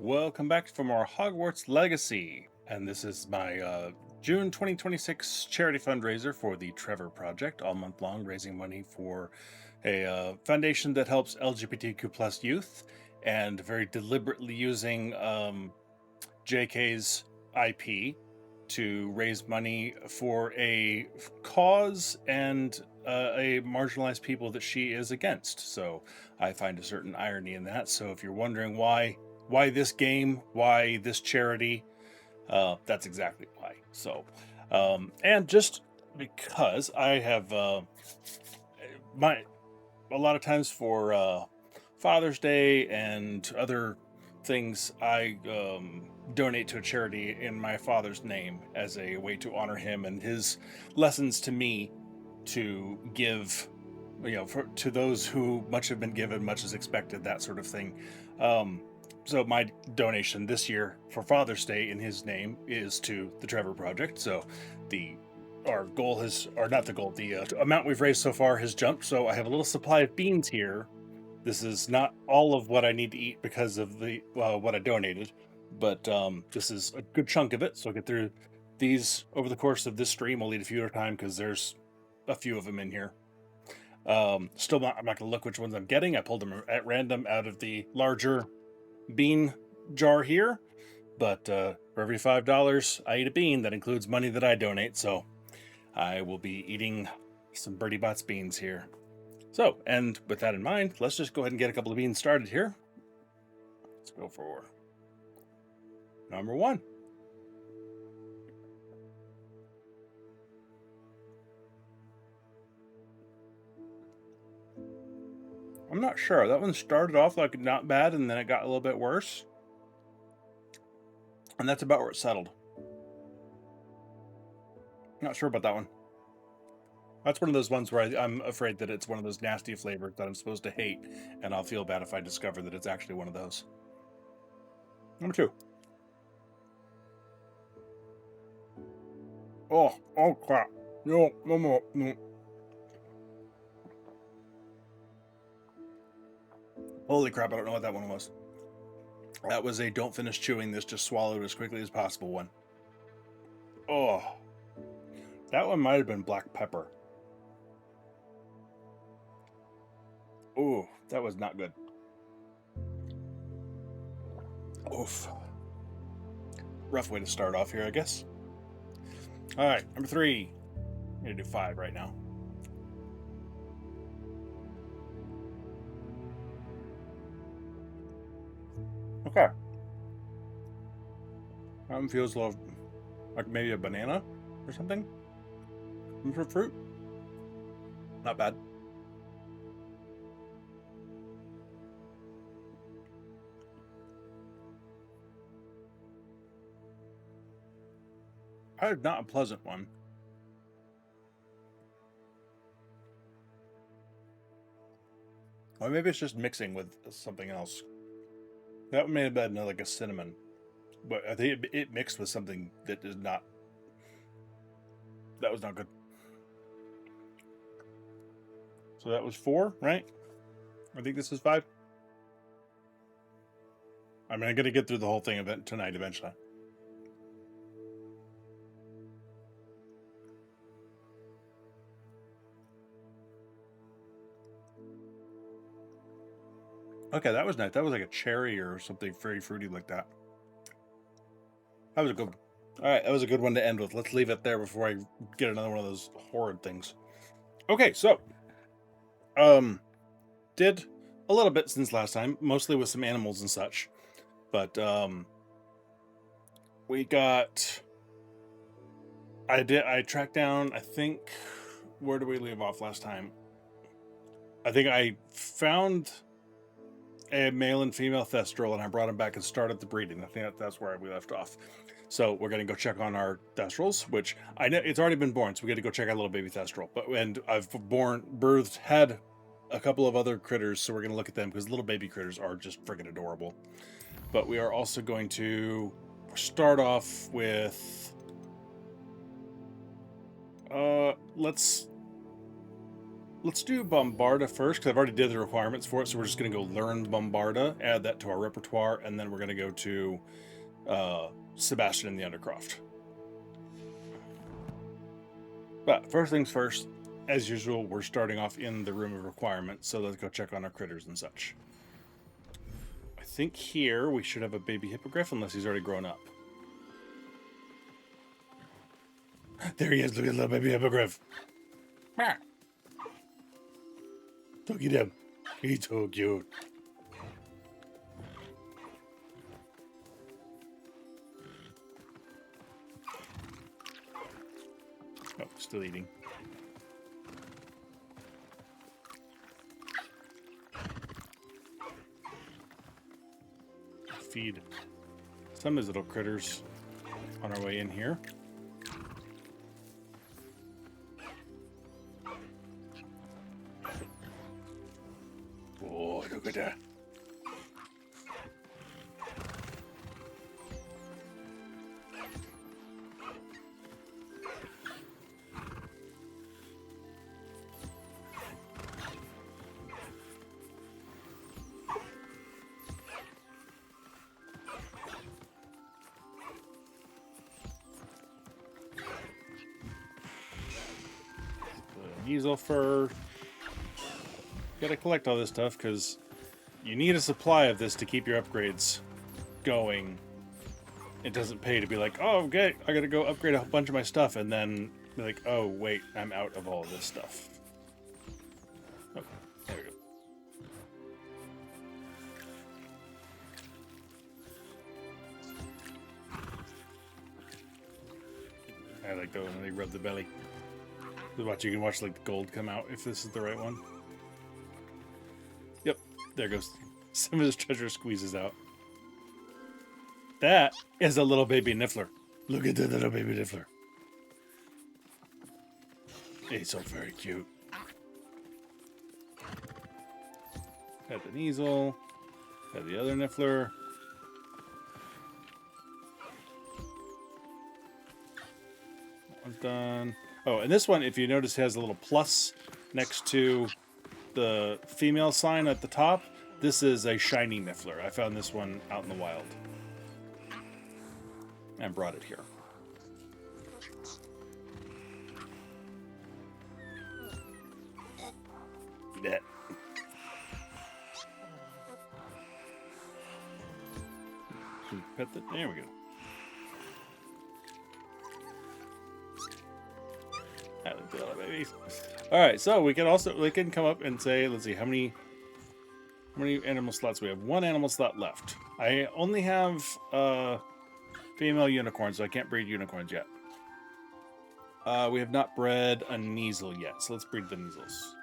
welcome back from our Hogwarts Legacy. And this is my June 2026 charity fundraiser for the Trevor Project, all month long, raising money for a foundation that helps LGBTQ plus youth and very deliberately using JK's IP to raise money for a cause and a marginalized people that she is against. So I find a certain irony in that. So if you're wondering why this game, why this charity, that's exactly why. So and just because I have my a lot of times for Father's Day and other things, I donate to a charity in my father's name as a way to honor him and his lessons to me to give, to those who much have been given, much is expected, that sort of thing. So my donation this year for Father's Day in his name is to the Trevor Project. So the our goal has, or not the goal, the amount we've raised so far has jumped. So I have a little supply of beans here. This is not all of what I need to eat because of the what I donated, but this is a good chunk of it. So I'll get through these over the course of this stream. We'll eat a few at a time because there's a few of them in here. I'm not going to look which ones I'm getting. I pulled them at random out of the larger bean jar here, but for every $5 I eat a bean, that includes money that I donate. So I will be eating some Birdie Bots beans here. So, and with that in mind, let's just go ahead and get a couple of beans started here. Let's go for number one. I'm not sure. That one started off like not bad, and then it got a little bit worse. And that's about where it settled. Not sure about that one. That's one of those ones where I'm afraid that it's one of those nasty flavors that I'm supposed to hate, and I'll feel bad if I discover that it's actually one of those. Number two. Oh crap. No. Holy crap, I don't know what that one was. That was a don't finish chewing this, just swallow it as quickly as possible one. Oh. That one might have been black pepper. Oh, that was not good. Oof. Rough way to start off here, I guess. All right, number three. I'm going to do 5 right now. Okay. That one feels a little like maybe a banana or something. For fruit. Not bad. That is not a pleasant one. Or maybe it's just mixing with something else. That may have been like a cinnamon, but I think it mixed with something that is not. That was not good. So that was 4, right? I think this is 5. I mean, I'm gonna get through the whole thing tonight eventually. Okay, that was nice. That was like a cherry or something very fruity like that. That was a good one. All right, that was a good one to end with. Let's leave it there before I get another one of those horrid things. Okay, so did a little bit since last time, mostly with some animals and such, but we got. I tracked down. I think, where did we leave off last time? I think I found a male and female Thestral, and I brought them back and started the breeding. I think that's where we left off. So we're going to go check on our Thestrals, which I know it's already been born, so we got to go check out little baby Thestral. And I've had a couple of other critters, so we're going to look at them because little baby critters are just friggin' adorable. But we are also going to start off with let's Let's do Bombarda first, because I've already did the requirements for it, so we're just going to go learn Bombarda, add that to our repertoire, and then we're going to go to Sebastian in the Undercroft. But first things first, as usual, we're starting off in the room of requirements, so let's go check on our critters and such. I think here we should have a baby hippogriff, unless he's already grown up. There he is, look at the little baby hippogriff. Look at him. He's so cute. Oh, still eating. Feed some of his little critters on our way in here. Oh, look at that. Easel fur. Gotta collect all this stuff because you need a supply of this to keep your upgrades going. It doesn't pay to be like, oh, okay, I gotta go upgrade a bunch of my stuff, and then be like, oh, wait, I'm out of all this stuff. Okay, there we go. I like that when they rub the belly. Watch, you can watch like the gold come out if this is the right one. Yep, there goes. Some of his treasure squeezes out. That is a little baby niffler. Look at the little baby niffler. He's so very cute. Got the Neasel. Got the other niffler. That one's done. Oh, and this one, if you notice, has a little plus next to the female sign at the top. This is a shiny niffler. I found this one out in the wild and brought it here. Yeah. Pet the, there we go. All right, so we can come up and say, let's see, how many animal slots we have? One animal slot left. I only have female unicorns, so I can't breed unicorns yet. We have not bred a Neasel yet, so let's breed the Neasels.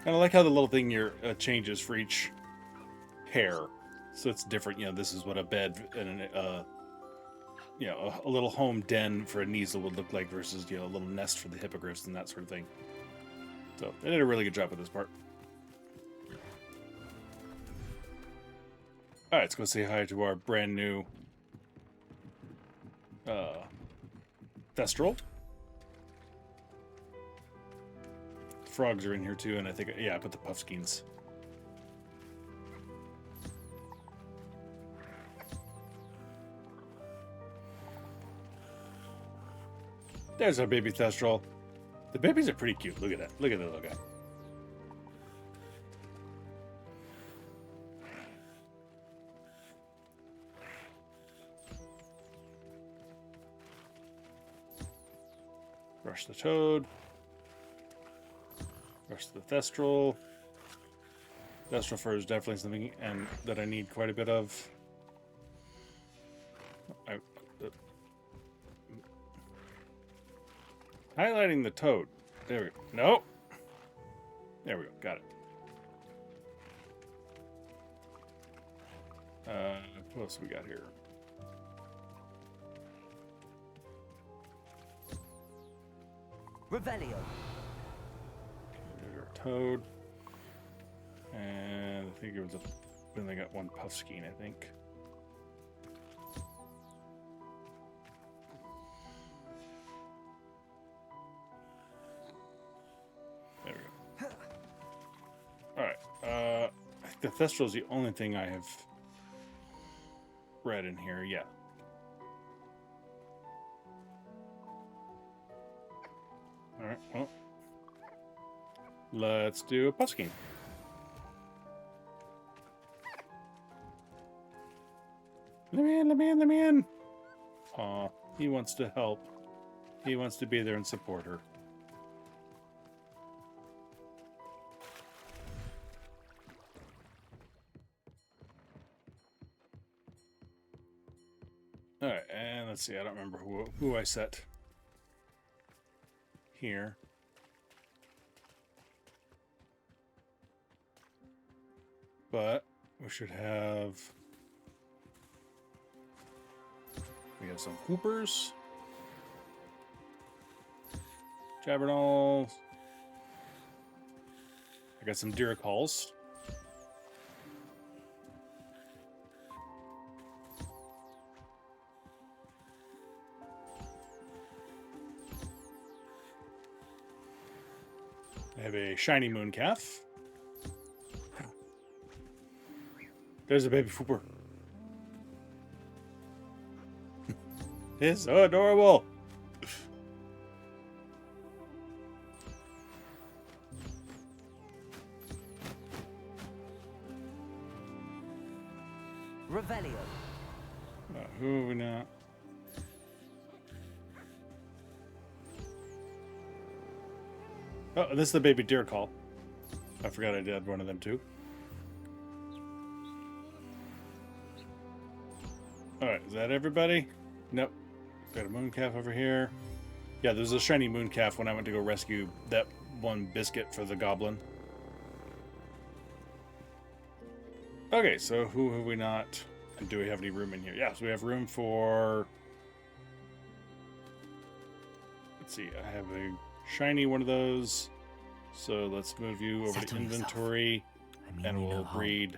And I like how the little thing here changes for each pair. So it's different, you know, this is what a bed and you know, a little home den for a Neasel would look like versus, you know, a little nest for the hippogriffs and that sort of thing. So they did a really good job with this part. All right, let's go say hi to our brand new Thestral. Frogs are in here too, and I think, yeah, I put the puffskeins. There's our baby Thestral. The babies are pretty cute. Look at that. Look at that little guy. Brush the toad. Brush the Thestral. Thestral fur is definitely something that I need quite a bit of. Highlighting the toad. There we go. Nope. There we go. Got it. What else we got here? Revelio. There's our toad. And I think it was then they got one puffskein, I think. Thestral is the only thing I have read in here, yeah. Alright, well. Let's do a pusking. Let me in, let me in, let me in! Aw, he wants to help. He wants to be there and support her. Alright, and let's see, I don't remember who I set here. But we should have... We have some hoopers. Jabberknolls. I got some Diricalls. I have a shiny mooncalf. There's a baby fooper. It's so adorable. Revelio. Who are we not? Oh, this is the baby deer call. I forgot I did one of them too. Alright, is that everybody? Nope. Got a mooncalf over here. Yeah, there's a shiny mooncalf when I went to go rescue that one biscuit for the goblin. Okay, so who have we not? And do we have any room in here? Yes, we have room for... Let's see, I have a shiny one of those. So let's move you over to inventory, and we'll breed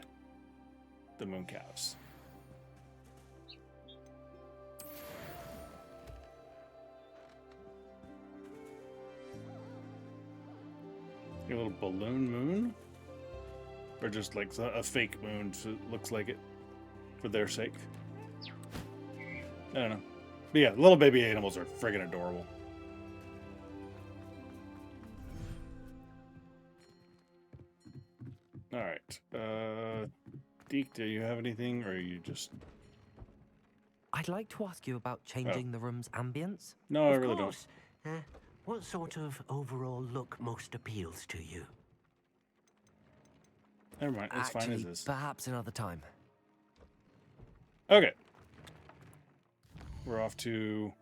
the mooncalves. A little balloon moon? Or just like a fake moon, so it looks like it for their sake. I don't know. But yeah, little baby animals are friggin' adorable. Alright. Deke, do you have anything, or are you just... I'd like to ask you about changing the room's ambience. No, I Of really course. What sort of overall look most appeals to you? don't. Never mind, it's fine as Actually, is. perhaps another time. Okay. We're off to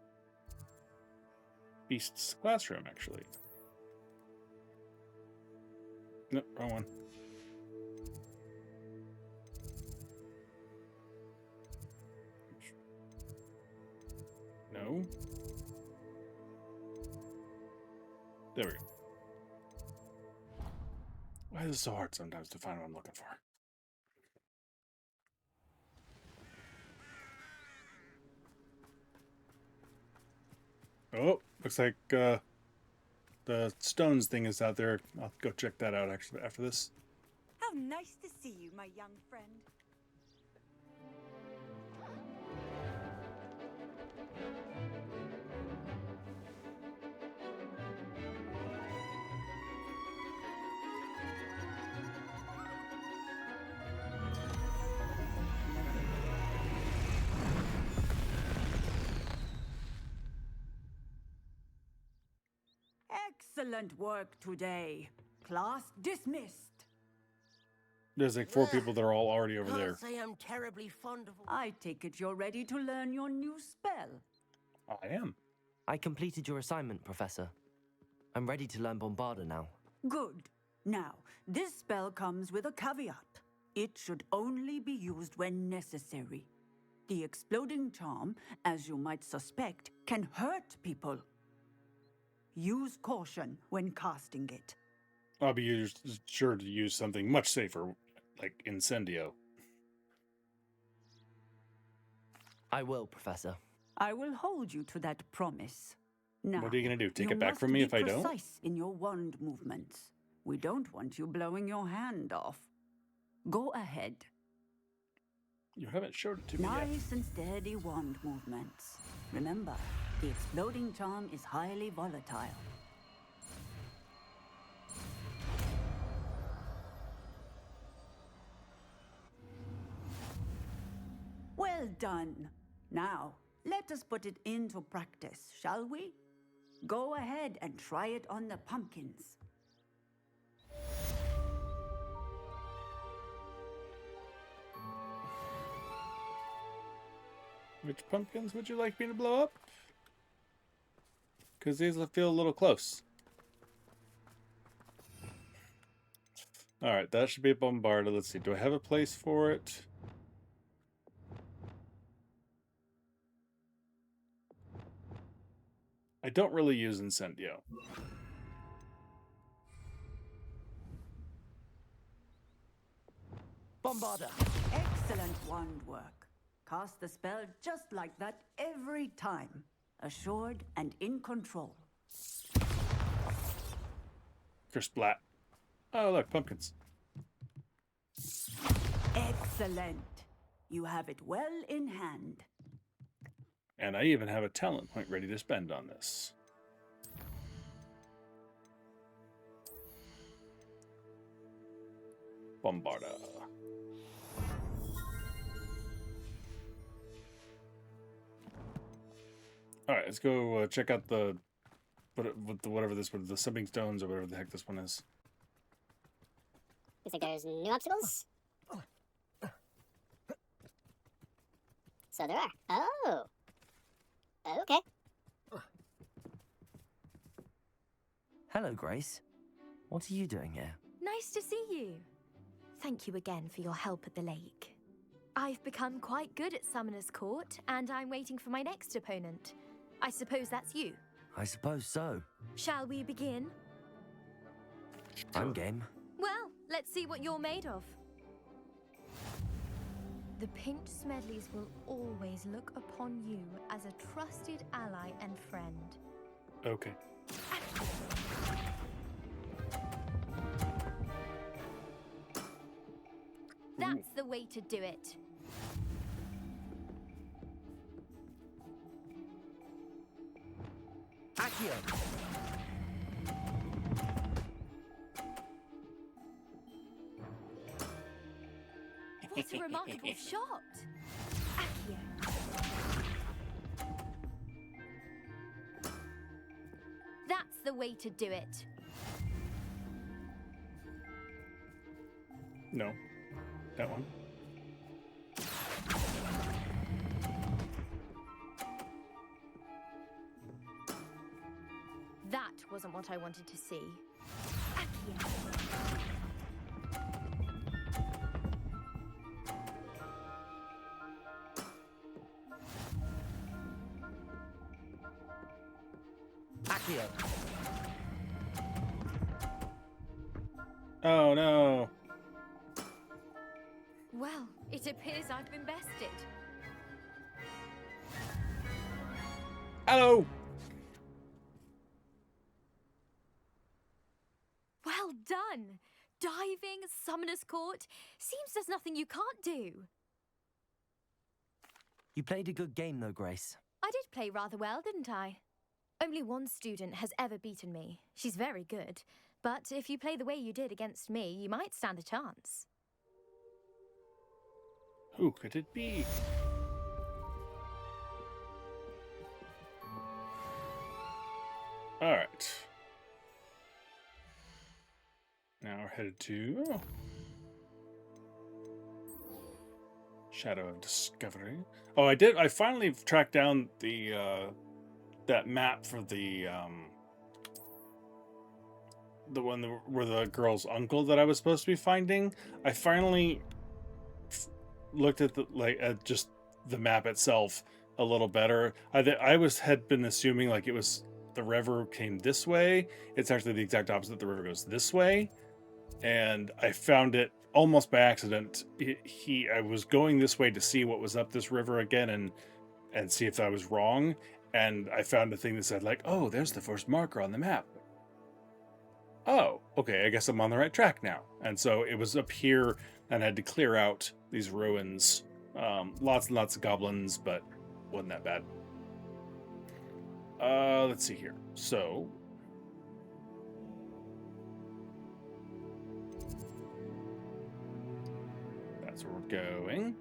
Beast's classroom, actually. Nope, wrong one. No. There we go. Why is it so hard sometimes to find what I'm looking for? Oh, looks like the stones thing is out there. I'll go check that out actually after this. How nice to see you, my young friend. Excellent work today. Class dismissed. There's like 4 people that are all already over there. Can't say I'm terribly fond of... I take it you're ready to learn your new spell. I am. I completed your assignment, Professor. I'm ready to learn Bombarda now. Good. Now, this spell comes with a caveat. It should only be used when necessary. The exploding charm, as you might suspect, can hurt people. Use caution when casting it. I'll be sure to use something much safer, like Incendio. I will, Professor. I will hold you to that promise. Now, What are you going to do? Take you it back must from me be if I don't? precise in your wand movements. We don't want you blowing your hand off. Go ahead. You haven't showed it to me yet. Nice and steady wand movements. Remember, the exploding charm is highly volatile. Well done. Now, let us put it into practice, shall we? Go ahead and try it on the pumpkins. Which pumpkins would you like me to blow up? Because these feel a little close. Alright, that should be a Bombarda. Let's see, do I have a place for it? I don't really use Incendio. Bombarda! Excellent wand work. Cast the spell just like that every time. Assured and in control. Kersplat. Oh, look, pumpkins. Excellent. You have it well in hand. And I even have a talent point ready to spend on this. Bombarda. All right, let's go check out the whatever this one, the Subbing Stones or whatever the heck this one is. Looks like there's new obstacles. So there are. Oh. Okay. Hello, Grace. What are you doing here? Nice to see you. Thank you again for your help at the lake. I've become quite good at Summoner's Court, and I'm waiting for my next opponent. I suppose that's you. I suppose so. Shall we begin? I'm game. Well, let's see what you're made of. The Pinked Smedleys will always look upon you as a trusted ally and friend. Okay. That's the way to do it. Accio! What a remarkable shot! Accio. That's the way to do it. No. That one. That wasn't what I wanted to see. Accio. Accio! Oh no. Well, it appears I've been bested. Hello. Well done! Diving, Summoner's Court. Seems there's nothing you can't do. You played a good game, though, Grace. I did play rather well, didn't I? Only one student has ever beaten me. She's very good. But if you play the way you did against me, you might stand a chance. Who could it be? All right. Now we're headed to Shadow of Discovery. Oh, I finally tracked down the that map for the one where the girl's uncle that I was supposed to be finding. I finally looked at at just the map itself a little better. I had been assuming like it was the river came this way. It's actually the exact opposite. The river goes this way. And I found it almost by accident. I was going this way to see what was up this river again and see if I was wrong. And I found a thing that said like, oh, there's the first marker on the map. Oh, okay, I guess I'm on the right track now. And so it was up here and had to clear out these ruins. Lots and lots of goblins, but wasn't that bad. Let's see here. So that's where we're going.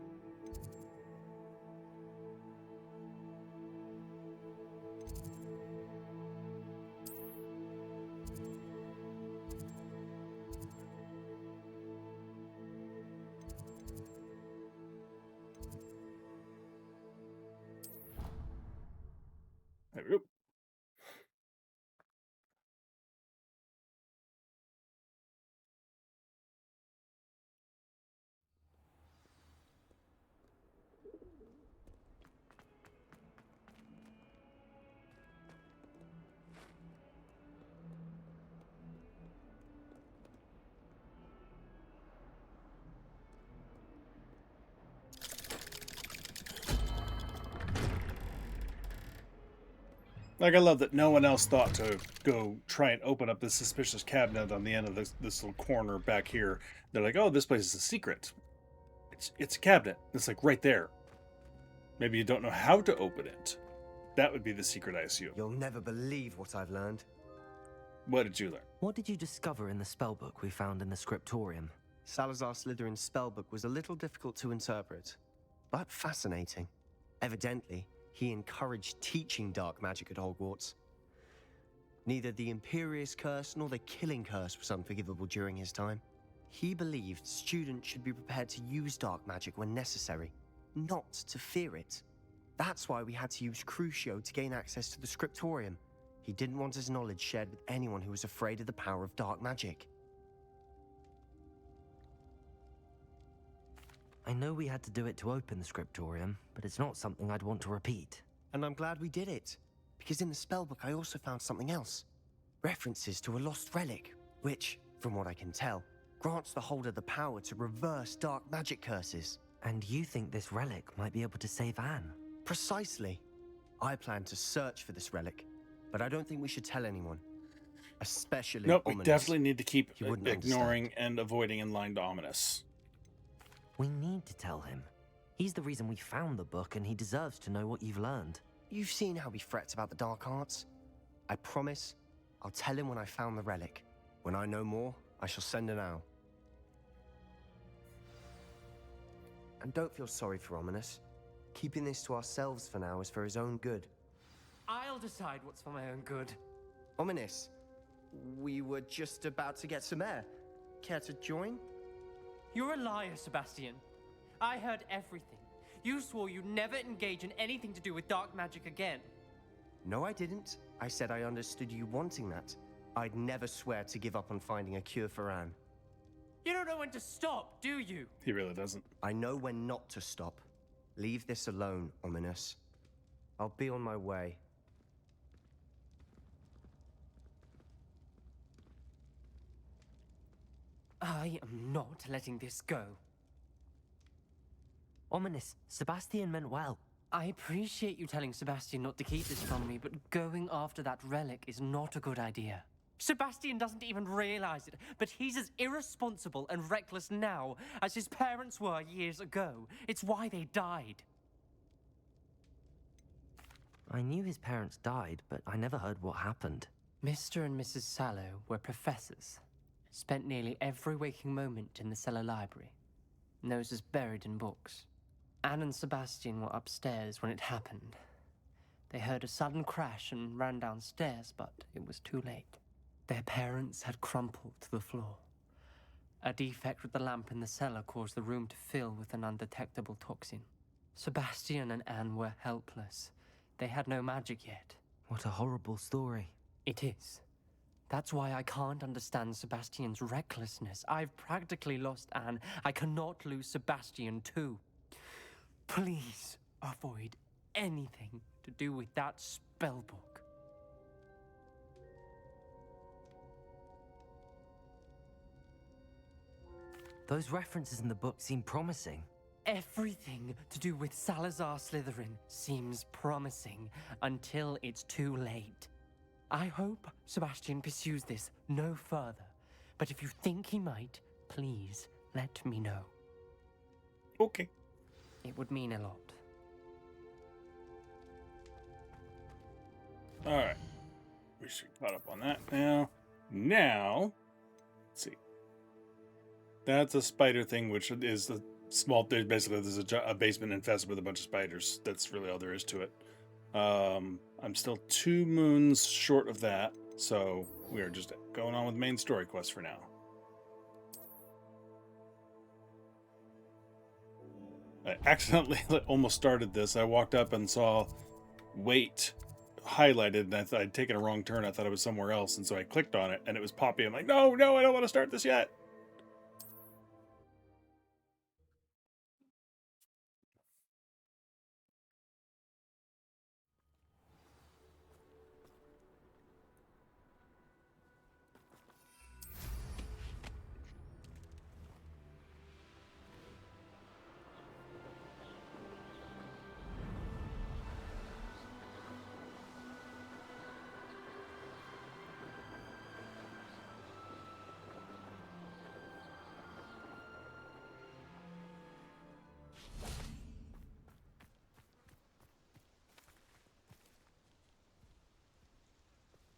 There we go. Like, I love that no one else thought to go try and open up this suspicious cabinet on the end of this little corner back here. They're like, oh, this place is a secret. It's a cabinet. It's like right there. Maybe you don't know how to open it. That would be the secret, I assume. You'll never believe what I've learned. What did you learn? What did you discover in the spellbook we found in the scriptorium? Salazar Slytherin's spellbook was a little difficult to interpret, but fascinating. Evidently, he encouraged teaching dark magic at Hogwarts. Neither the Imperious Curse nor the Killing Curse was unforgivable during his time. He believed students should be prepared to use dark magic when necessary, not to fear it. That's why we had to use Crucio to gain access to the scriptorium. He didn't want his knowledge shared with anyone who was afraid of the power of dark magic. I know we had to do it to open the scriptorium, but it's not something I'd want to repeat. And I'm glad we did it, because in the spellbook I also found something else. References to a lost relic, which, from what I can tell, grants the holder the power to reverse dark magic curses. And you think this relic might be able to save Anne? Precisely. I plan to search for this relic, but I don't think we should tell anyone. Especially Nope, Ominous. we definitely need to keep He wouldn't ignoring understand. and avoiding in line to Ominous. We need to tell him. He's the reason we found the book, and he deserves to know what you've learned. You've seen how he frets about the dark arts. I promise I'll tell him when I found the relic. When I know more, I shall send an owl. And don't feel sorry for Ominous. Keeping this to ourselves for now is for his own good. I'll decide what's for my own good. Ominous, we were just about to get some air. Care to join? You're a liar, Sebastian. I heard everything. You swore you'd never engage in anything to do with dark magic again. No, I didn't. I said I understood you wanting that. I'd never swear to give up on finding a cure for Anne. You don't know when to stop, do you? He really doesn't. I know when not to stop. Leave this alone, Ominous. I'll be on my way. I am not letting this go. Ominous, Sebastian meant well. I appreciate you telling Sebastian not to keep this from me, but going after that relic is not a good idea. Sebastian doesn't even realize it, but he's as irresponsible and reckless now as his parents were years ago. It's why they died. I knew his parents died, but I never heard what happened. Mr. and Mrs. Sallow were professors. Spent nearly every waking moment in the cellar library. Noses buried in books. Anne and Sebastian were upstairs when it happened. They heard a sudden crash and ran downstairs, but it was too late. Their parents had crumpled to the floor. A defect with the lamp in the cellar caused the room to fill with an undetectable toxin. Sebastian and Anne were helpless. They had no magic yet. What a horrible story. It is. That's why I can't understand Sebastian's recklessness. I've practically lost Anne. I cannot lose Sebastian too. Please avoid anything to do with that spellbook. Those references in the book seem promising. Everything to do with Salazar Slytherin seems promising until it's too late. I hope Sebastian pursues this no further, but if you think he might, please let me know. Okay. It would mean a lot. All right. We should caught up on that now. Now, let's see. That's a spider thing, which is a small. Basically, there's a basement infested with a bunch of spiders. That's really all there is to it. I'm still 2 moons short of that, so we are just going on with main story quest for now. I accidentally almost started this. I walked up and saw wait highlighted, and I thought I'd taken a wrong turn. I thought it was somewhere else, and so I clicked on it, and it was Poppy. I'm like, no, I don't want to start this yet.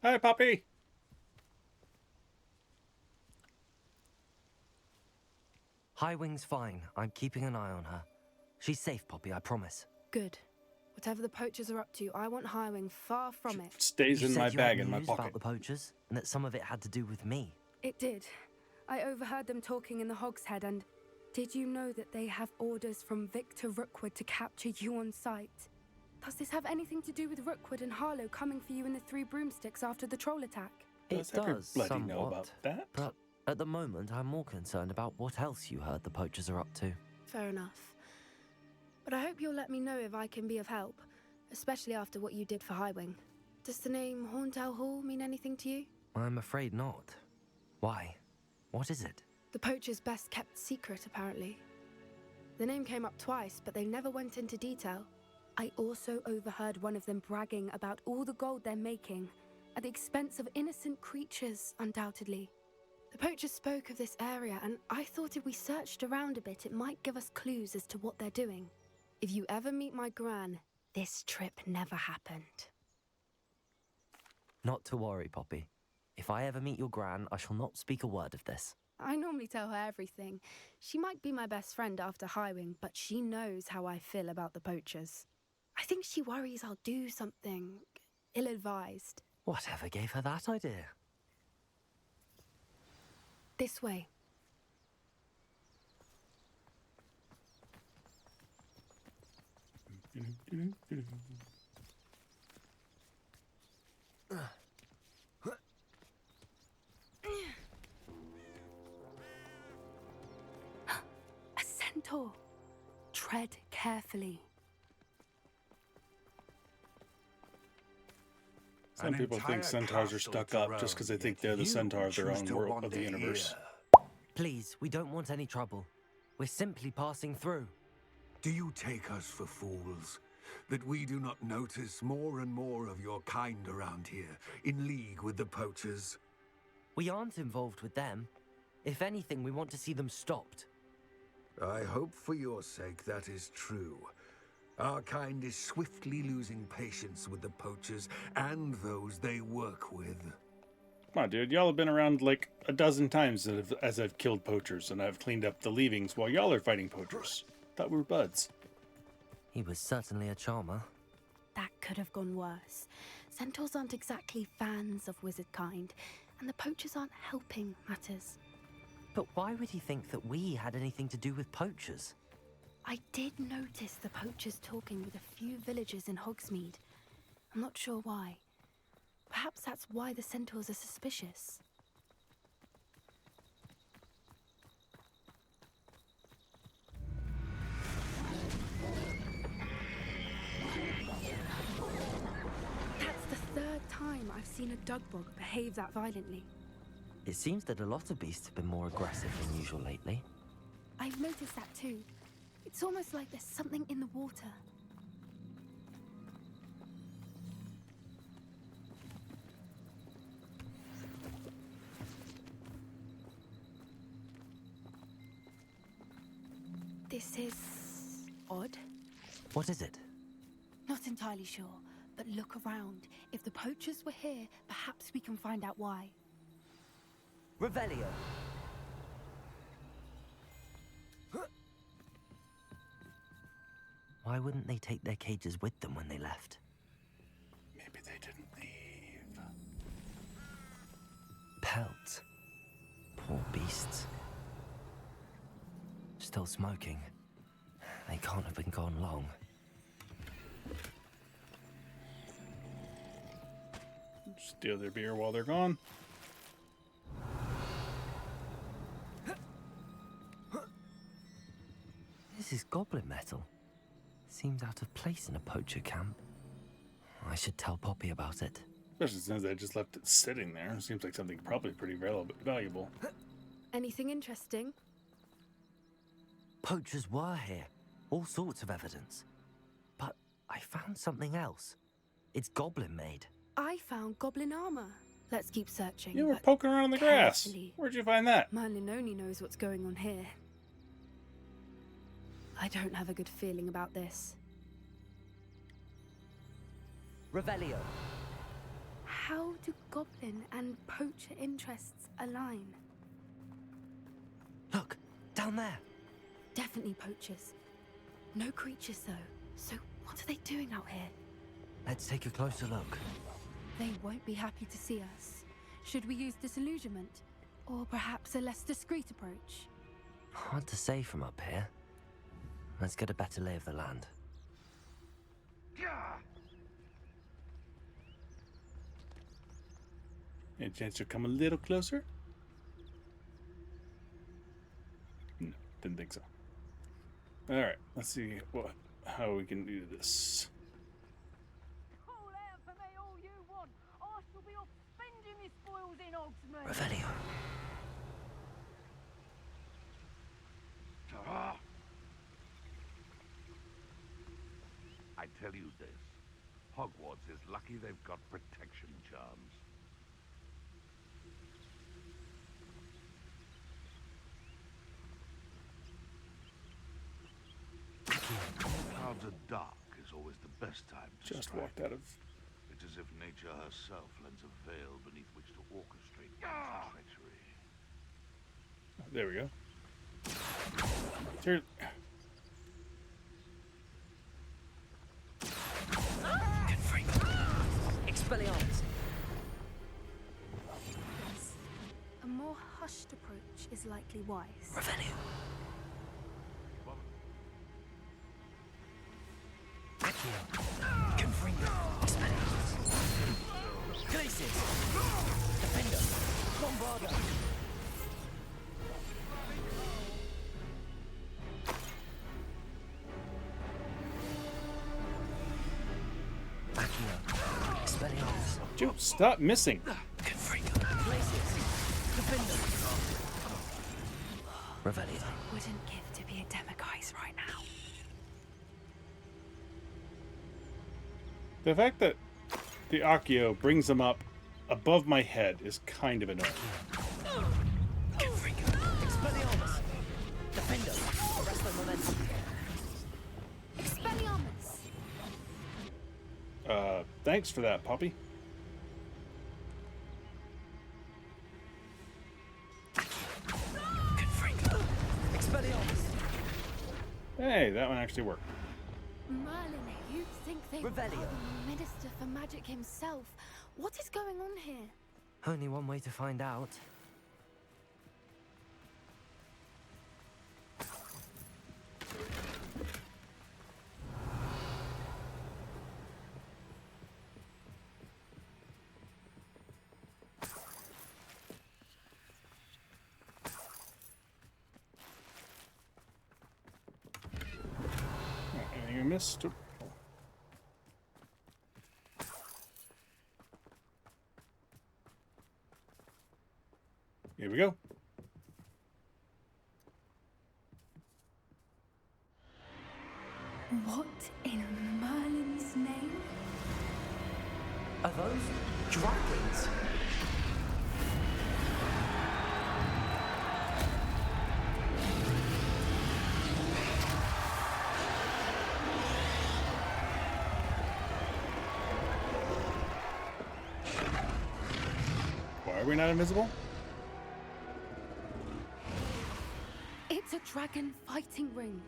Hi, Poppy. Highwing's fine. I'm keeping an eye on her. She's safe, Poppy, I promise. Good. Whatever the poachers are up to, I want Highwing far from it. Stays You in said my you bag had in my news pocket. about the poachers, and that some of it had to do with me. It did. I overheard them talking in the Hogshead, and did you know that they have orders from Victor Rookwood to capture you on sight? Does this have anything to do with Rookwood and Harlow coming for you in the Three Broomsticks after the troll attack? It does, everybody know somewhat, about that? but at the moment I'm more concerned about what else you heard the poachers are up to. Fair enough. But I hope you'll let me know if I can be of help, especially after what you did for Highwing. Does the name Horntail Hall mean anything to you? I'm afraid not. Why? What is it? The poachers' best kept secret, apparently. The name came up twice, but they never went into detail. I also overheard one of them bragging about all the gold they're making, at the expense of innocent creatures, undoubtedly. The poachers spoke of this area, and I thought if we searched around a bit, it might give us clues as to what they're doing. If you ever meet my gran, this trip never happened. Not to worry, Poppy. If I ever meet your gran, I shall not speak a word of this. I normally tell her everything. She might be my best friend after Highwing, but she knows how I feel about the poachers. I think she worries I'll do something ill-advised. Whatever gave her that idea? This way. A centaur. Tread carefully. Some people think centaurs are stuck up just because they think they're the centaur of their own world, of the universe. Please, we don't want any trouble. We're simply passing through. Do you take us for fools? That we do not notice more and more of your kind around here, in league with the poachers? We aren't involved with them. If anything, we want to see them stopped. I hope for your sake that is true. Our kind is swiftly losing patience with the poachers and those they work with. Come on, dude. Y'all have been around like a dozen times as I've killed poachers, and I've cleaned up the leavings while y'all are fighting poachers. Thought we were buds. He was certainly a charmer. That could have gone worse. Centaurs aren't exactly fans of wizard kind, and the poachers aren't helping matters. But why would he think that we had anything to do with poachers? I did notice the poachers talking with a few villagers in Hogsmeade. I'm not sure why. Perhaps that's why the centaurs are suspicious. That's the third time I've seen a dugbog behave that violently. It seems that a lot of beasts have been more aggressive than usual lately. I've noticed that too. It's almost like there's something in the water. This This is odd. What is it? Not entirely sure, but look around. If the poachers were here, perhaps we can find out why. Revelio. Why wouldn't they take their cages with them when they left? Maybe they didn't leave. Pelts. Poor beasts. Still smoking. They can't have been gone long. Steal their beer while they're gone. This is goblin metal. Seems out of place in a poacher camp. I should tell Poppy about it. Especially since they just left it sitting there. Seems like something probably pretty valuable. Anything interesting? Poachers were here. All sorts of evidence. But I found something else. It's goblin made. I found goblin armor. Let's keep searching. You were but poking around in the grass. carefully. Where'd you find that? Merlin only knows what's going on here. I don't have a good feeling about this. Revelio. How do goblin and poacher interests align? Look, down there. Definitely poachers. No creatures, though. So what are they doing out here? Let's take a closer look. They won't be happy to see us. Should we use disillusionment? Or perhaps a less discreet approach? Hard to say from up here. Let's get a better lay of the land. Any chance you'll come a little closer? No, didn't think so. Alright, let's see how we can do this. Call out for me all you want. I shall be off spending my spoils in Hogsmeade. Revelio. I tell you this, Hogwarts is lucky they've got protection charms. Clouds are dark is always the best time to Just strike. walked out of... It's as if nature herself lends a veil beneath which to orchestrate treachery. There we go. Here. Expelliarmus. A more hushed approach is likely wise. Revelio. Accio. Confringo. Expelliarmus. Glacius. Defender. Bombarda. Accio. Expelliarmus. Dude, stop missing. Confringo. Glacius. Defender. Revelio. Wouldn't give to be a Demiguise right now. The fact that the Accio brings them up above my head is kind of annoying. Confringo. Expelliarmus. Defender. Arrest the momentum. Expelliarmus! Thanks for that, Poppy. Confringo. Expelliarmus. Hey, that one actually worked. Merlin, you'd think they'd Revelio. pardon the Minister for Magic himself. What is going on here? Only one way to find out. Anything I missed? Here we go. What in Merlin's name? Are those dragons? Are we not invisible? It's a dragon fighting ring.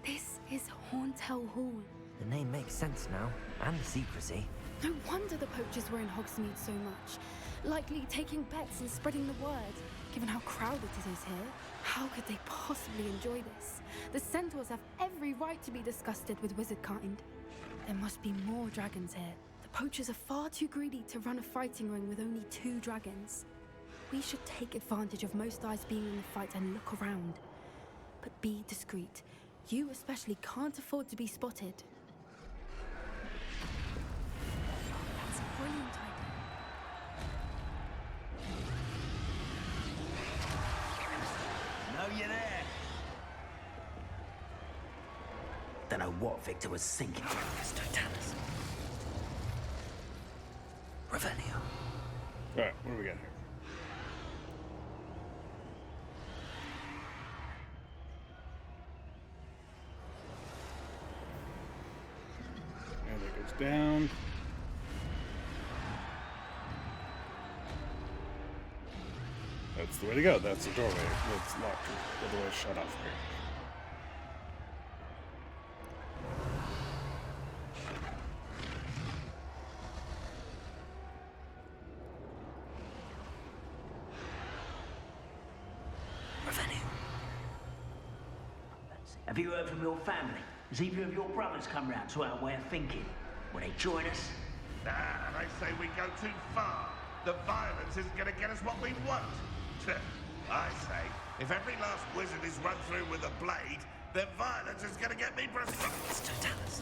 This is Horntail Hall. The name makes sense now, and the secrecy. No wonder the poachers were in Hogsmeade so much. Likely taking bets and spreading the word. Given how crowded it is here, how could they possibly enjoy this? The centaurs have every right to be disgusted with wizard kind. There must be more dragons here. The poachers are far too greedy to run a fighting ring with only 2 dragons. We should take advantage of most eyes being in the fight and look around. But be discreet. You especially can't afford to be spotted. That's a brilliant idea. Know you there? Don't know what Victor was thinking. It's Totalis. Revelio. Alright, what do we got here? And it goes down. That's the way to go. That's the doorway. It's locked. Otherwise, shut off here. Have you heard from your family? Has either of your brothers come round to our way of thinking? Will they join us? Nah, they say we go too far. The violence isn't going to get us what we want. I say, if every last wizard is run through with a blade, then violence is going to get me prescribed. It's Totalis.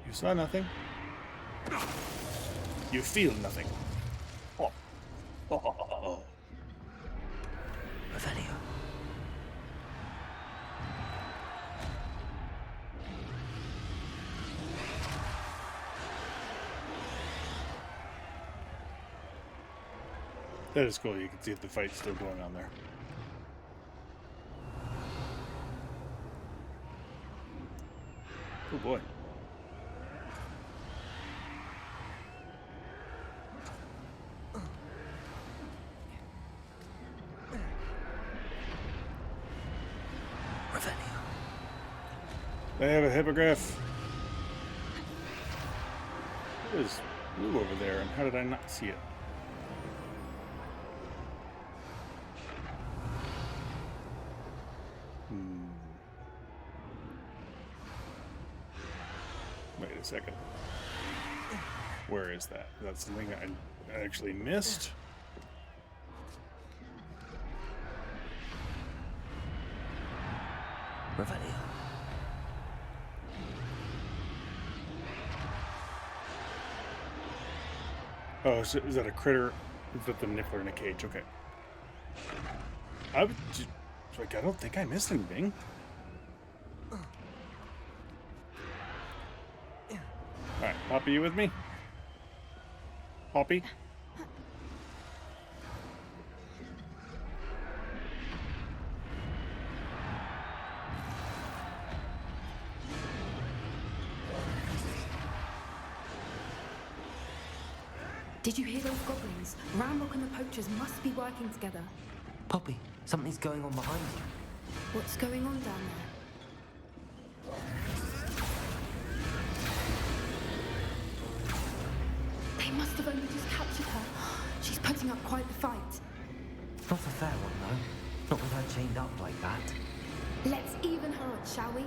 You saw nothing. You feel nothing. Oh. Revelio. That is cool. You can see the fight still going on there. Oh boy. They have a hippogriff. What is blue over there, and how did I not see it? Wait a second. Where is that? That's something I actually missed. Revelio. Oh, is that a critter? Is that the niffler in a cage? Okay. I don't think I missed anything. Alright, Poppy, you with me? Poppy? Did you hear those goblins? Ramrock and the poachers must be working together. Poppy, something's going on behind you. What's going on down there? They must have only just captured her. She's putting up quite the fight. Not a fair one, though. Not with her chained up like that. Let's even her up, shall we?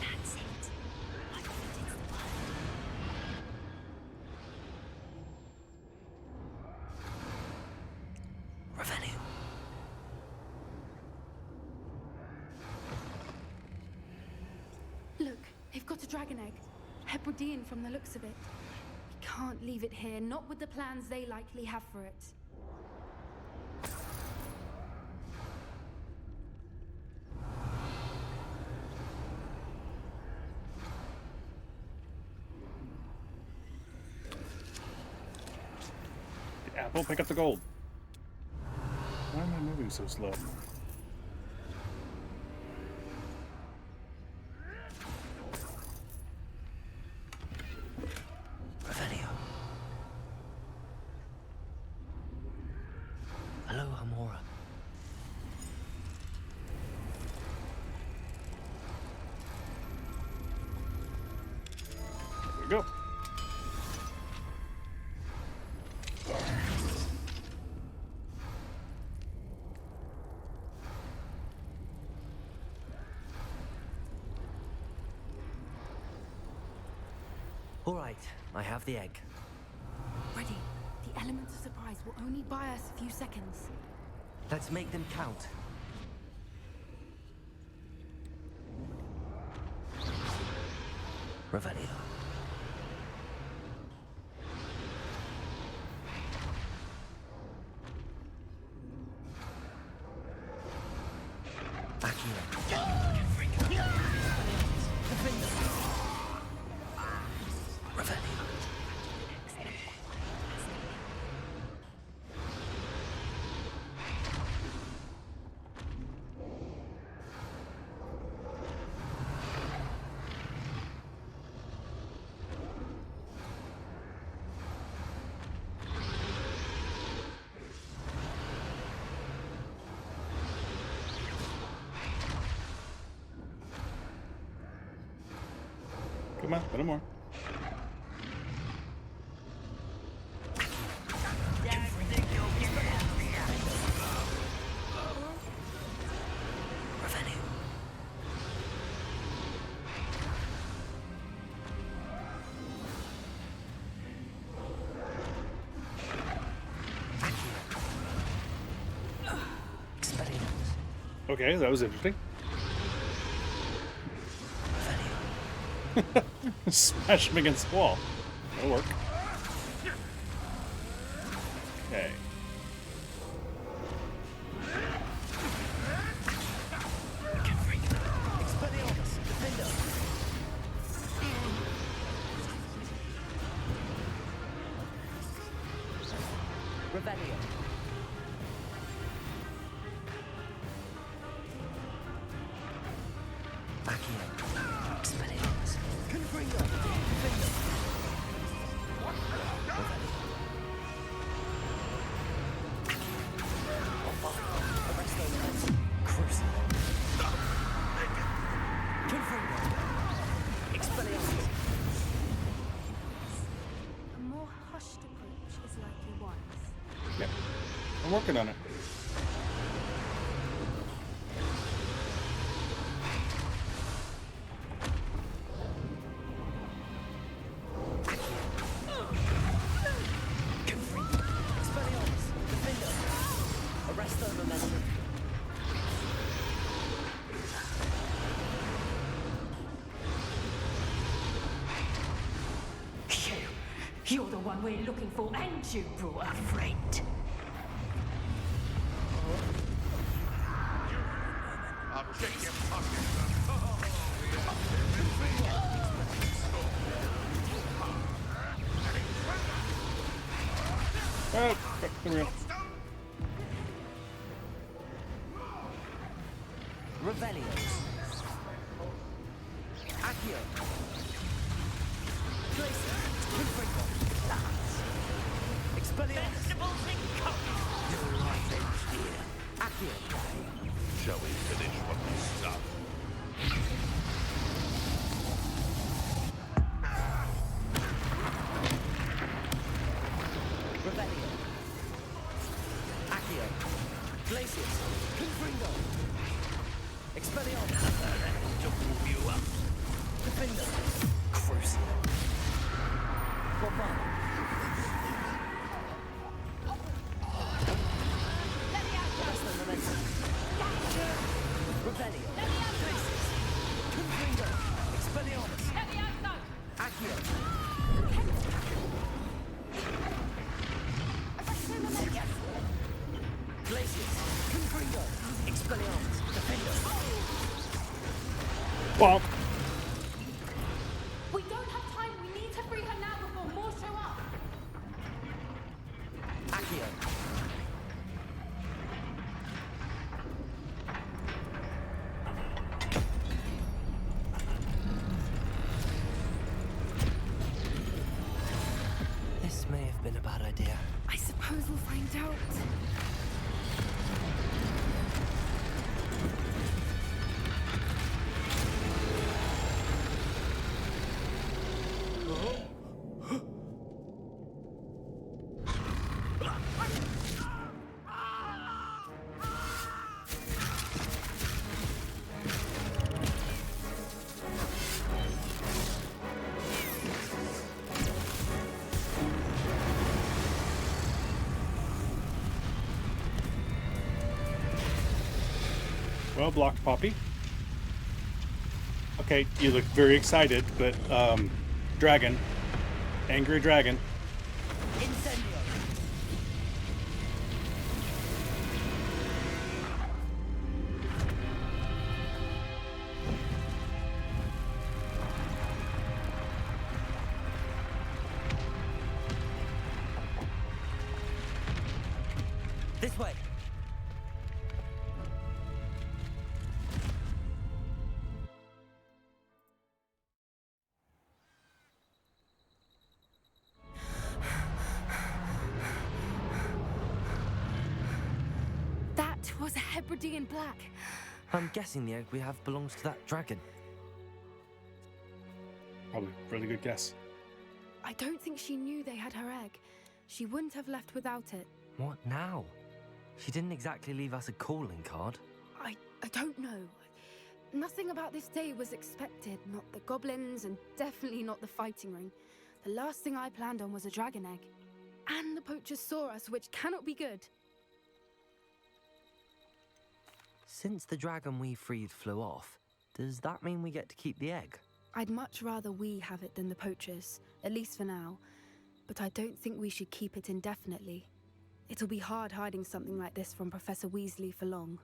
That's it. I think it's the word. Revelio. Look, they've got a dragon egg. Hebridean from the looks of it. We can't leave it here, not with the plans they likely have for it. The apple, pick up the gold. Why am I moving moving so slow? Revelio. Hello, Hamora. There we go. All right, I have the egg. Ready. The elements of surprise will only buy us a few seconds. Let's make them count. Revelio. Come on, a little more. Okay, that was interesting. Smash him against the wall. That'll work. Okay. I'm working on it. You're the one we're looking for, and you brought a friend. I'll check your pockets. Oh, come here. Revelio. Accio. Vegetables and coffee. You're right here. Accio. Shall we finish what we started? Revelio. Accio. Glacius. Confringo. Expelliarmus. To warm you up. Defender. Crucial. Bombarda. Revelio. Glacius. Confringo. Expelliarmus. Accio. Glacius. Confringo. Expelliarmus. Defender. Bonk. We don't have time. We need to free her now before more show up. Accio. may have been a bad idea. I suppose we'll find out. Well blocked, Poppy. Okay, you look very excited, but dragon, angry dragon. Incendio! This way. That was a Hebridean black. I'm guessing the egg we have belongs to that dragon. Probably a really good guess. I don't think she knew they had her egg. She wouldn't have left without it. What now? She didn't exactly leave us a calling card. I don't know. Nothing about this day was expected. Not the goblins, and definitely not the fighting ring. The last thing I planned on was a dragon egg. And the poachers saw us, which cannot be good. Since the dragon we freed flew off, does that mean we get to keep the egg? I'd much rather we have it than the poachers, at least for now. But I don't think we should keep it indefinitely. It'll be hard hiding something like this from Professor Weasley for long.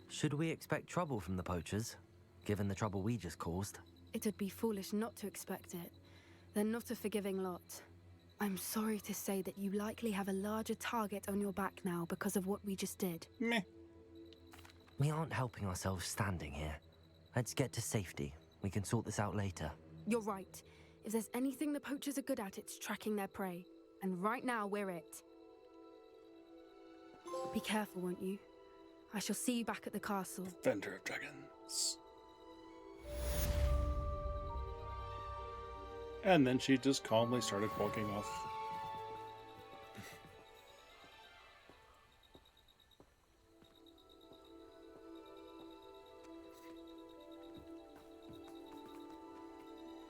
Should we expect trouble from the poachers, given the trouble we just caused? It'd be foolish not to expect it. They're not a forgiving lot. I'm sorry to say that you likely have a larger target on your back now because of what we just did. Meh. We aren't helping ourselves standing here. Let's get to safety. We can sort this out later. You're right. If there's anything the poachers are good at, it's tracking their prey. And right now, we're it. Be careful, won't you? I shall see you back at the castle. Defender of Dragons. And then she just calmly started walking off.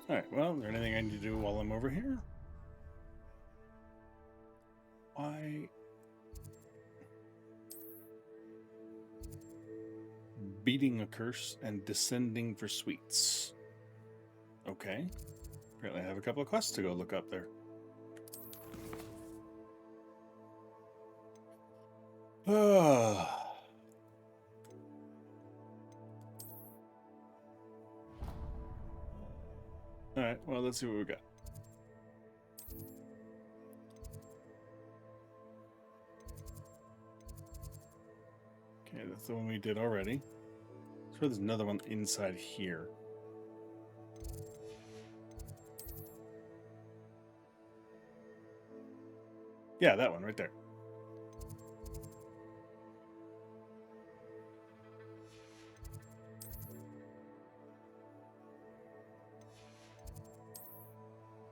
Alright, well, is there anything I need to do while I'm over here? Why? Beating a curse and descending for sweets. Okay. Apparently I have a couple of quests to go look up there. Alright, well, let's see what we got. Okay, that's the one we did already. So there's another one inside here. Yeah, that one right there.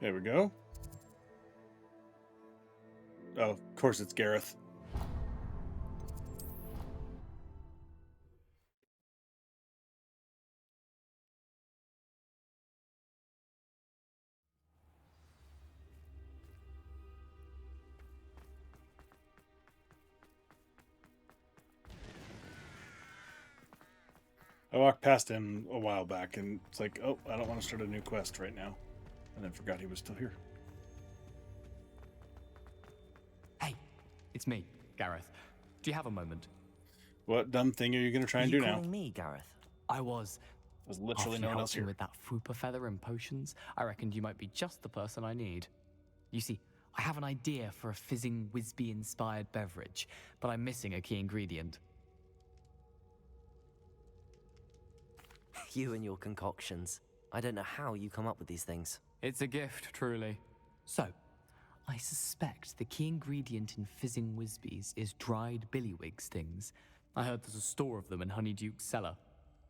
There we go. Oh, of course it's Gareth. I walked past him a while back and it's like, oh, I don't want to start a new quest right now. And then forgot he was still here. Hey, it's me, Gareth. Do you have a moment? What dumb thing are you going to try and do now? Are you calling me, Gareth? I was. There's literally After no one you else helped me here. with that Fooper feather and potions, I reckoned you might be just the person I need. You see, I have an idea for a fizzing Whizbee-inspired beverage, but I'm missing a key ingredient. You and your concoctions. I don't know how you come up with these things. It's a gift, truly. So, I suspect the key ingredient in fizzing Whizbees is dried billywig stings. I heard there's a store of them in Honeyduke's cellar.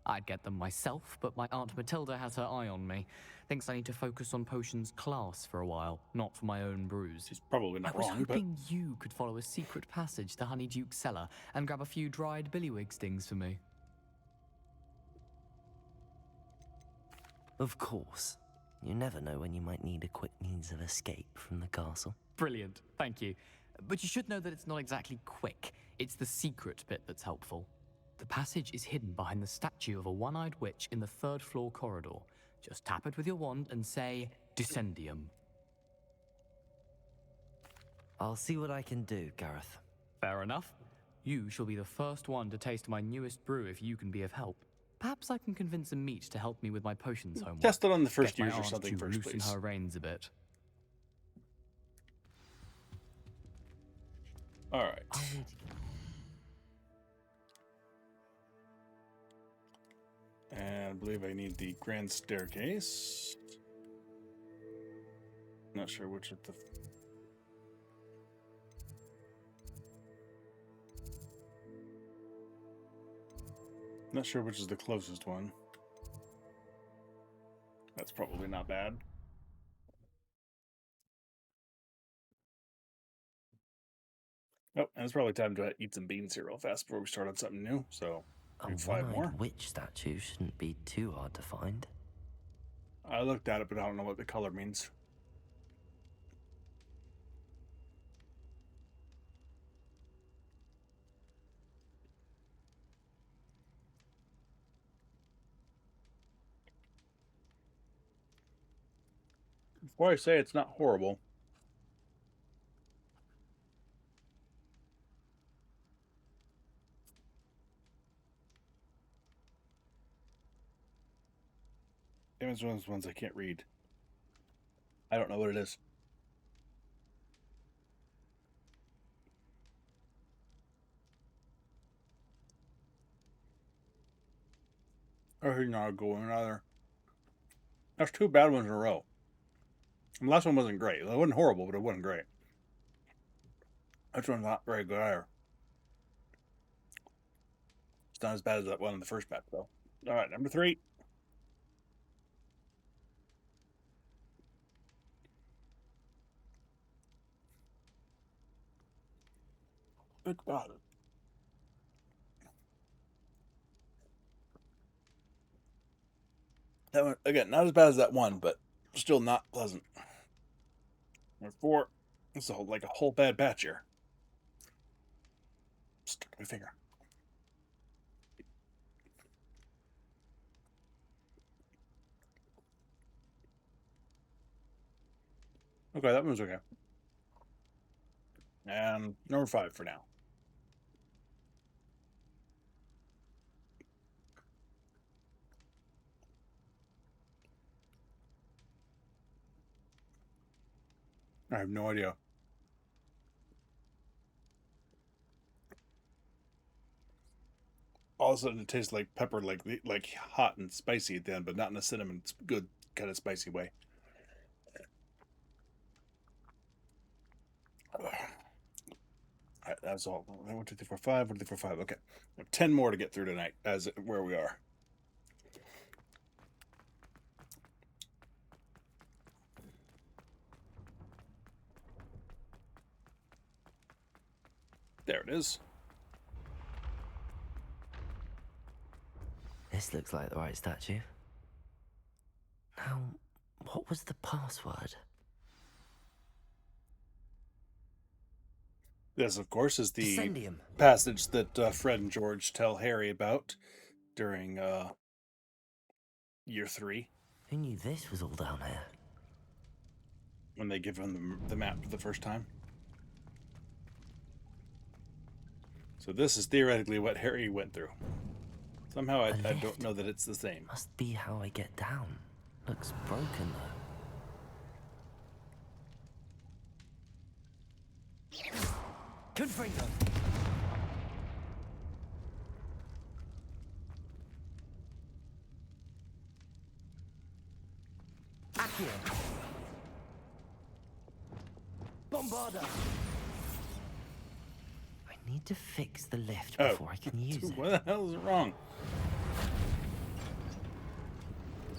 I'd get them myself, but my Aunt Matilda has her eye on me. Thinks I need to focus on potions class for a while, not for my own brews. She's probably not I was wrong, hoping you could follow a secret passage to Honeyduke's cellar and grab a few dried billywig stings for me. Of course. You never know when you might need a quick means of escape from the castle. Brilliant, thank you. But you should know that it's not exactly quick. It's the secret bit that's helpful. The passage is hidden behind the statue of a one-eyed witch in the 3rd floor corridor. Just tap it with your wand and say, Descendium. I'll see what I can do, Gareth. Fair enough. You shall be the first one to taste my newest brew if you can be of help. Perhaps I can convince a meat to help me with my potions homework. Test it on the first Get my use or aunt something to first, loosen please. her reins a bit. All right. And I believe I need the grand staircase. Not sure which of the... Not sure which is the closest one. That's probably not bad. Oh, and it's probably time to eat some beans here real fast before we start on something new. So, A 5 more. one-eyed witch statue shouldn't be too hard to find. I looked at it, but I don't know what the color means. Before I say it's not horrible, it's one of those ones I can't read. I don't know what it is. Or not going either. That's 2 bad ones in a row. And the last one wasn't great. It wasn't horrible, but it wasn't great. This one's not very good either. It's not as bad as that one in the first batch, though. All right, number 3. Good God. That one, again, not as bad as that one, but still not pleasant. Number 4. This is like a whole bad batch here. Stuck my finger. Okay, that one's okay. And number 5 for now. I have no idea. All of a sudden, it tastes like pepper, like hot and spicy at the end, but not in a cinnamon, good kind of spicy way. All right, that's all. 1, 2, 3, 4, 5. 1, 2, 3, 4, 5. Okay, we have 10 more to get through tonight, as where we are. There it is. This looks like the right statue. Now, what was the password? This, of course, is the Descendium. passage that Fred and George tell Harry about during year 3. Who knew this was all down here? When they give him the map for the first time. So this is theoretically what Harry went through. Somehow I don't know that it's the same. Must be how I get down. Looks broken though. Confringo. Accio. Bombarda. I need to fix the lift before I can use it. What the hell is wrong?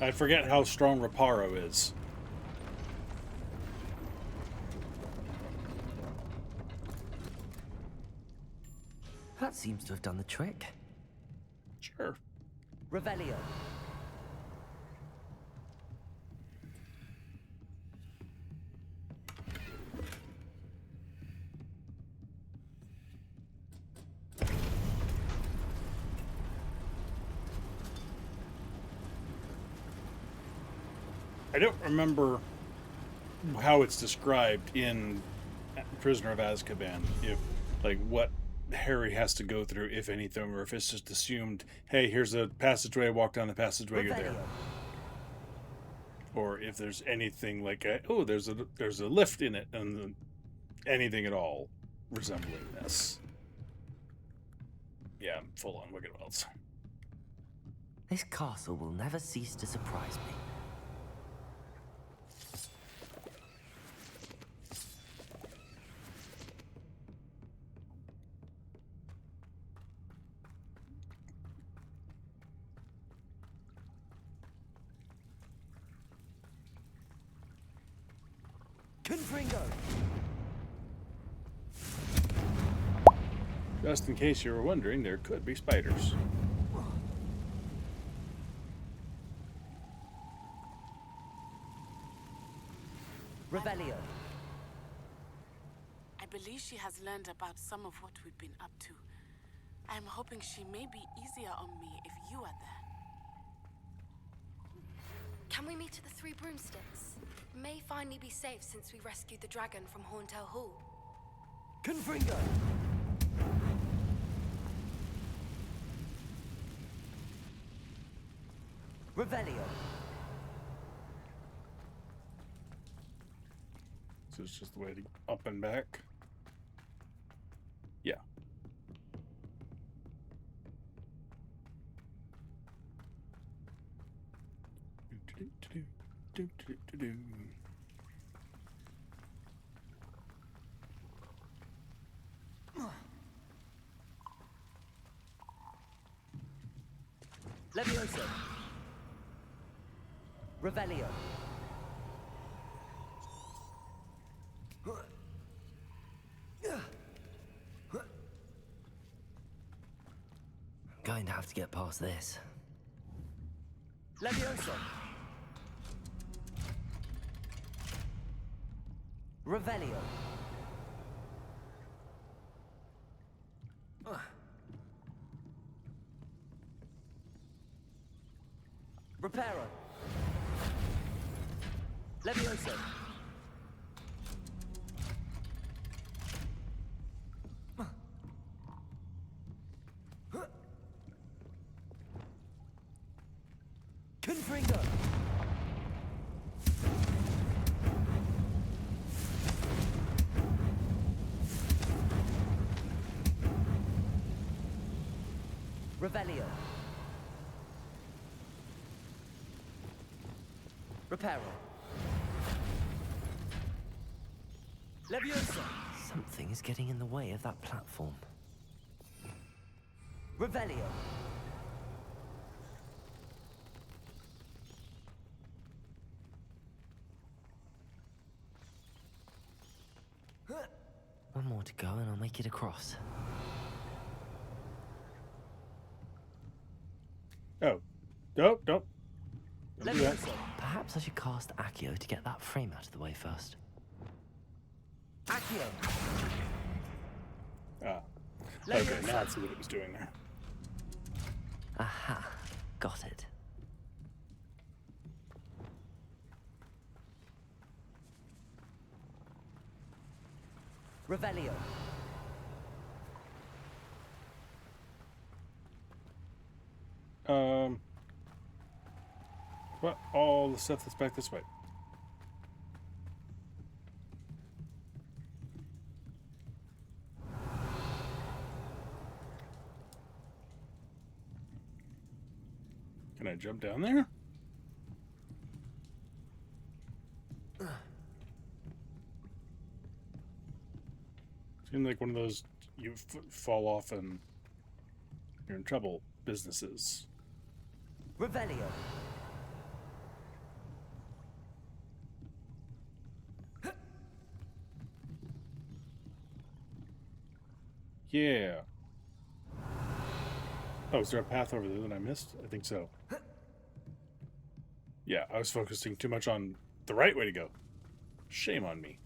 I forget how strong Reparo is. That seems to have done the trick. Sure. Revelio. I don't remember how it's described in Prisoner of Azkaban, if, like, what Harry has to go through, if anything, or if it's just assumed, hey, here's a passageway, walk down the passageway, you're there. Or if there's anything like, there's a lift in it, and anything at all resembling this. Yeah, I'm full on Wicked Wells. This castle will never cease to surprise me. Confringo. Just in case you were wondering, there could be spiders. Revelio. I believe she has learned about some of what we've been up to. I'm hoping she may be easier on me if you are there. Can we meet at the Three Broomsticks? May finally be safe since we rescued the dragon from Horntail Hall. Confringo. Revelio. So it's just the way to up and back. Yeah. Levioso. Revelio. I'm going to have to get past this. Levioso. Revelio. Reparo. Levioso. Confringo. Revelio. Reparo. Leviosa. Something is getting in the way of that platform. Revelio. One more to go and I'll make it across. Oh. Nope, nope. Don't do that. Perhaps I should cast Accio to get that frame out of the way first. Accio! Ah. Okay, now I see what it was doing there. Aha. Got it. Revelio. What? All the stuff that's back this way. Can I jump down there? Seems like one of those you fall off and you're in trouble businesses. Revelio. Yeah. Oh, is there a path over there that I missed? I think so. Yeah, I was focusing too much on the right way to go. Shame on me.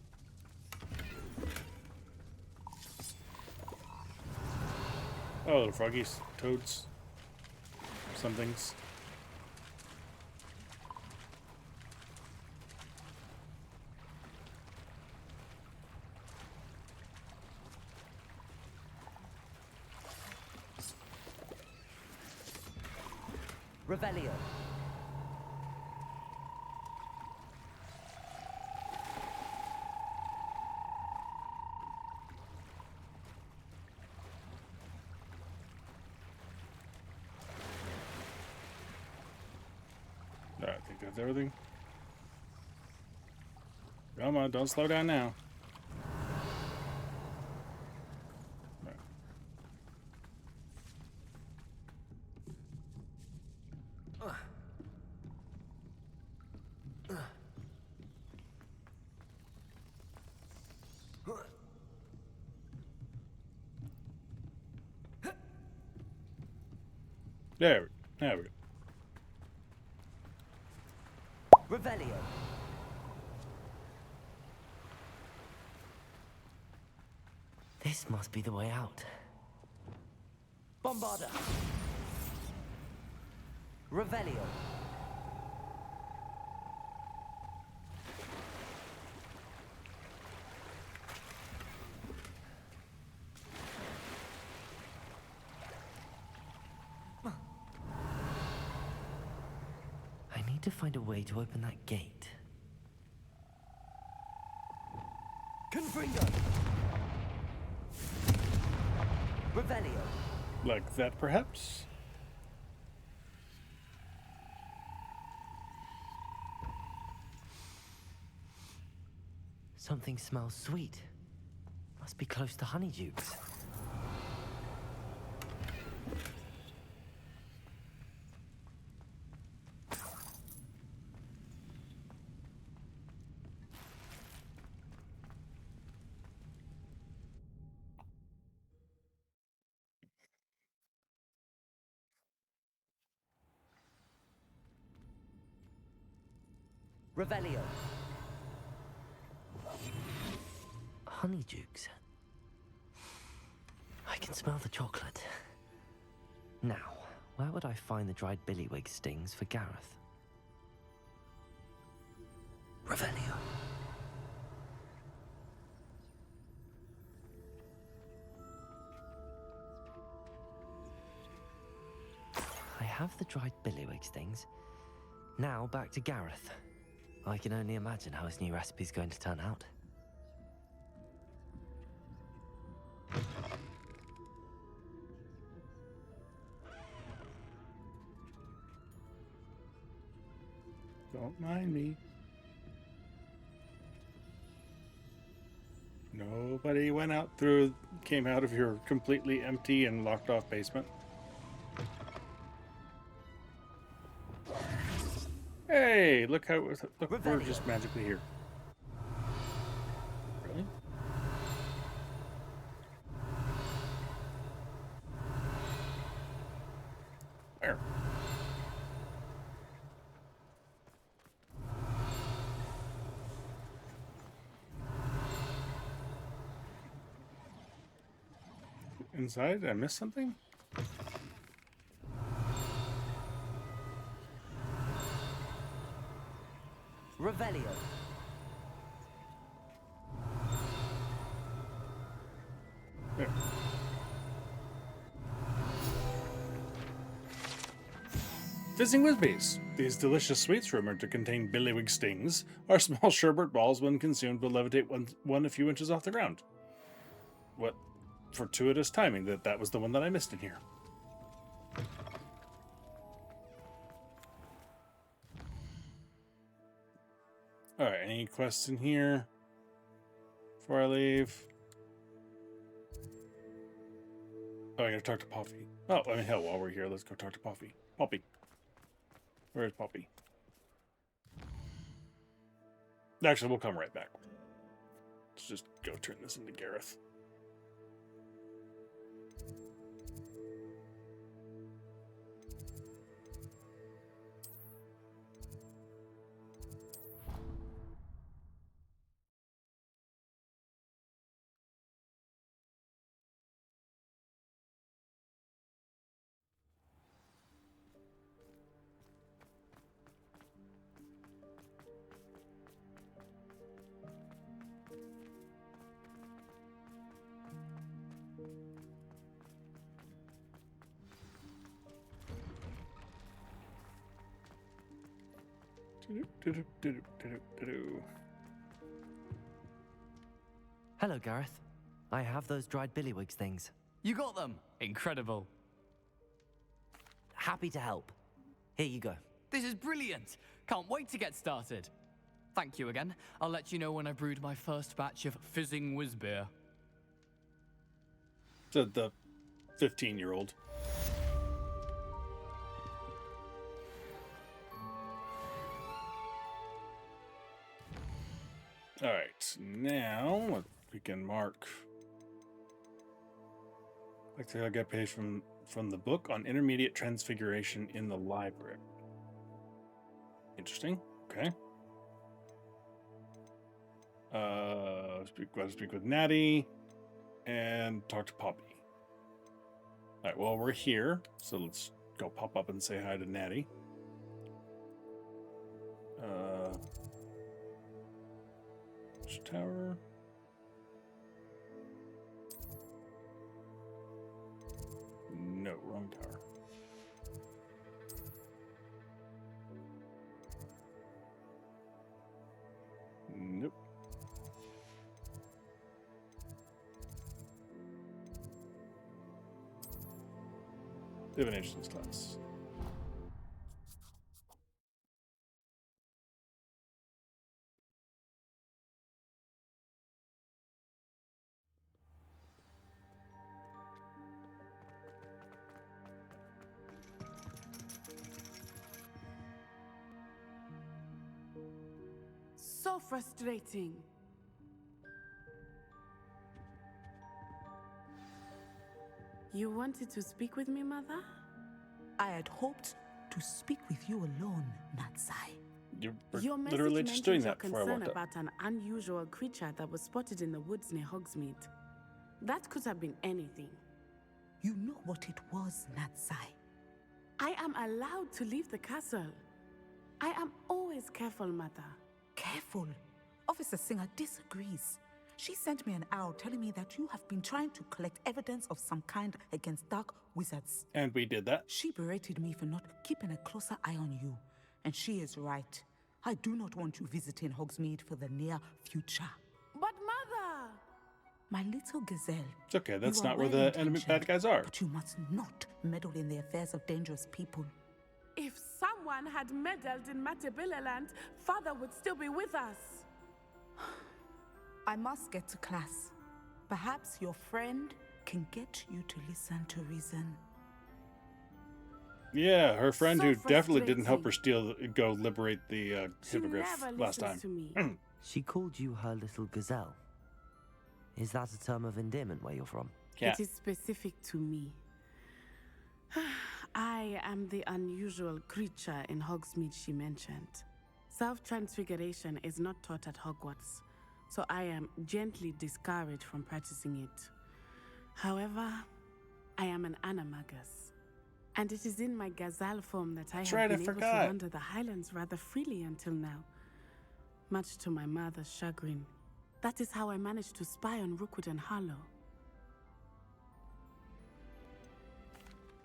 Oh, little froggies, toads, somethings. Revelio. I think that's everything. Come on, don't slow down now. There we go. Revelio. This must be the way out. Bombarda. Revelio. I need to find a way to open that gate. Confringo. Revelio. Like that, perhaps? Something smells sweet. Must be close to Honeydukes. Revelio. Honeydukes. I can smell the chocolate. Now, where would I find the dried billywig stings for Gareth? Revelio. I have the dried billywig stings. Now back to Gareth. I can only imagine how his new recipe's going to turn out. Don't mind me. Nobody came out of your completely empty and locked off basement. Hey, look, we're just magically here. Really? Where? Inside? Did I miss something? Revelio. There. Fizzing Whizbees. These delicious sweets rumored to contain billywig stings are small sherbet balls when consumed will levitate one a few inches off the ground. What fortuitous timing that was the one that I missed in here. Alright, any quests in here before I leave? Oh, I gotta talk to Poppy. Oh, I mean, hell, while we're here, let's go talk to Poppy. Poppy. Where is Poppy? Actually, we'll come right back. Let's just go turn this into Gareth. Hello, Gareth. I have those dried billywigs things. You got them! Incredible. Happy to help. Here you go. This is brilliant! Can't wait to get started. Thank you again. I'll let you know when I brewed my first batch of fizzing whiz beer. Said the 15-year-old. All right, now we can mark. Like I got a page from the book on intermediate transfiguration in the library. Interesting. Okay. Speak with Natty and talk to Poppy. All right. Well, we're here, so let's go pop up and say hi to Natty. Tower. No, wrong tower. Nope. Divinations class. So frustrating. You wanted to speak with me, Mother? I had hoped to speak with you alone, Natsai. Your message literally just doing mentions that your before I concern walked up. about an unusual creature that was spotted in the woods near Hogsmeade. That could have been anything. You know what it was, Natsai. I am allowed to leave the castle. I am always careful, Mother. Careful. Officer Singer disagrees. She sent me an owl telling me that you have been trying to collect evidence of some kind against dark wizards. And we did that. She berated me for not keeping a closer eye on you. And she is right. I do not want you visiting Hogsmeade for the near future. But Mother! My little gazelle. It's okay, that's you are not where the enemy well-intentioned, bad guys are. But you must not meddle in the affairs of dangerous people. If someone had meddled in Matabeleland, Father would still be with us. I must get to class. Perhaps your friend can get you to listen to reason. Yeah, her friend So who definitely didn't help her frustrating. go liberate the hippogriff never last listens time. to me. She called you her little gazelle. Is that a term of endearment where you're from? Yeah. It is specific to me. I am the unusual creature in Hogsmeade she mentioned. Self-transfiguration is not taught at Hogwarts, so I am gently discouraged from practicing it. However, I am an animagus, and it is in my gazelle form that I That's have right, I been able to forgot. wander the Highlands rather freely until now, much to my mother's chagrin. That is how I managed to spy on Rookwood and Harlow.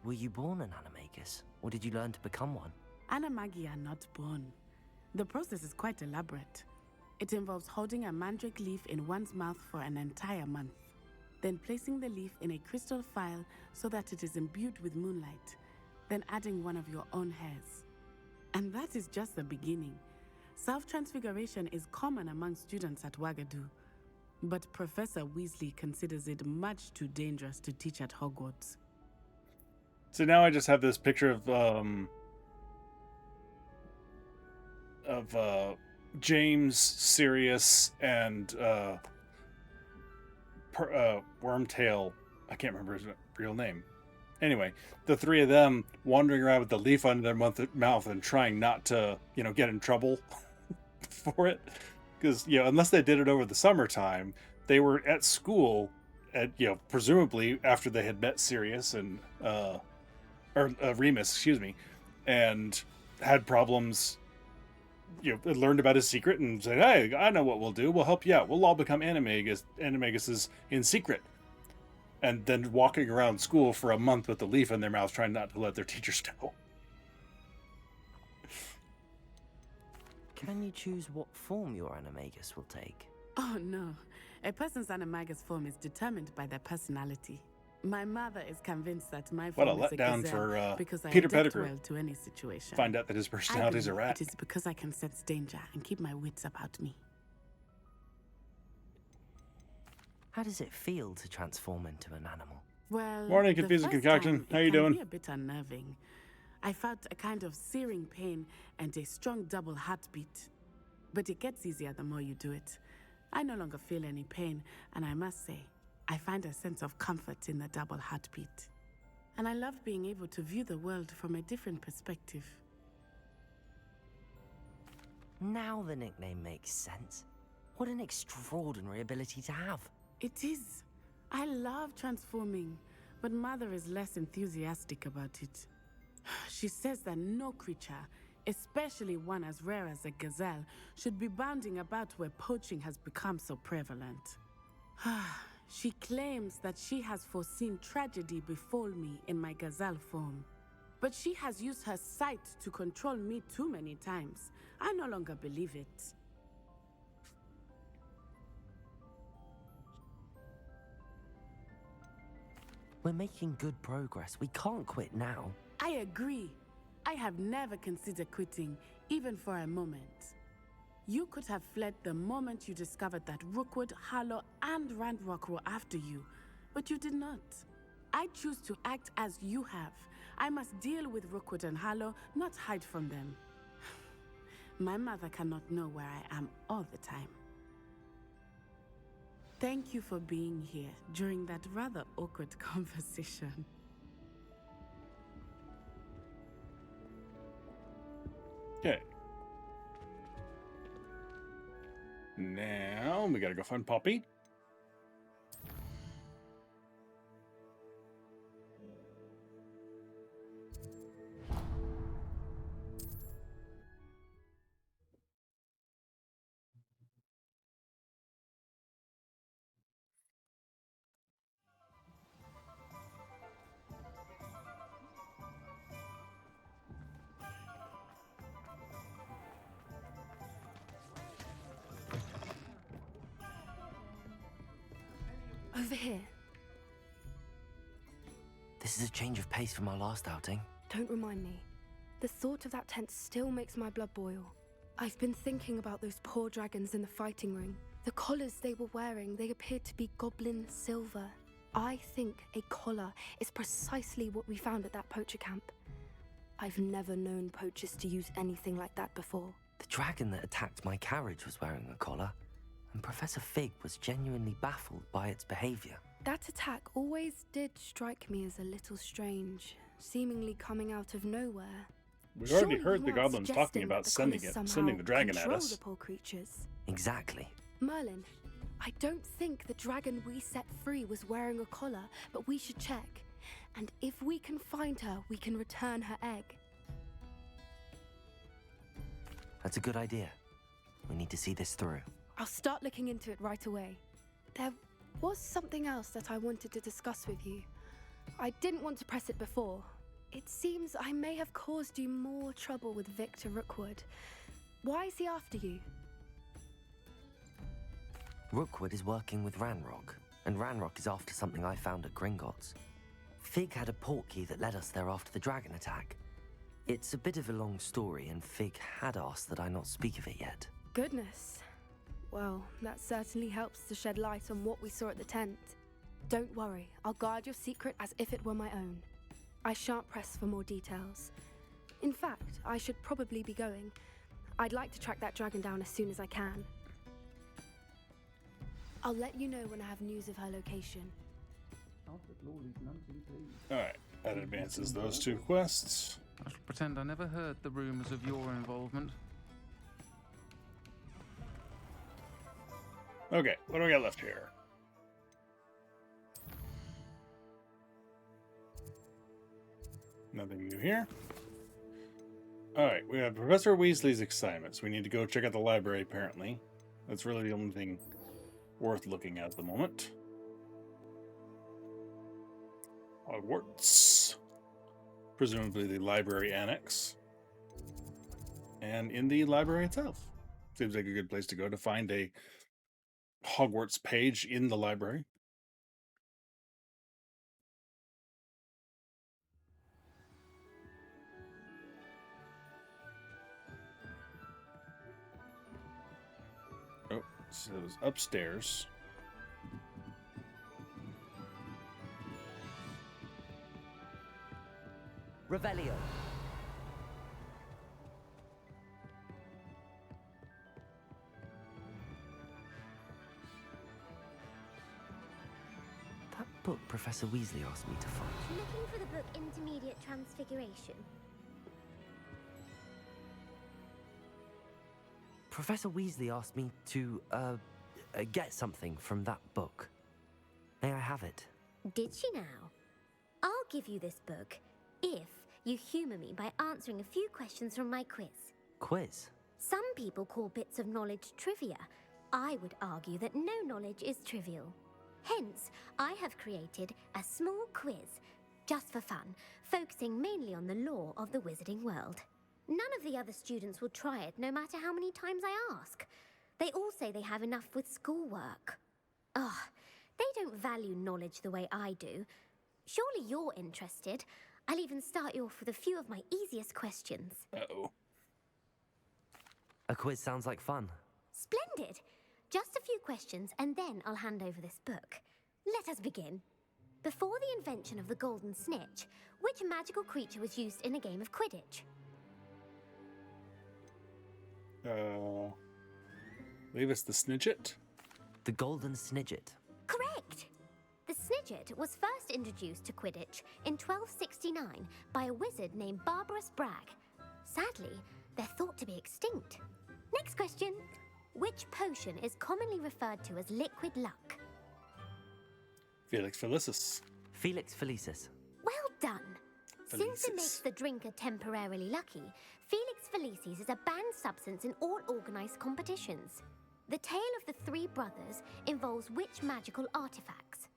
Were you born an animagus, or did you learn to become one? Animagi are not born. The process is quite elaborate. It involves holding a mandrake leaf in one's mouth for an entire month, then placing the leaf in a crystal phial so that it is imbued with moonlight, then adding one of your own hairs. And that is just the beginning. Self-transfiguration is common among students at Wagadu, but Professor Weasley considers it much too dangerous to teach at Hogwarts. So now I just have this picture of James, Sirius, and Wormtail. I can't remember his real name. Anyway, the three of them wandering around with the leaf under their mouth and trying not to, get in trouble for it. Because, unless they did it over the summertime, they were at school at, presumably after they had met Sirius and, Remus, excuse me, and had problems, learned about his secret and said, hey, I know what we'll do. We'll help you out. We'll all become animaguses in secret. And then walking around school for a month with the leaf in their mouth, trying not to let their teachers know. Can you choose what form your animagus will take? Oh no. A person's animagus form is determined by their personality. My mother is convinced that my What a form is a letdown gazelle for because I Peter adapt Pettigrew. well to any situation. Find out that his personality is a rat. It is because I can sense danger and keep my wits about me. How does it feel to transform into an animal? Well, Morning, the Confusing first Concoction. time, How it you can doing? Be a bit unnerving. I felt a kind of searing pain and a strong double heartbeat. But it gets easier the more you do it. I no longer feel any pain, and I must say, I find a sense of comfort in the double heartbeat. And I love being able to view the world from a different perspective. Now the nickname makes sense. What an extraordinary ability to have. It is. I love transforming, but Mother is less enthusiastic about it. She says that no creature, especially one as rare as a gazelle, should be bounding about where poaching has become so prevalent. She claims that she has foreseen tragedy befall me in my gazelle form. But she has used her sight to control me too many times. I no longer believe it. We're making good progress. We can't quit now. I agree. I have never considered quitting, even for a moment. You could have fled the moment you discovered that Rookwood, Harlow, and Randrock were after you, but you did not. I choose to act as you have. I must deal with Rookwood and Harlow, not hide from them. My mother cannot know where I am all the time. Thank you for being here during that rather awkward conversation. Okay. Now we gotta go find Poppy. Over here. This is a change of pace from our last outing. Don't remind me. The thought of that tent still makes my blood boil. I've been thinking about those poor dragons in the fighting ring. The collars they were wearing, they appeared to be goblin silver. I think a collar is precisely what we found at that poacher camp. I've never known poachers to use anything like that before. The dragon that attacked my carriage was wearing a collar, and Professor Fig was genuinely baffled by its behavior. That attack always did strike me as a little strange, seemingly coming out of nowhere. We already Surely heard you the aren't goblins talking suggesting about that the sending collars sending somehow the dragon at control us. the poor creatures. Exactly. Merlin, I don't think the dragon we set free was wearing a collar, but we should check. And if we can find her, we can return her egg. That's a good idea. We need to see this through. I'll start looking into it right away. There was something else that I wanted to discuss with you. I didn't want to press it before. It seems I may have caused you more trouble with Victor Rookwood. Why is he after you? Rookwood is working with Ranrock, and Ranrock is after something I found at Gringotts. Fig had a portkey that led us there after the dragon attack. It's a bit of a long story, and Fig had asked that I not speak of it yet. Goodness. Well, that certainly helps to shed light on what we saw at the tent. Don't worry, I'll guard your secret as if it were my own. I shan't press for more details. In fact, I should probably be going. I'd like to track that dragon down as soon as I can. I'll let you know when I have news of her location. Alright, that advances those 2 quests. I shall pretend I never heard the rumours of your involvement. Okay, what do we got left here? Nothing new here. Alright, we have Professor Weasley's assignments. We need to go check out the library, apparently. That's really the only thing worth looking at the moment. Hogwarts. Presumably the library annex. And in the library itself. Seems like a good place to go to find a Hogwarts page in the library. Oh, so it was upstairs. Revelio. That book Professor Weasley asked me to find. Looking for the book Intermediate Transfiguration. Professor Weasley asked me to, get something from that book. May I have it? Did she now? I'll give you this book if you humour me by answering a few questions from my quiz. Quiz? Some people call bits of knowledge trivia. I would argue that no knowledge is trivial. Hence, I have created a small quiz, just for fun, focusing mainly on the lore of the wizarding world. None of the other students will try it, no matter how many times I ask. They all say they have enough with schoolwork. Ugh, they don't value knowledge the way I do. Surely you're interested. I'll even start you off with a few of my easiest questions. Uh-oh. A quiz sounds like fun. Splendid! Just a few questions, and then I'll hand over this book. Let us begin. Before the invention of the golden snitch, which magical creature was used in a game of Quidditch? Believe it's the Snidget? The golden snidget. Correct! The Snidget was first introduced to Quidditch in 1269 by a wizard named Barbarous Bragg. Sadly, they're thought to be extinct. Next question. Which potion is commonly referred to as liquid luck? Felix Felicis. Felix Felicis. Well done! Since it Felicis. makes the drinker temporarily lucky, Felix Felicis is a banned substance in all organised competitions. The tale of the 3 brothers involves which magical artifacts?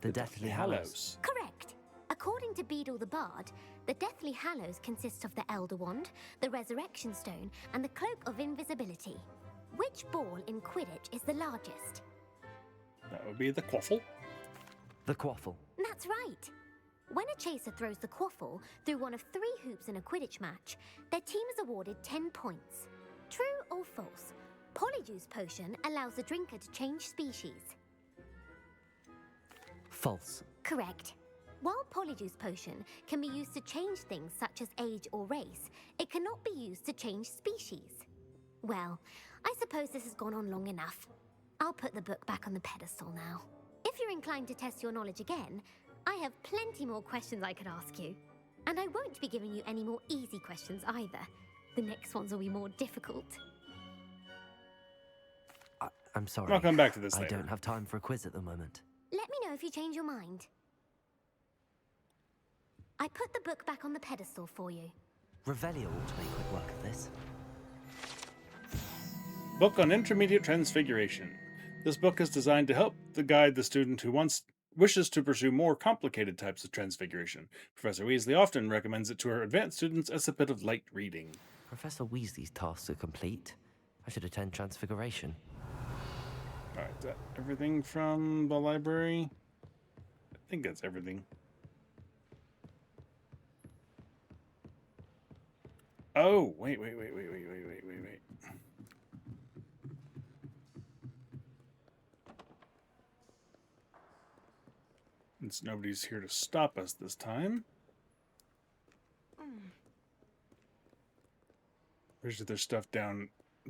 The Deathly Hallows. Correct. According to Beedle the Bard, the Deathly Hallows consists of the Elder Wand, the Resurrection Stone, and the Cloak of Invisibility. Which ball in Quidditch is the largest? That would be the Quaffle. The Quaffle. That's right. When a chaser throws the quaffle through one of 3 hoops in a Quidditch match, their team is awarded 10 points. True or false? Polyjuice Potion allows the drinker to change species. False. Correct. While Polyjuice Potion can be used to change things such as age or race, it cannot be used to change species. Well, I suppose this has gone on long enough. I'll put the book back on the pedestal now. If you're inclined to test your knowledge again, I have plenty more questions I could ask you. And I won't be giving you any more easy questions either. The next ones will be more difficult. I'm sorry. I'll come back to this I later. don't have time for a quiz at the moment. Let me know if you change your mind. I put the book back on the pedestal for you. Revelio ought to make quick work of this. Book on Intermediate Transfiguration. This book is designed to help guide the student who wishes to pursue more complicated types of transfiguration. Professor Weasley often recommends it to her advanced students as a bit of light reading. Professor Weasley's tasks are complete. I should attend Transfiguration. Alright, is that everything from the library? I think that's everything. Oh, wait. since nobody's here to stop us this time. There's stuff down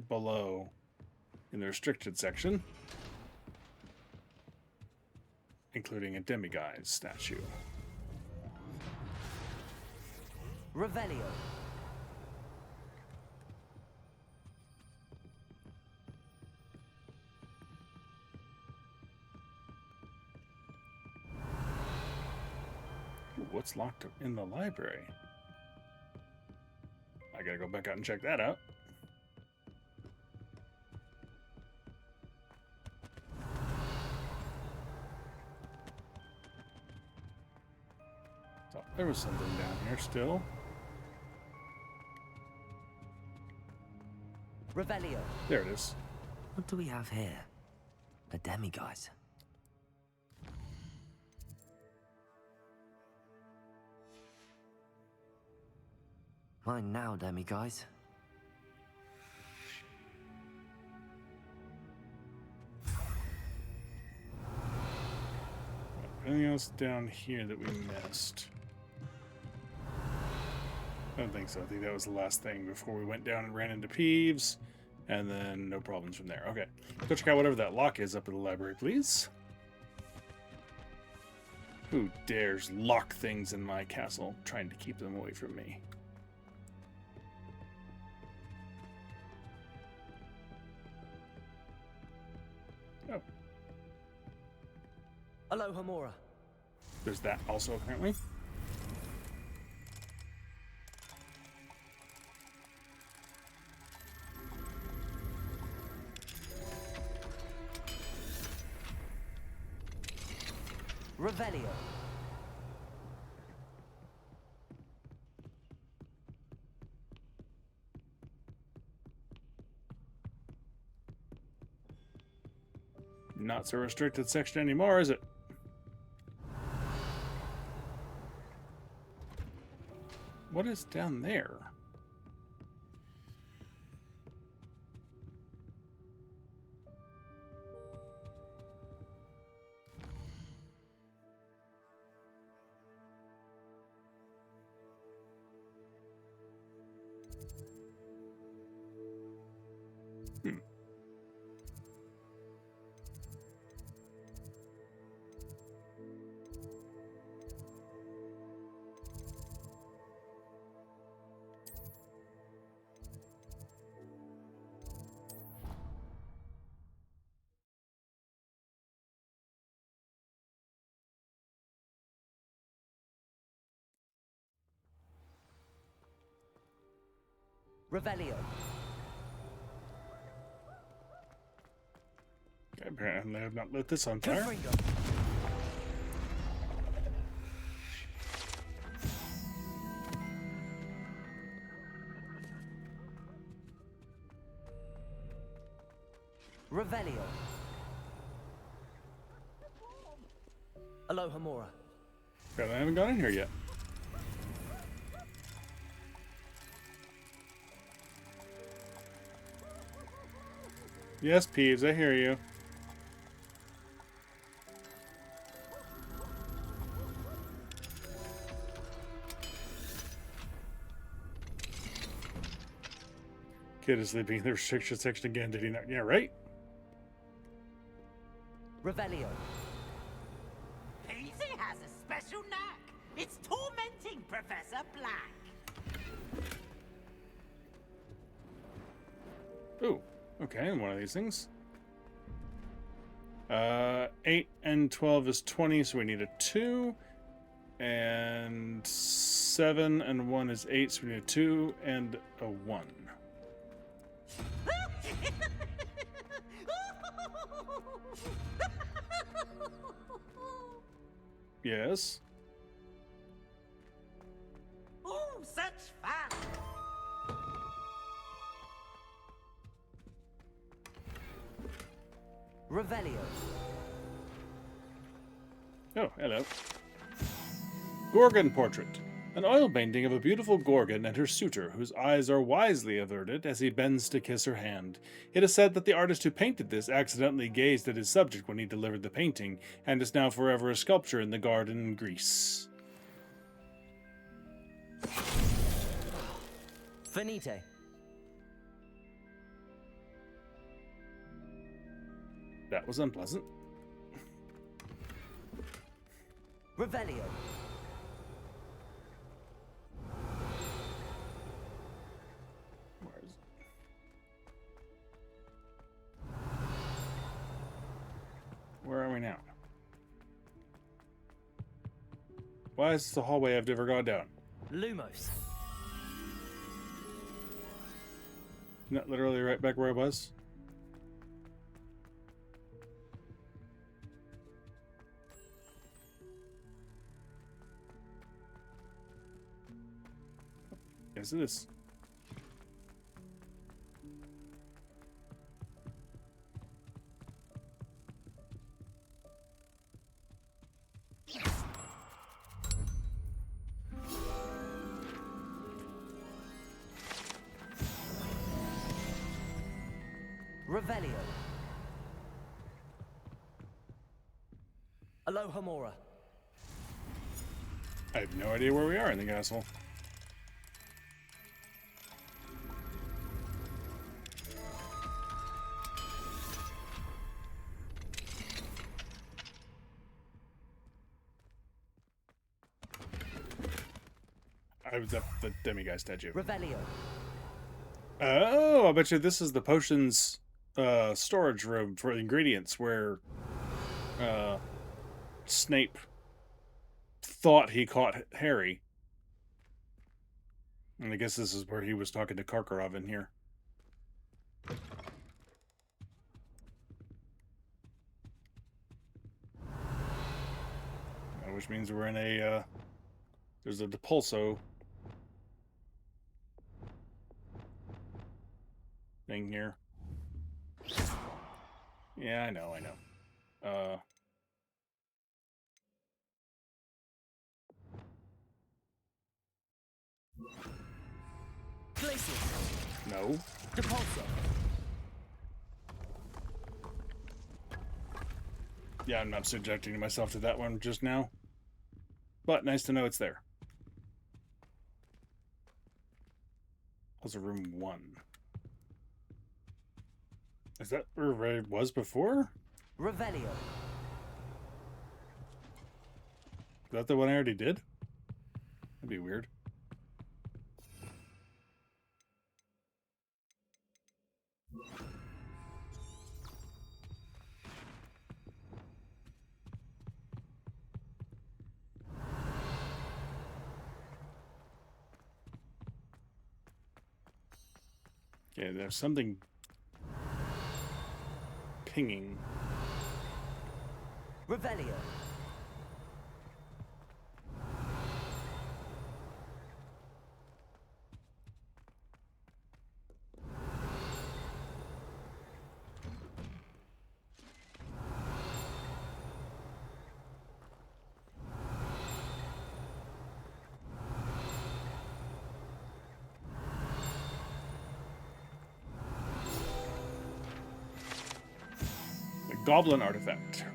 below in the restricted section, including a demiguise statue. Revelio. Ooh, what's locked up in the library? I gotta go back out and check that out. Oh, there was something down here still. Revelio. There it is. What do we have here? A demiguise. Mine now, demiguise. Anything else down here that we missed? I don't think so. I think that was the last thing before we went down and ran into Peeves, and then no problems from there. Okay, go check out whatever that lock is up in the library, please. Who dares lock things in my castle, trying to keep them away from me? Oh. Aloha Mora. There's that also, apparently. Revelio. Not so restricted section anymore, is it? What is down there? Revelio. Apparently I have not lit this on fire. Revelio. Aloha Mora. Apparently I haven't gone in here yet. Yes, Peeves, I hear you. Kid is sleeping in the restriction section again, did he not? Yeah, right? Revelio. Peasy has a special knack. It's tormenting Professor Black. Ooh, okay, one of these things. 8 and 12 is 20, so we need a 2. And 7 and 1 is 8, so we need a 2 and a 1. Yes. Oh, such fun! Revelio. Oh, hello. Gorgon portrait. An oil painting of a beautiful Gorgon and her suitor, whose eyes are wisely averted as he bends to kiss her hand. It is said that the artist who painted this accidentally gazed at his subject when he delivered the painting, and is now forever a sculpture in the garden in Greece. Finite. That was unpleasant. Revelio. Where are we now? Why is this the hallway I've never gone down? Lumos. Not literally right back where I was? Yes, it is. Revelio. Alohomora. I have no idea where we are in the castle. I was at the demiguise statue. Revelio. Oh, I bet you this is the potions storage room for ingredients where Snape thought he caught Harry. And I guess this is where he was talking to Karkaroff in here. Which means we're in a, there's a Depulso thing here. Yeah, I know. No. Depulso. Yeah, I'm not subjecting myself to that one just now. But nice to know it's there. Was a room 1. Is that where I was before? Revelio. Is that the one I already did? That'd be weird. Okay, there's something pinging. Revelio. Goblin artifact.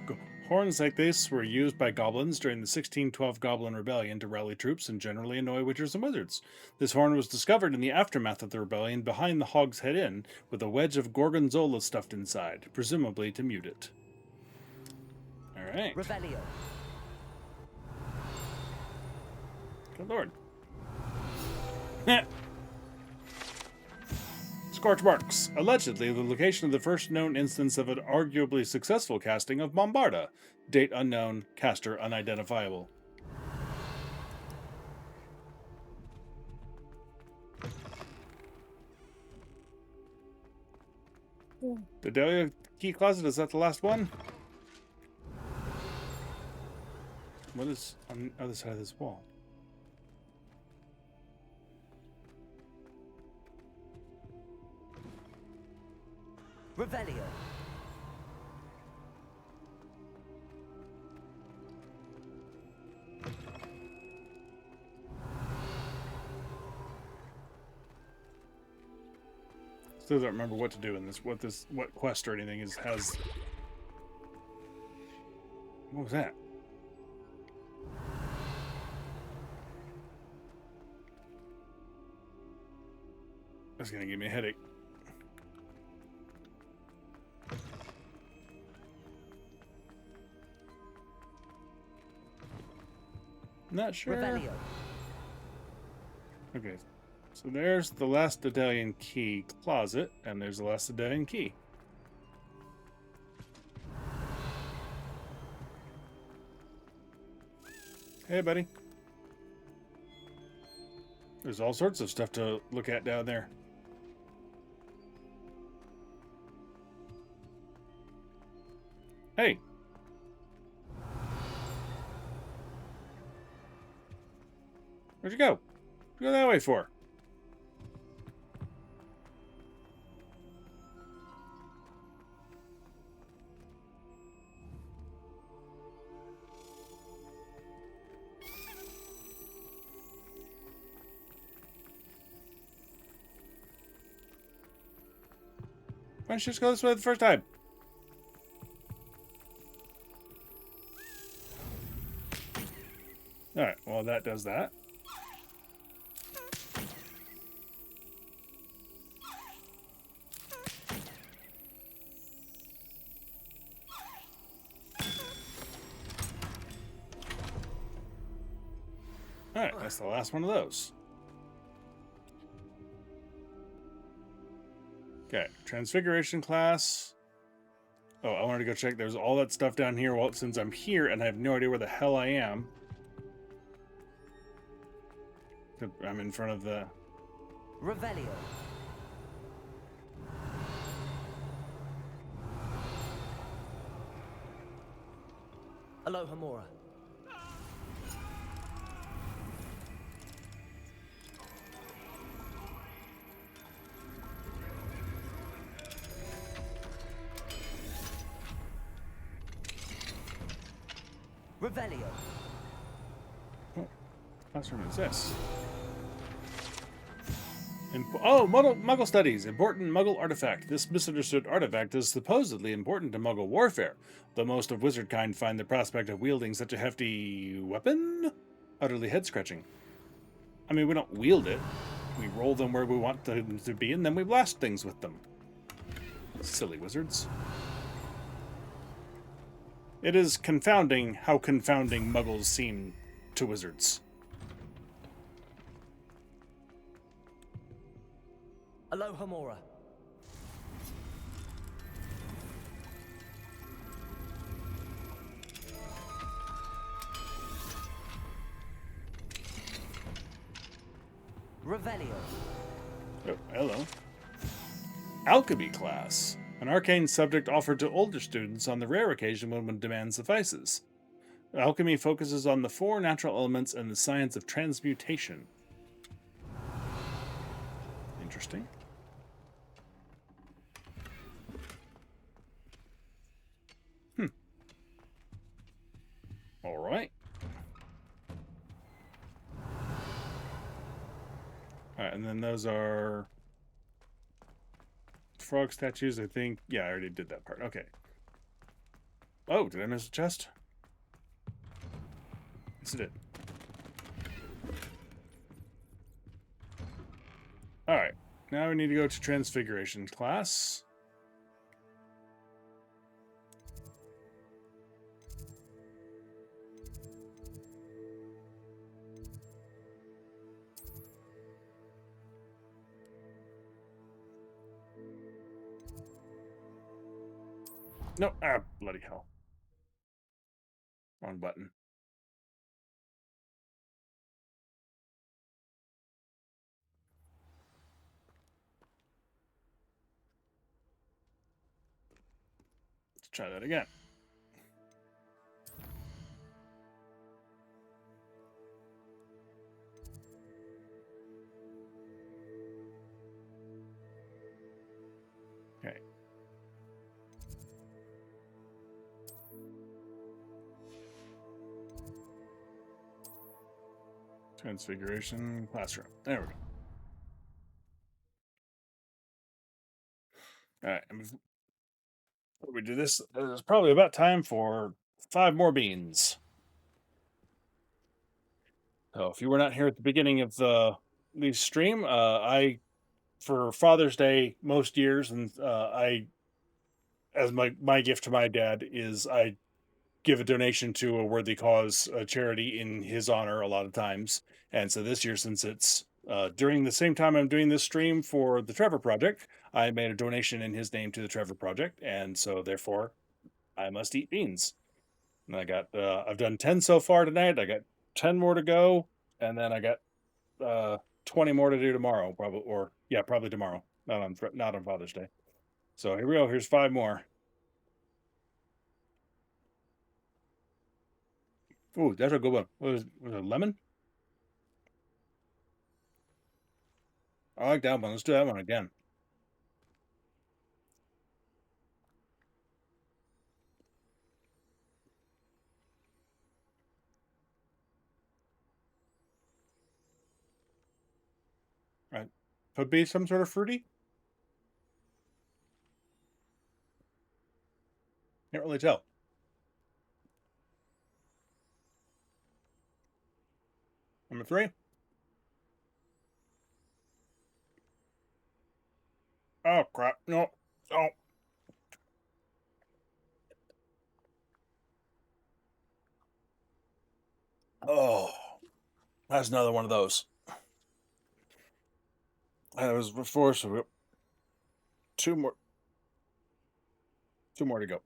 Horns like this were used by goblins during the 1612 Goblin Rebellion to rally troops and generally annoy witchers and wizards. This horn was discovered in the aftermath of the rebellion behind the Hogshead Inn, with a wedge of gorgonzola stuffed inside, presumably to mute it. Alright. Revelio. Good lord. Scorch marks. Allegedly, the location of the first known instance of an arguably successful casting of Bombarda. Date unknown, caster unidentifiable. The Delia key closet, is that the last one? What is on the other side of this wall? Revelio. Still don't remember what to do in this. What quest or anything has. What was that? That's gonna give me a headache. Not sure. Revelio. Okay, so there's the Lacedemonian key closet, and there's the Lacedemonian key. Hey, buddy. There's all sorts of stuff to look at down there. Hey. Where'd you go? What'd you go that way for? Why don't you just go this way the first time? Alright, well that does that. Alright, that's the last one of those. Okay, Transfiguration class. Oh, I wanted to go check. There's all that stuff down here since I'm here and I have no idea where the hell I am. I'm in front of the... Revelio. Alohomora. Revelio. What classroom is this? Muggle studies. Important Muggle artifact. This misunderstood artifact is supposedly important to Muggle warfare, though most of wizard kind find the prospect of wielding such a hefty weapon utterly head-scratching. I mean, we don't wield it. We roll them where we want them to be, and then we blast things with them. Silly wizards. It is confounding how confounding Muggles seem to wizards. Alohomora. Revelio. Oh, hello. Alchemy class. An arcane subject offered to older students on the rare occasion when demand suffices. Alchemy focuses on the 4 natural elements and the science of transmutation. Interesting. All right. All right, and then those are frog statues, I think. Yeah, I already did that part. Okay. Oh, did I miss a chest? Yes, I did. All right. Now we need to go to Transfiguration class. No, bloody hell. Wrong button. Let's try that again. Okay. Transfiguration classroom. There we go. All right. Before we do this, it's probably about time for 5 more beans. So if you were not here at the beginning of the stream, for Father's Day most years, and as my gift to my dad is I give a donation to a worthy cause, a charity in his honor a lot of times. And so this year, since it's during the same time I'm doing this stream for the Trevor Project, I made a donation in his name to the Trevor Project, and so therefore I must eat beans. And I've done 10 so far tonight. I got 10 more to go, and then I got 20 more to do tomorrow, probably tomorrow, not on Father's Day. So here we go. Here's 5 more. Ooh, that's a good one. Was it lemon? I like that one. Let's do that one again. Right. Could be some sort of fruity. Can't really tell. Number 3. Oh, crap. No. Oh. Oh. That's another one of those. And it was before, so 2 more. 2 more to go.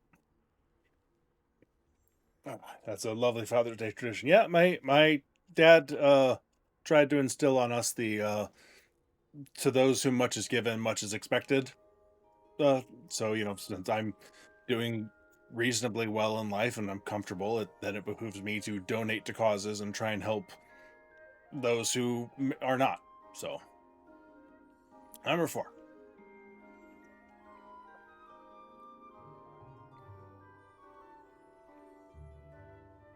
Oh, that's a lovely Father's Day tradition. Yeah, my dad tried to instill on us the to those whom much is given, much is expected. So, since I'm doing reasonably well in life and I'm comfortable, then it behooves me to donate to causes and try and help those who are not. So, number 4.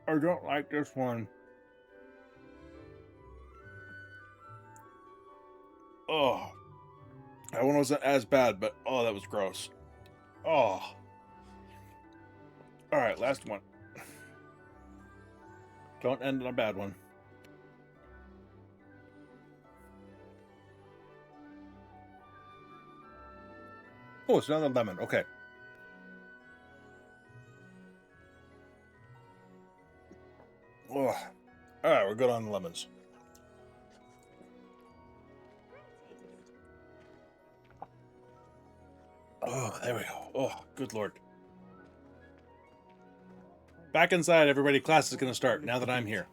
I don't like this one. Oh, that one wasn't as bad, but oh, that was gross. Oh. All right, last one. Don't end on a bad one. Oh, it's another lemon. Okay. Oh. All right, we're good on the lemons. Oh, there we go. Oh, good lord. Back inside, everybody. Class is going to start now that I'm here.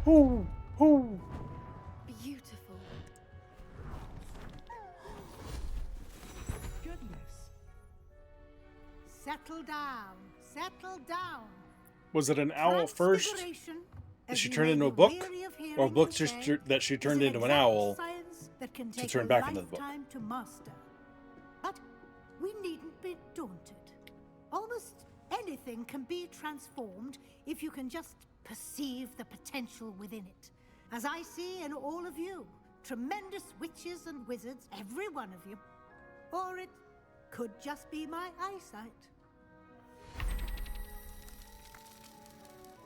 Ooh, ooh. Beautiful. Goodness. Settle down. Settle down. Was it an owl first? Did she turn into a book? Or a book that she turned into an owl to turn back into the book? To master. But we needn't be daunted. Almost anything can be transformed if you can just perceive the potential within it. As I see in all of you, tremendous witches and wizards, every one of you. Or it could just be my eyesight.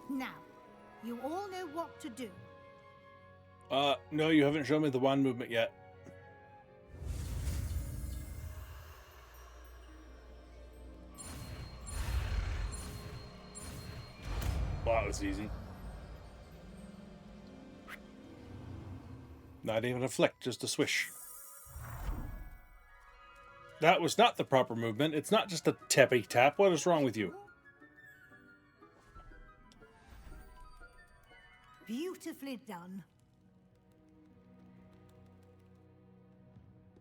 Now, you all know what to do. No, you haven't shown me the wand movement yet. Wow, that was easy. Not even a flick, just a swish. That was not the proper movement. It's not just a tappy tap. What is wrong with you? Beautifully done.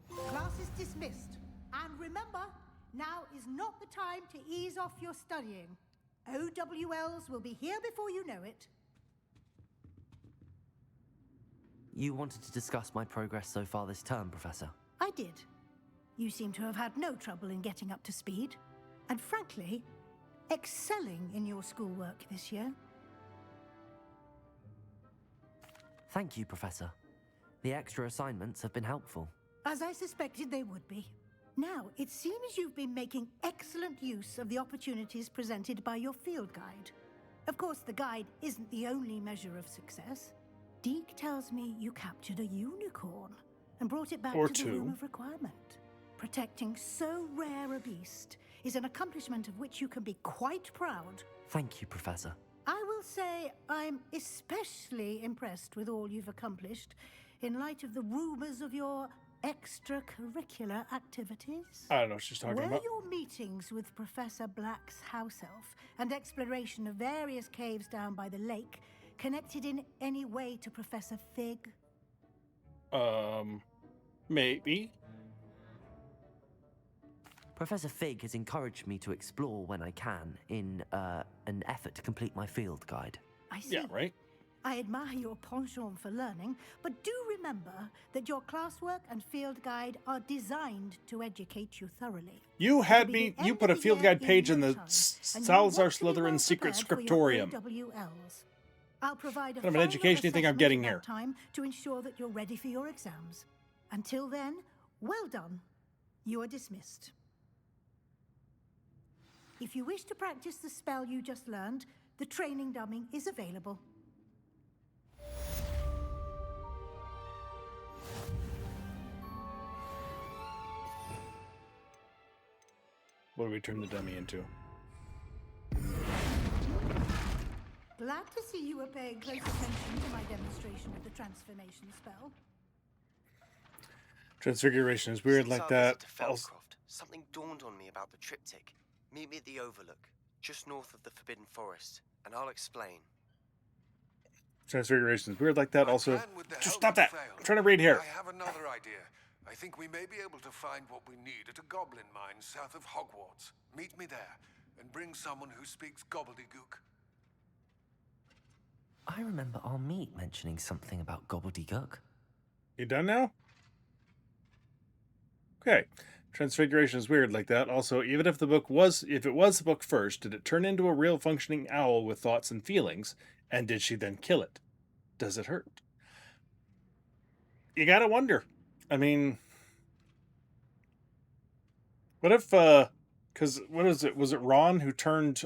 Class is dismissed. And remember, now is not the time to ease off your studying. OWLs will be here before you know it. You wanted to discuss my progress so far this term, Professor? I did. You seem to have had no trouble in getting up to speed. And frankly, excelling in your schoolwork this year. Thank you, Professor. The extra assignments have been helpful. As I suspected they would be. Now, it seems you've been making excellent use of the opportunities presented by your field guide. Of course, the guide isn't the only measure of success. Deke tells me you captured a unicorn and brought it back to the Room of Requirement. Protecting so rare a beast is an accomplishment of which you can be quite proud. Thank you, Professor. I will say I'm especially impressed with all you've accomplished in light of the rumors of your extracurricular activities. I don't know what she's talking about. Were your meetings with Professor Black's house elf and exploration of various caves down by the lake connected in any way to Professor Fig? Maybe. Professor Fig has encouraged me to explore when I can in an effort to complete my field guide. I see. Yeah, right? I admire your penchant for learning, but do remember that your classwork and field guide are designed to educate you thoroughly. You had me, you put a field guide page in the Salazar Slytherin secret scriptorium. I'll provide a What kind of an education do you think I'm getting here? time to ensure that you're ready for your exams. Until then, well done. You are dismissed. If you wish to practice the spell you just learned, the training dummy is available. What do we turn the dummy into? Glad to see you are paying close attention to my demonstration of the transformation spell. Transfiguration is weird like that. Something dawned on me about the triptych. Meet me at the Overlook, just north of the Forbidden Forest, and I'll explain. Transfiguration is weird like that. Also, just stop that. I'm trying to read here. I have another idea. I think we may be able to find what we need at a goblin mine south of Hogwarts. Meet me there, and bring someone who speaks Gobbledegook. I remember our meet mentioning something about Gobbledegook. You done now? Okay. Transfiguration is weird like that. Also, even if it was the book first, did it turn into a real functioning owl with thoughts and feelings? And did she then kill it? Does it hurt? You gotta wonder. I mean, what if, because what is it? Was it Ron who turned,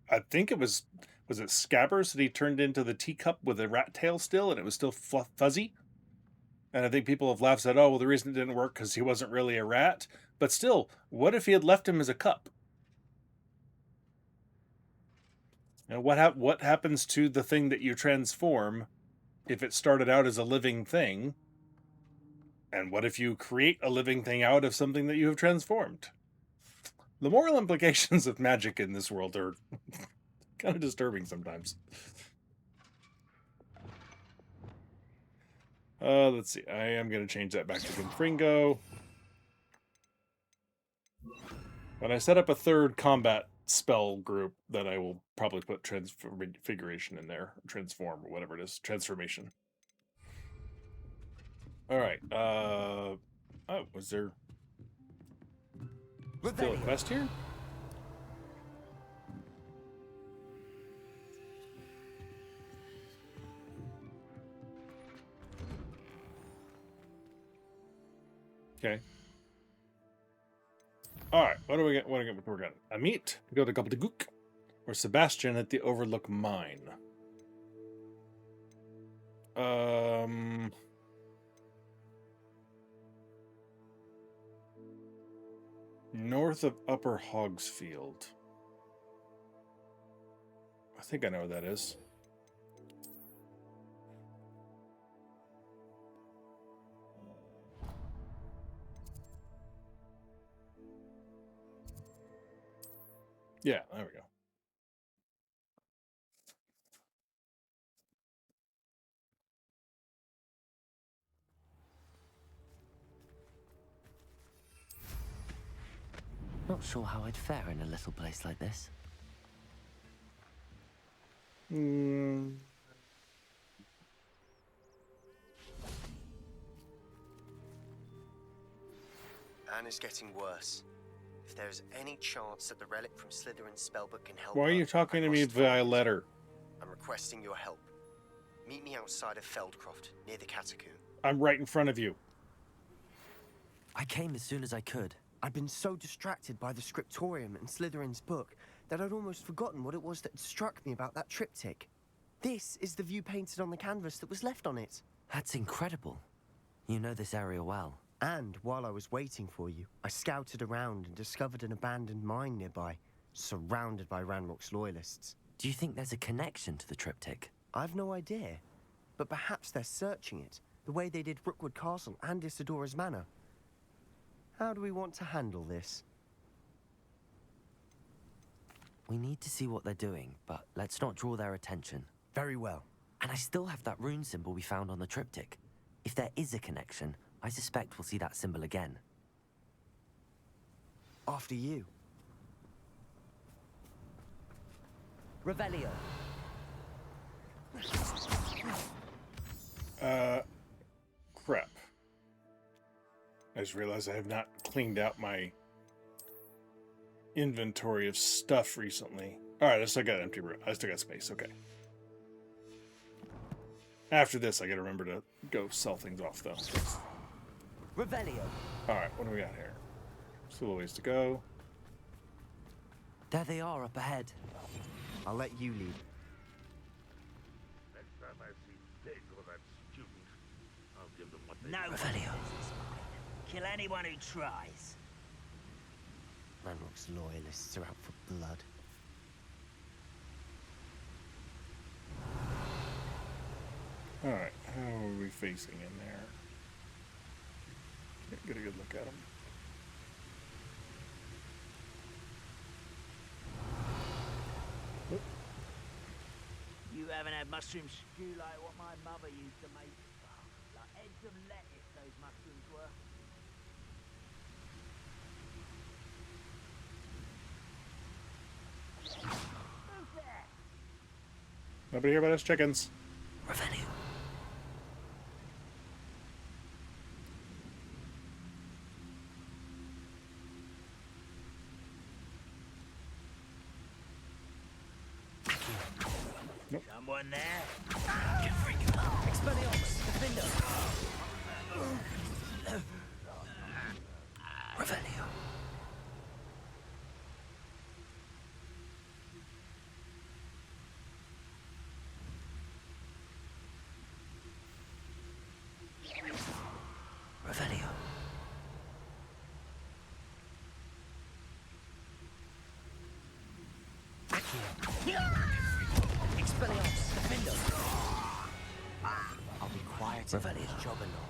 I think it was it Scabbers that he turned into the teacup with a rat tail still, and it was still fuzzy? And I think people have laughed and said, oh, well, the reason it didn't work because he wasn't really a rat. But still, what if he had left him as a cup? And what happens to the thing that you transform if it started out as a living thing? And what if you create a living thing out of something that you have transformed? The moral implications of magic in this world are kind of disturbing sometimes. Let's see. I am going to change that back to Confringo. When I set up a third combat spell group, then I will probably put Transfiguration in there. Transform, or whatever it is. Transformation. Alright. Oh, was there still a quest here? Okay. All right. What do we get? What do we got? A meet. We go to Gobbledegook or Sebastian at the Overlook Mine. North of Upper Hogsfield. I think I know where that is. Yeah, there we go. Not sure how I'd fare in a little place like this. Anne is getting worse. if there's any chance that the relic from Slytherin's spellbook can help. Why are you talking to me via letter? I'm requesting your help. Meet me outside of Feldcroft, near the Catacomb. I'm right in front of you. I came as soon as I could. I'd been so distracted by the scriptorium and Slytherin's book that I'd almost forgotten what it was that struck me about that triptych. This is the view painted on the canvas that was left on it. That's incredible. You know this area well. And while I was waiting for you, I scouted around and discovered an abandoned mine nearby, surrounded by Ranrock's loyalists. Do you think there's a connection to the triptych? I've no idea, but perhaps they're searching it, the way they did Rookwood Castle and Isadora's Manor. How do we want to handle this? We need to see what they're doing, but let's not draw their attention. Very well. And I still have that rune symbol we found on the triptych. If there is a connection, I suspect we'll see that symbol again. After you. Revelio. Crap. I just realized I have not cleaned out my inventory of stuff recently. Alright, I still got empty room. I still got space, okay. After this, I gotta remember to go sell things off, though. Revelio. Alright, what do we got here? Still a ways to go. There they are up ahead. I'll let you lead. Next time I see Pig or that student, I'll give them what they No want. Revelio. Kill anyone who tries. Ranrock's loyalists are out for blood. Alright, how are we facing in there? Get a good look at them. You haven't had mushroom stew like what my mother used to make. Like heads of lettuce, those mushrooms were. Who's there? Nobody here about us chickens. Revelio. Nope. Someone there? Expelliarmus, defender. Revelio. Revelio. Expelliarmus, defender. I'll be quiet. Revelio. Job and all.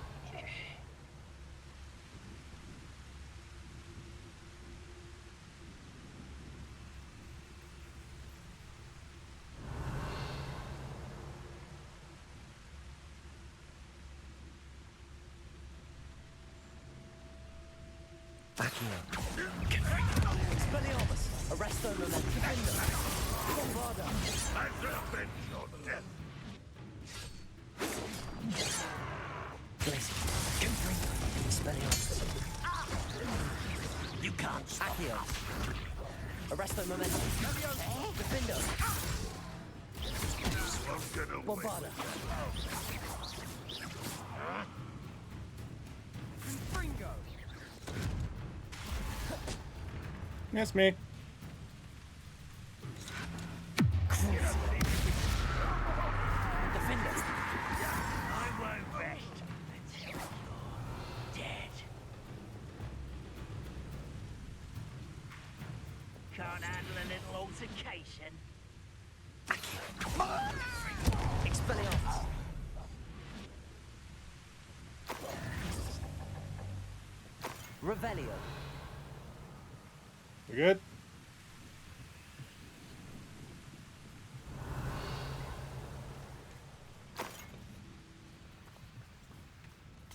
Expelliarmus, arresto momentum, defender. Bombarda. I will avenge your death. Blazing. Expelliarmus. You can't stop. Accio. Arresto momentum. Defender. This won't get away. Bombarda. Fringo. That's me. Defender. I won't rest until you're dead. Can't handle a little altercation. Expelliarmus. Revelio. We good?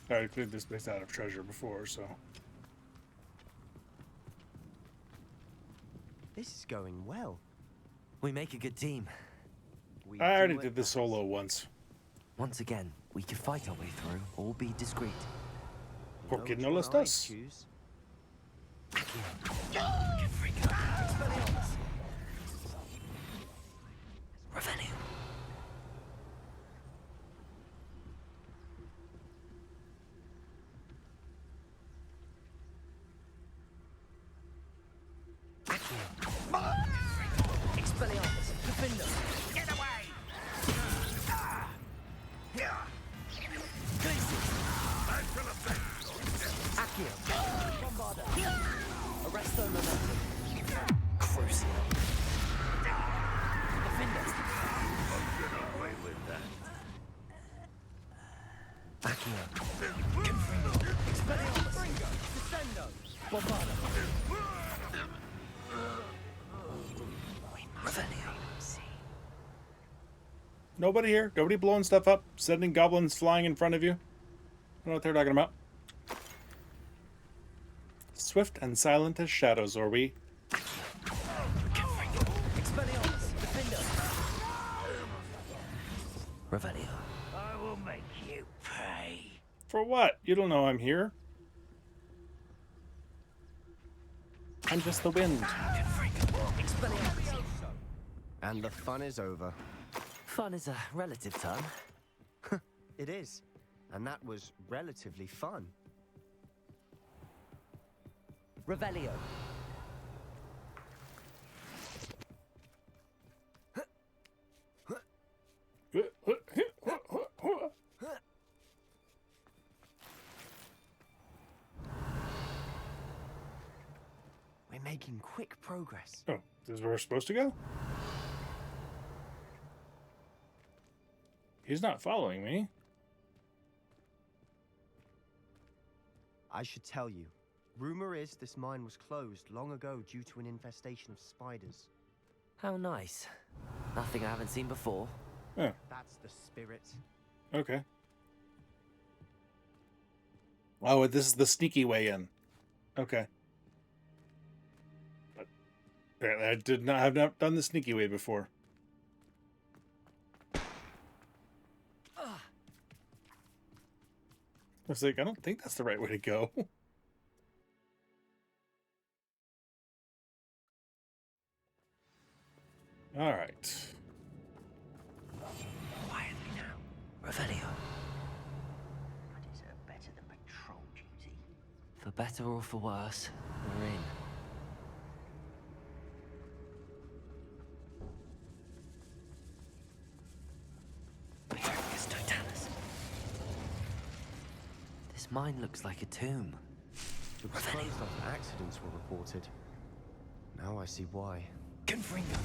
I already cleared this place out of treasure before, so. This is going well. We make a good team. We I already do it did this solo once. Once again, we can fight our way through or be discreet. know ¿Por qué which no lo one I estás? choose. Revenue. Expelliarmus! Defender! Get away! Accio! Bombarda! Arresto momentum! Crucial! Defender! I'm gonna play with that. Accio. Expelliarmus! Descendo! Bombarda! Revenue. Nobody here. Nobody blowing stuff up. Sending goblins flying in front of you. I don't know what they're talking about. Swift and silent as shadows, are we? Expelliarmus! Defender! Revenue. I will make you pay. For what? You don't know I'm here. I'm just the wind. Expelliarmus! And the fun is over. Fun is a relative term. It is. And that was relatively fun. Revelio. We're making quick progress. Oh, this is where we're supposed to go? He's not following me. I should tell you. Rumor is this mine was closed long ago due to an infestation of spiders. How nice. Nothing I haven't seen before. Oh. That's the spirit. Okay. Oh, this is the sneaky way in. Okay. But apparently I have not done the sneaky way before. I was like, I don't think that's the right way to go. All right. Quietly now. Revelio. I deserve better than patrol duty. For better or for worse, we're in. This mine looks like a tomb. It was closed after accidents were reported. Now I see why. Confringo.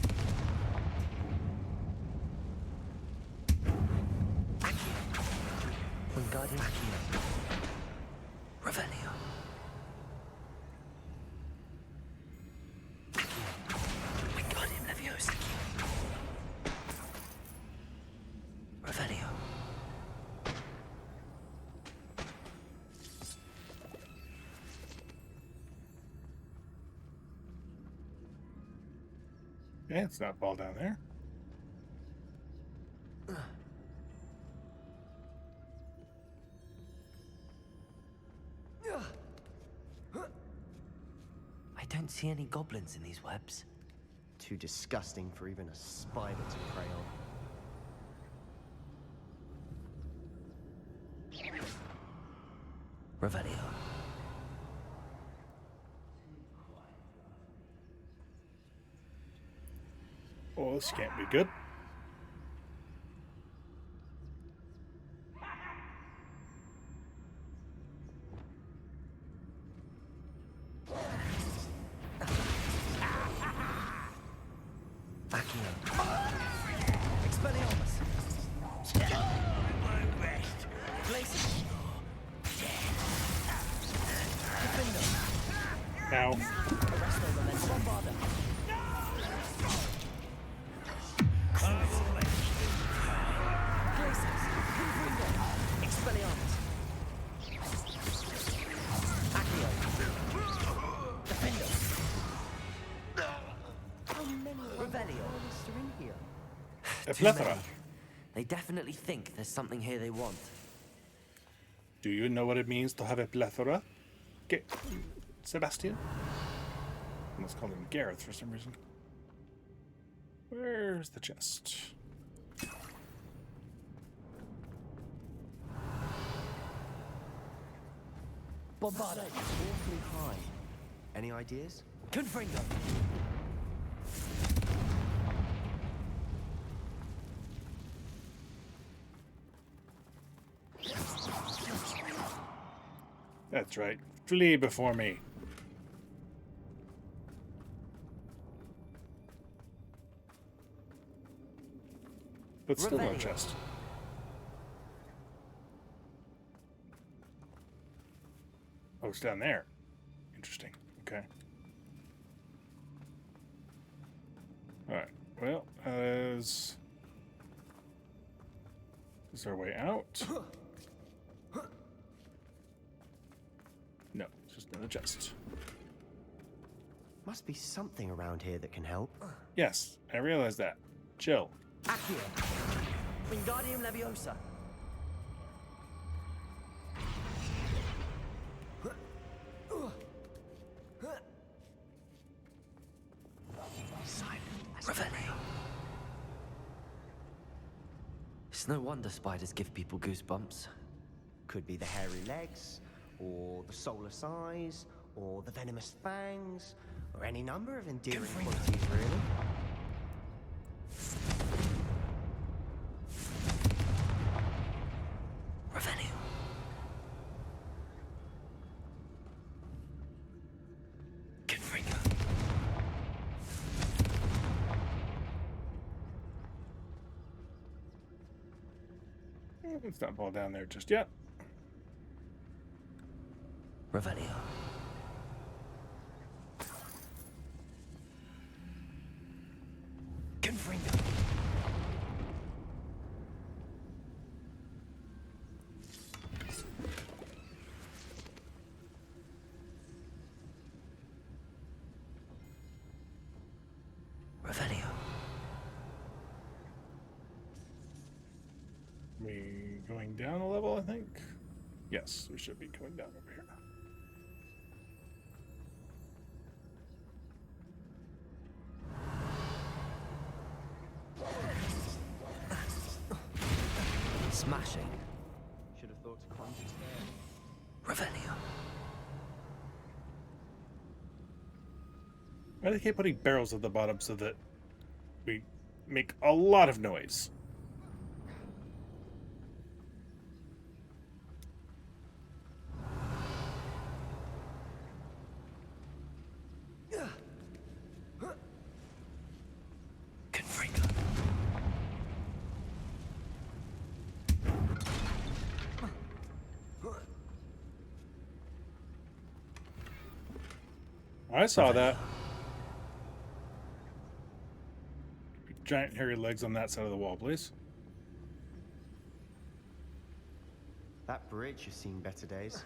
Wingardium Accio. Revelio. Wingardium Leviosa. Revelio. Yeah, it's not ball down there. I don't see any goblins in these webs. Too disgusting for even a spider to prey on. Revelio. Oh, this can't be good. Expelliarmus. My best. Places. Defender. Ow. Arresto momentum. Bombarda. Places. Confringo. Expelliarmus. Accio. Defender. How many Revelio. Are in here? A Too plethora. many. They definitely think there's something here they want. Do you know what it means to have a plethora? Sebastian? I must call him Gareth for some reason. Where's the chest? Bombarda is awfully high. Any ideas? Confringo. That's right. Flee before me. But still no chest. Oh, it's down there. Interesting. Okay. Alright. Well, is there a way out? No, it's just another chest. Must be something around here that can help. Yes, I realize that. Chill. Accio. Wingardium Leviosa. It's no wonder spiders give people goosebumps. Could be the hairy legs, or the solar size, or the venomous fangs, or any number of endearing qualities, really. Revelio. Confringo. Let's not fall down there just yet. Revelio. Confringo. Revelio. We going down a level, I think? Yes, we should be going down over here. Smashing. Should have thought to conjure there. Revelio. Why do they keep putting barrels at the bottom so that we make a lot of noise? Confringo. I saw that. Giant hairy legs on that side of the wall, please. That bridge has seen better days.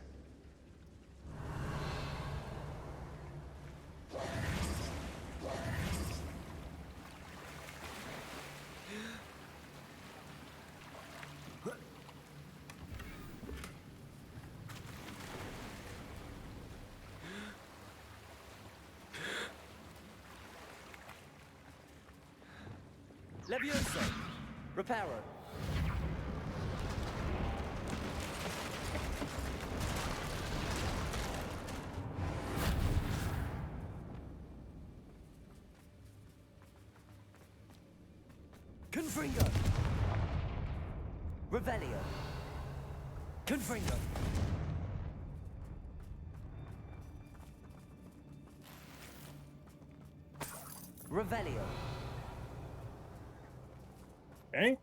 Leviosa. Reparo. Confringo. Revelio. Confringo. Revelio. Okay.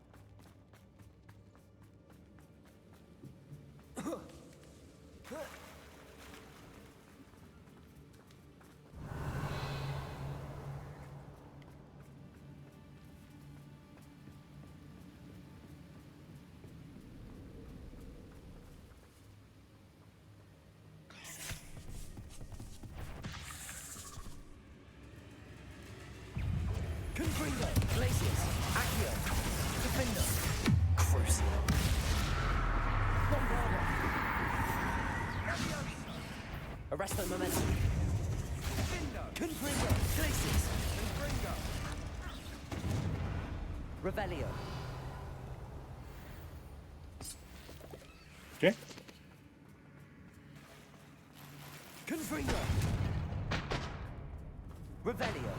Confringo. Glacius. Accio. Defender. Crucial. Bombarda. Arresto momentum. Revelio. Okay. Confringo. Revelio.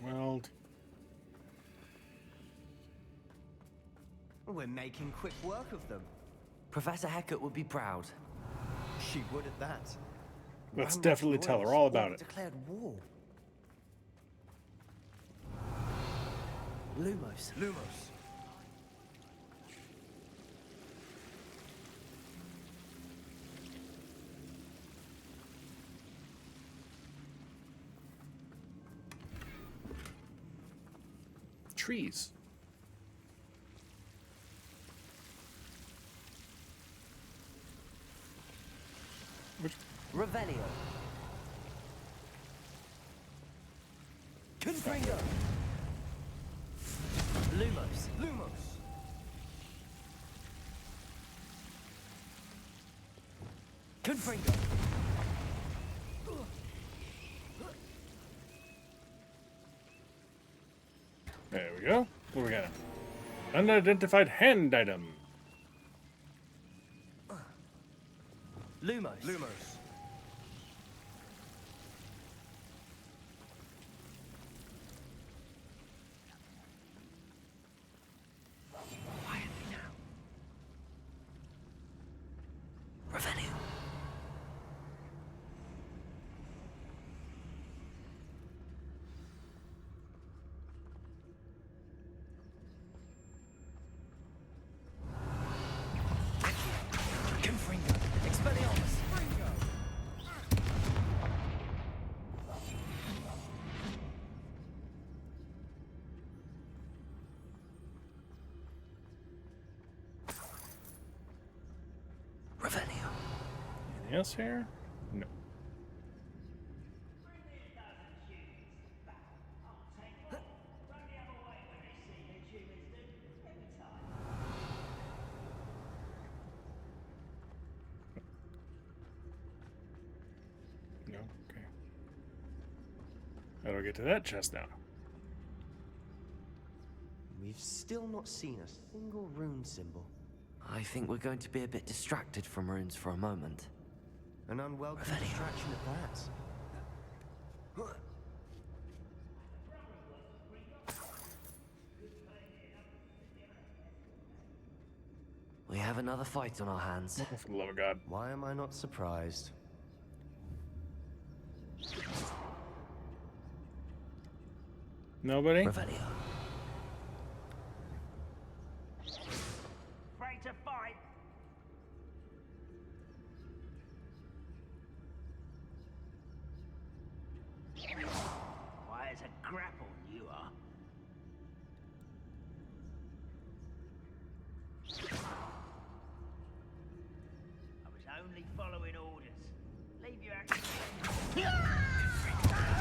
Well, We're making quick work of them. Professor Hecat would be proud. She would at that. let's Ranrock's definitely tell her royals all about it. Declared war. Lumos. Lumos. Trees. Which? Revelio. Confringo. Lumos. Lumos. Confringo. There we go. What we got? Unidentified hand item. Lumos. Lumos. Quietly now. Revelio. Confringo. Expelliarmus. Revelio. Anything else here? No. No. Okay. How do I get to that chest now? We've still not seen a single rune symbol. I think we're going to be a bit distracted from runes for a moment. An unwelcome Revelio. distraction at that. We have another fight on our hands. Oh, for the love of God. Why am I not surprised? Nobody? Revelio. Afraid to fight? Why, it's a grapple, you are. I was only following orders. Leave your action.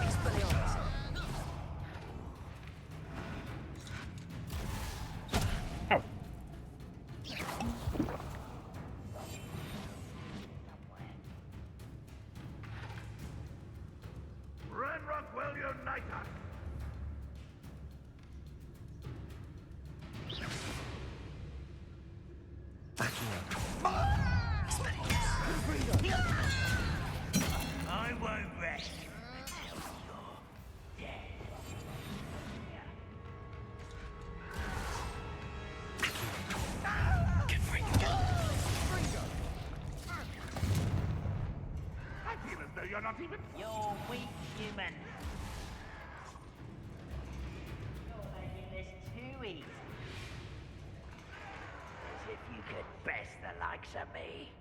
Expelliarmus. Ow. Ranrock will unite us! I won't rest until you're dead. I feel as though you're not even... You're weak, human. You're making this too easy. As if you could best the likes of me.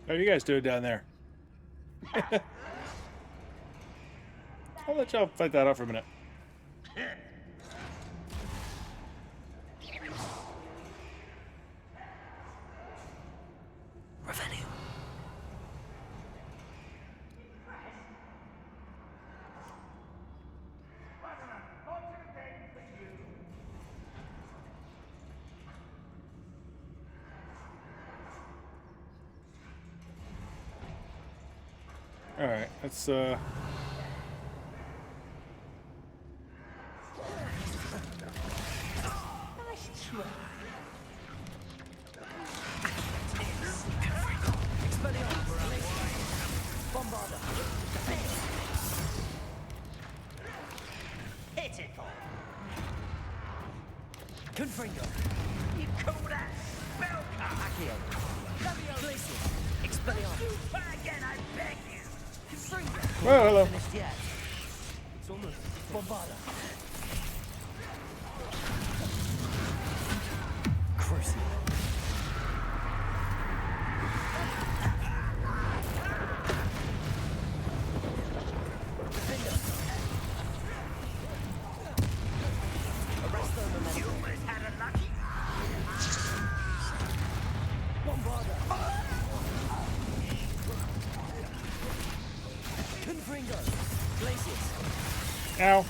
How you guys doing down there? I'll let y'all fight that out for a minute. Revelio. All right, let's Nice try. Bombarda. Pitiful. Confringo. You call that spell cut? Accio. Glacius. Expelliarmus. Try again, I beg you. Confringo. Well, hello. Finished yet. It's almost Bombarda. Crucible. You almost had a lucky. Bombarda. Confringo. Glacius. Ow.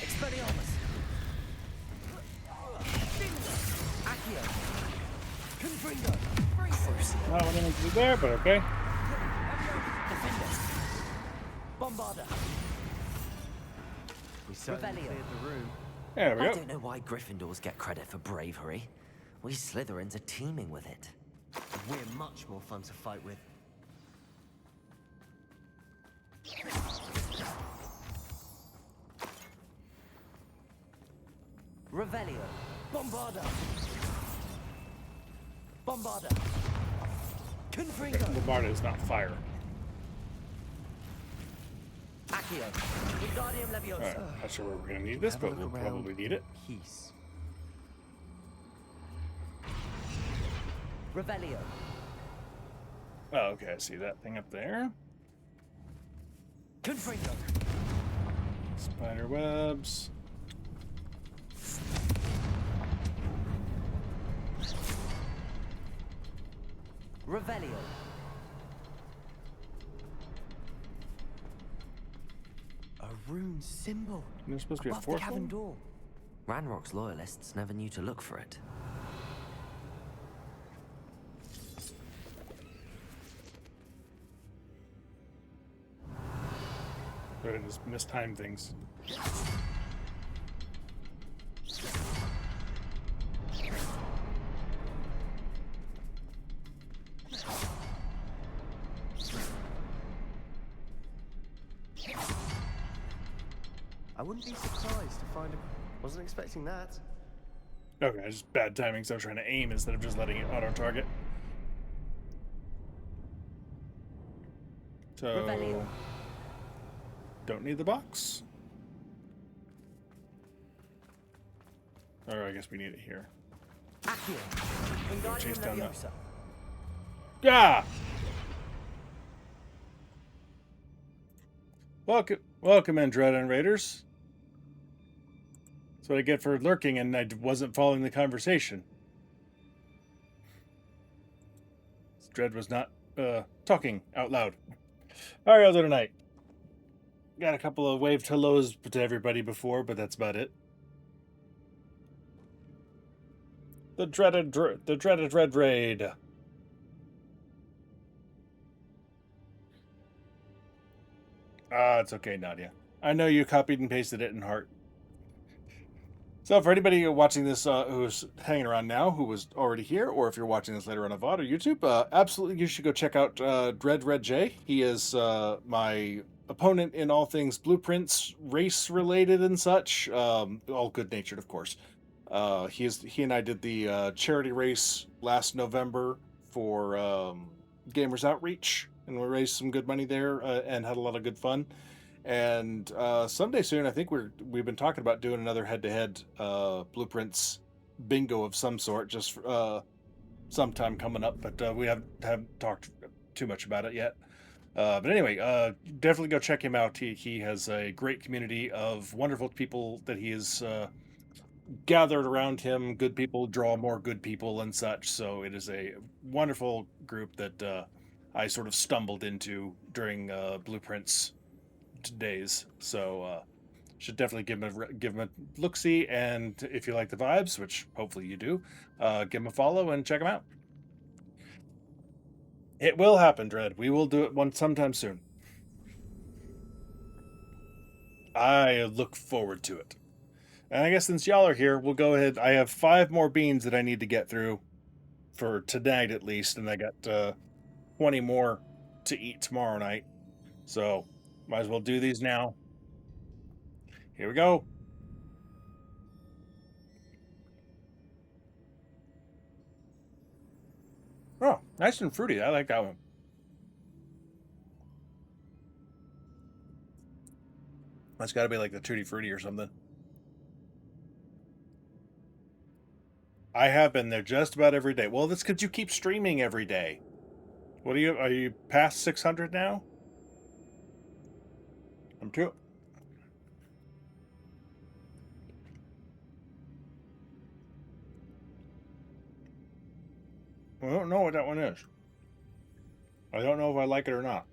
Expelliarmus. Accio. Confringo. Not what I meant to do there, but okay. Defender. Bombarda. We certainly Revelio. cleared the room. There we I go. don't know why Gryffindors get credit for bravery. We Slytherins are teeming with it. We're much more fun to fight with. Revelio. Bombarda. Bombarda. Confringo. Bombarda is not fire. Accio. Wingardium Leviosa. Alright, not sure where we're gonna need this, but we'll probably need it. Peace. Revelio. Oh, okay, I see that thing up there. Confringo. Spider webs. Revelio. A rune symbol. There's supposed to be a Above the fourth cabin one? door. Ranrock's loyalists never knew to look for it. Or just mistime things. I wouldn't be surprised to find a... Wasn't expecting that. Okay, just bad timing, so I'm trying to aim instead of just letting it auto-target. So... Revelio. Don't need the box. Or I guess we need it here. Accio. Chase Wingardium down that. Leviosa. Yeah! Welcome in, Dread and Raiders. That's what I get for lurking and I wasn't following the conversation. Dread was not talking out loud. How are y'all doing tonight? Got a couple of waved hellos to everybody before, but that's about it. The dreaded Red Raid. It's okay, Nadia. I know you copied and pasted it in Heart. So for anybody watching this who's hanging around now, who was already here, or if you're watching this later on VOD or YouTube, absolutely you should go check out Dread Red J. He is my opponent in all things blueprints, race related and such. All good natured, of course. He and I did the charity race last November for Gamers Outreach, and we raised some good money there and had a lot of good fun. And someday soon, I think we've been talking about doing another head-to-head blueprints bingo of some sort, just sometime coming up. But we haven't talked too much about it yet. But anyway, definitely go check him out. He has a great community of wonderful people that he has gathered around him. Good people draw more good people and such. So it is a wonderful group that I sort of stumbled into during blueprints days. So should definitely give him a look-see, and if you like the vibes, which hopefully you do, give him a follow and check him out. It will happen, Dread. We will do it sometime soon. I look forward to it. And I guess since y'all are here, we'll go ahead. I have 5 more beans that I need to get through for tonight at least, and I got 20 more to eat tomorrow night. So, might as well do these now. Here we go. Oh, nice and fruity. I like that one. That's got to be like the Tutti Frutti or something. I have been there just about every day. Well, that's because you keep streaming every day. What are you past 600 now? I'm too. I don't know what that one is. I don't know if I like it or not.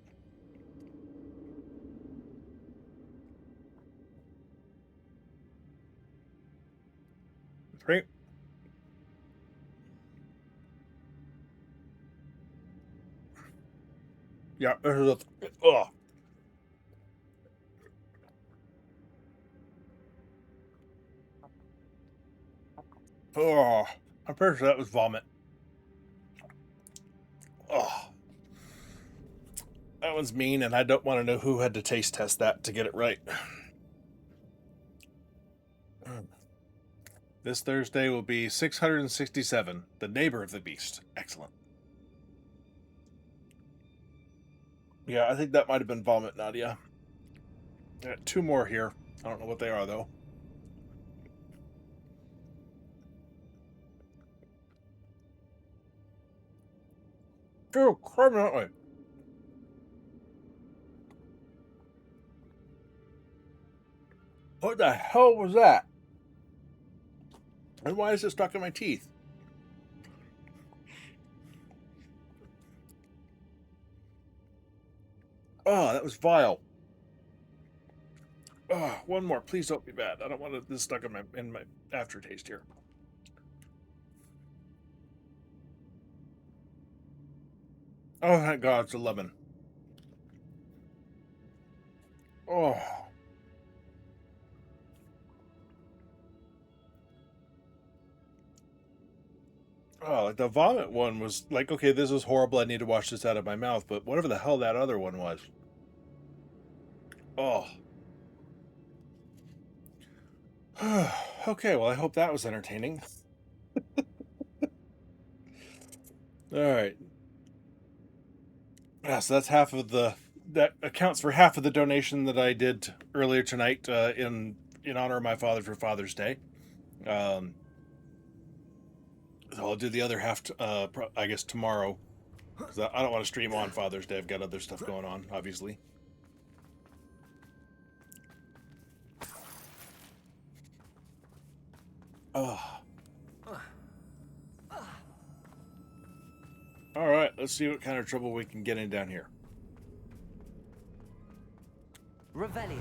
Great. Yeah, this is oh. Oh, I'm pretty sure that was vomit. Oh. That one's mean, and I don't want to know who had to taste test that to get it right. This Thursday will be 667, the neighbor of the beast. Excellent. Yeah, I think that might have been vomit, Nadia. I got 2 more here. I don't know what they are, though. Oh, criminally. What the hell was that? And why is it stuck in my teeth? Oh, that was vile. Oh, one more. Please don't be bad. I don't want this stuck in my aftertaste here. Oh, thank God, it's a lemon. Oh. Oh, like the vomit one was like, okay, this is horrible. I need to wash this out of my mouth. But whatever the hell that other one was. Oh. Okay, well, I hope that was entertaining. All right. Yeah, so that's half of that accounts for half of the donation that I did earlier tonight in honor of my father for Father's Day. So I'll do the other half, I guess, tomorrow. Because I don't want to stream on Father's Day. I've got other stuff going on, obviously. Oh. All right, let's see what kind of trouble we can get in down here. Revelio.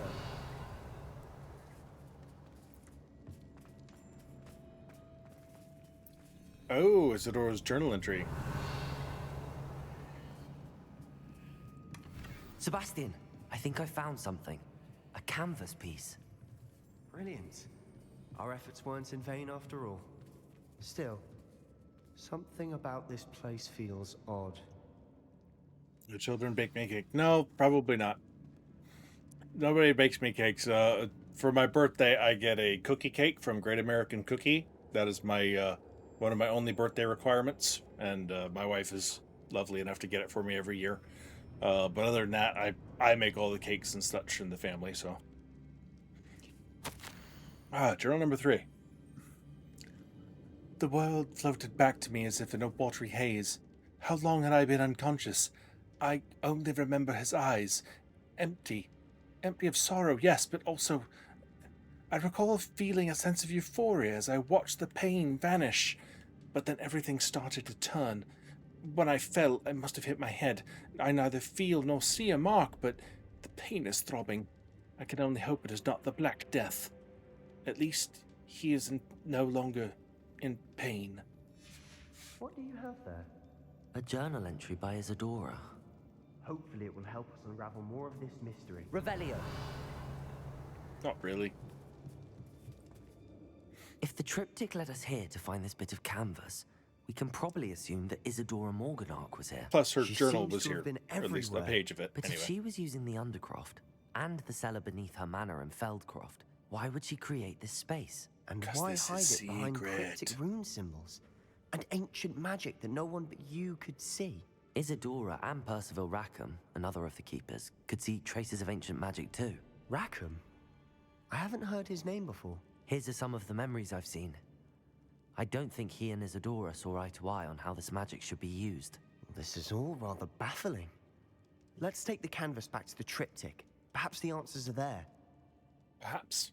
Oh, Isadora's journal entry. Sebastian, I think I found something. A canvas piece. Brilliant. Our efforts weren't in vain after all. Still, something about this place feels odd. The children bake me a cake. No, probably not. Nobody bakes me cakes. For my birthday, I get a cookie cake from Great American Cookie. That is my one of my only birthday requirements, and my wife is lovely enough to get it for me every year. But other than that, I make all the cakes and such in the family. So, journal number 3. The world floated back to me as if in a watery haze. How long had I been unconscious? I only remember his eyes. Empty. Empty of sorrow, yes, but also... I recall feeling a sense of euphoria as I watched the pain vanish. But then everything started to turn. When I fell, I must have hit my head. I neither feel nor see a mark, but the pain is throbbing. I can only hope it is not the Black Death. At least he is no longer in pain. What do you have there? A journal entry by Isadora. Hopefully it will help us unravel more of this mystery. Revelio. Not really. If the triptych led us here to find this bit of canvas, we can probably assume that Isadora Morganark was here. Plus her She journal seems was to here, have been or at least a everywhere. page of it. But Anyway. if she was using the Undercroft and the cellar beneath her manor in Feldcroft, why would she create this space? And 'Cause why this hide is it behind secret. cryptic rune symbols? And ancient magic that no one but you could see? Isadora and Percival Rackham, another of the keepers, could see traces of ancient magic too. Rackham? I haven't heard his name before. Here's are some of the memories I've seen. I don't think he and Isadora saw eye to eye on how this magic should be used. This is all rather baffling. Let's take the canvas back to the triptych. Perhaps the answers are there. Perhaps.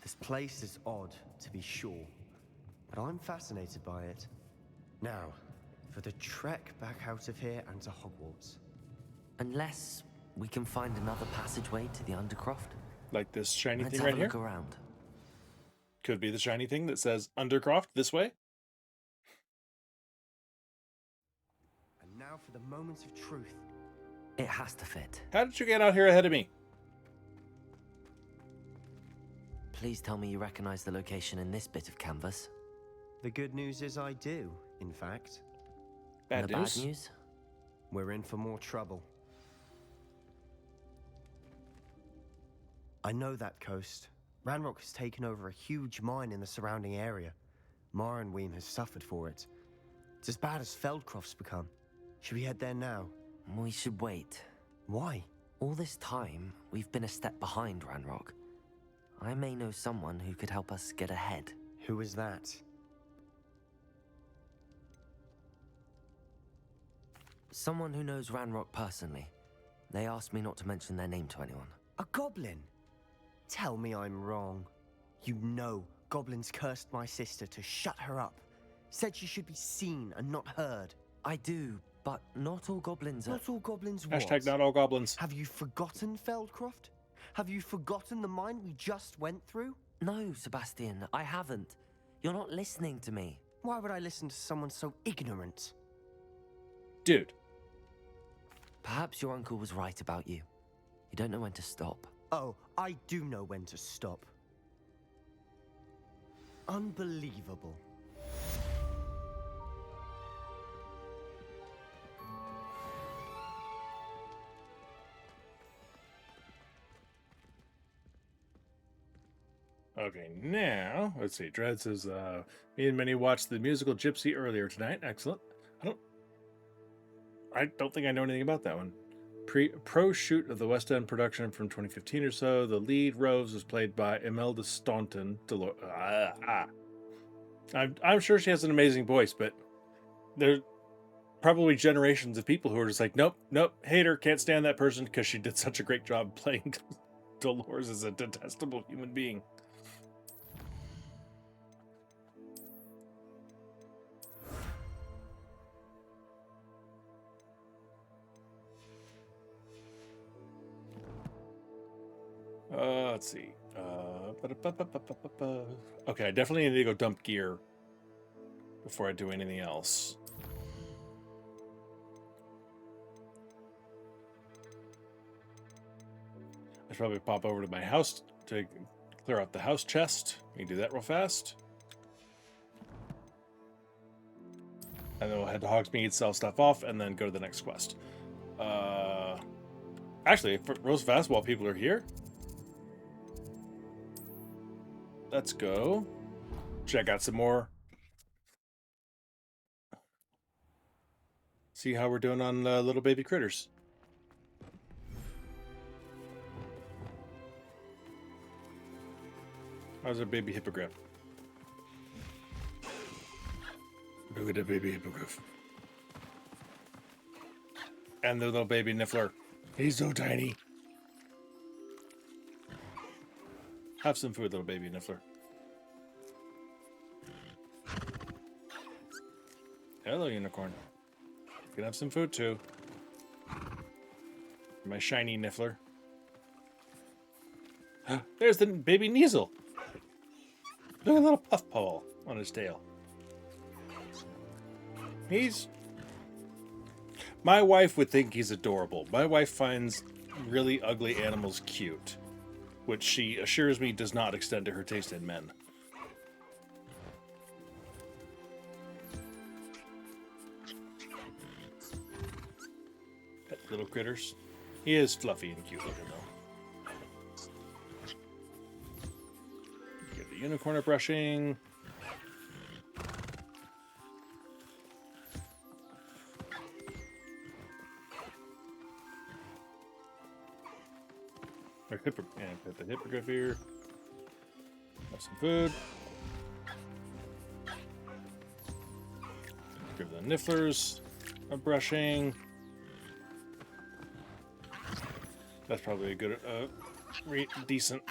This place is odd, to be sure, but I'm fascinated by it. Now, for the trek back out of here and to Hogwarts. Unless we can find another passageway to the Undercroft. Like this shiny Let's thing have right a here? look around. Could be the shiny thing that says Undercroft this way. And now for the moment of truth. It has to fit. How did you get out here ahead of me? Please tell me you recognize the location in this bit of canvas. The good news is I do, in fact. And the bad news? We're in for more trouble. I know that coast. Ranrock has taken over a huge mine in the surrounding area. Marrenweem has suffered for it. It's as bad as Feldcroft's become. Should we head there now? We should wait. Why? All this time, we've been a step behind Ranrock. I may know someone who could help us get ahead. Who is that? Someone who knows Ranrock personally. They asked me not to mention their name to anyone. A goblin? Tell me I'm wrong. You know goblins cursed my sister to shut her up. Said she should be seen and not heard. I do, but not all goblins are... Not all goblins what? Hashtag not all goblins. Have you forgotten Feldcroft? Have you forgotten the mine we just went through? No, Sebastian, I haven't. You're not listening to me. Why would I listen to someone so ignorant? Dude. Perhaps your uncle was right about you. You don't know when to stop. Oh, I do know when to stop. Unbelievable. Okay, now, let's see. Dread says, me and Minnie watched the musical Gypsy earlier tonight. Excellent. I don't think I know anything about that one. Pro shoot of the West End production from 2015 or so. The lead Rose was played by Imelda Staunton. I'm sure she has an amazing voice, but there's probably generations of people who are just like, nope, hate her, can't stand that person because she did such a great job playing Dolores as a detestable human being. Let's see. Okay, I definitely need to go dump gear before I do anything else. I should probably pop over to my house to clear out the house chest. We can do that real fast. And then we'll head to Hogsmeade, sell stuff off, and then go to the next quest. Actually, real fast while people are here, let's go check out some more. See how we're doing on little baby critters. How's our baby hippogriff? Look at the baby hippogriff. And the little baby niffler. He's so tiny. Have some food, little baby niffler. Hello, unicorn. You can have some food too. My shiny niffler. There's the baby Kneasel. Look at a little puffball on his tail. He's My wife would think he's adorable. My wife finds really ugly animals cute, which she assures me does not extend to her taste in men. Pet little critters. He is fluffy and cute looking though. Get the unicorn brushing. And put the hippogriff here. Have some food. Give the nifflers a brushing. That's probably a good, decent.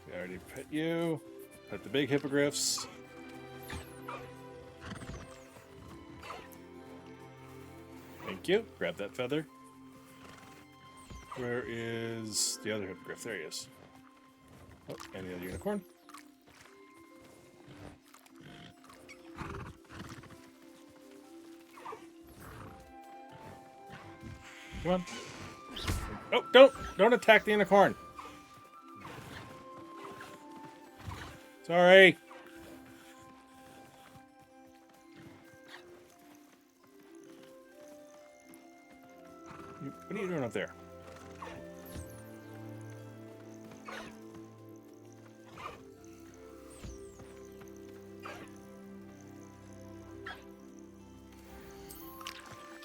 We already pet you. Pet the big hippogriffs. Thank you. Grab that feather. Where is the other hippogriff? There he is. Oh, and the other unicorn. Come on. Oh, don't attack the unicorn. Sorry. What are you doing up there?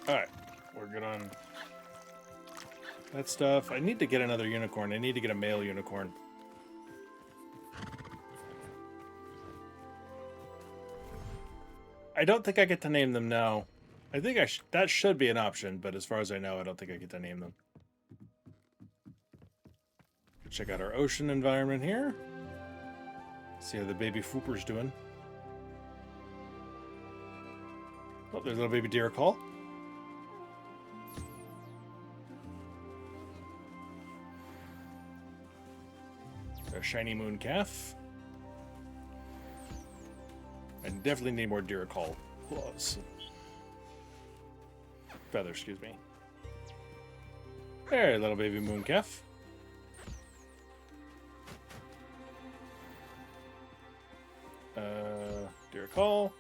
Alright, we're good on that stuff. I need to get another unicorn. I need to get a male unicorn. I don't think I get to name them now. I think that should be an option, but as far as I know, I don't think I get to name them. Check out our ocean environment here. See how the baby Fooper's doing. Oh, there's a little baby deer call. A shiny moon calf. I definitely need more deer call claws. Feather, excuse me. There, little baby moon calf. Deer call.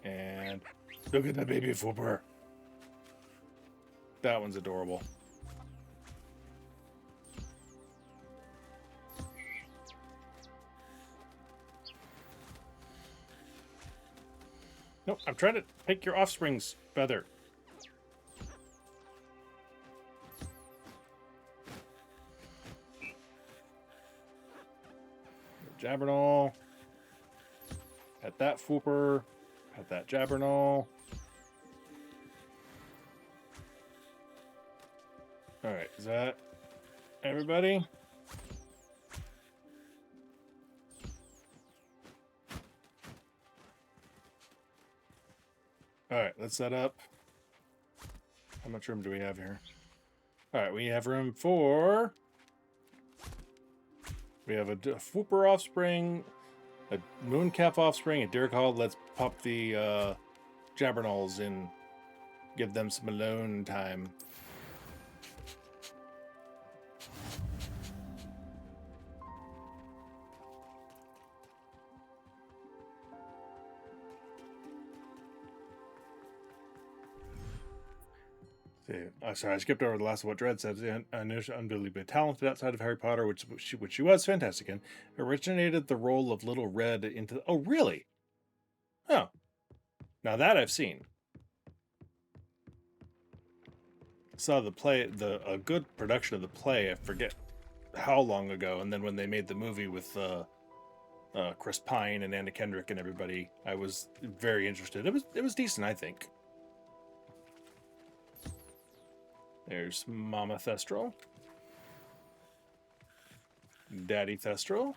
And look at that baby Fooper. That one's adorable. Nope, I'm trying to pick your offspring's feather. Jabbernall. At that Fooper. At that Jabbernall. Alright, is that everybody? Alright, let's set up. How much room do we have here? Alright, we have room for... We have a Fooper offspring, a Mooncalf offspring, a deer call. Let's pop the Jabbernalls in. Give them some alone time. Sorry, I skipped over the last of what Dredd said. Unbelievably talented outside of Harry Potter, which she was fantastic in, originated the role of Little Red into... Oh, really? Oh. Now that I've seen. Saw the play, a good production of the play, I forget how long ago, and then when they made the movie with Chris Pine and Anna Kendrick and everybody, I was very interested. It was decent, I think. There's Mama Thestral. Daddy Thestral.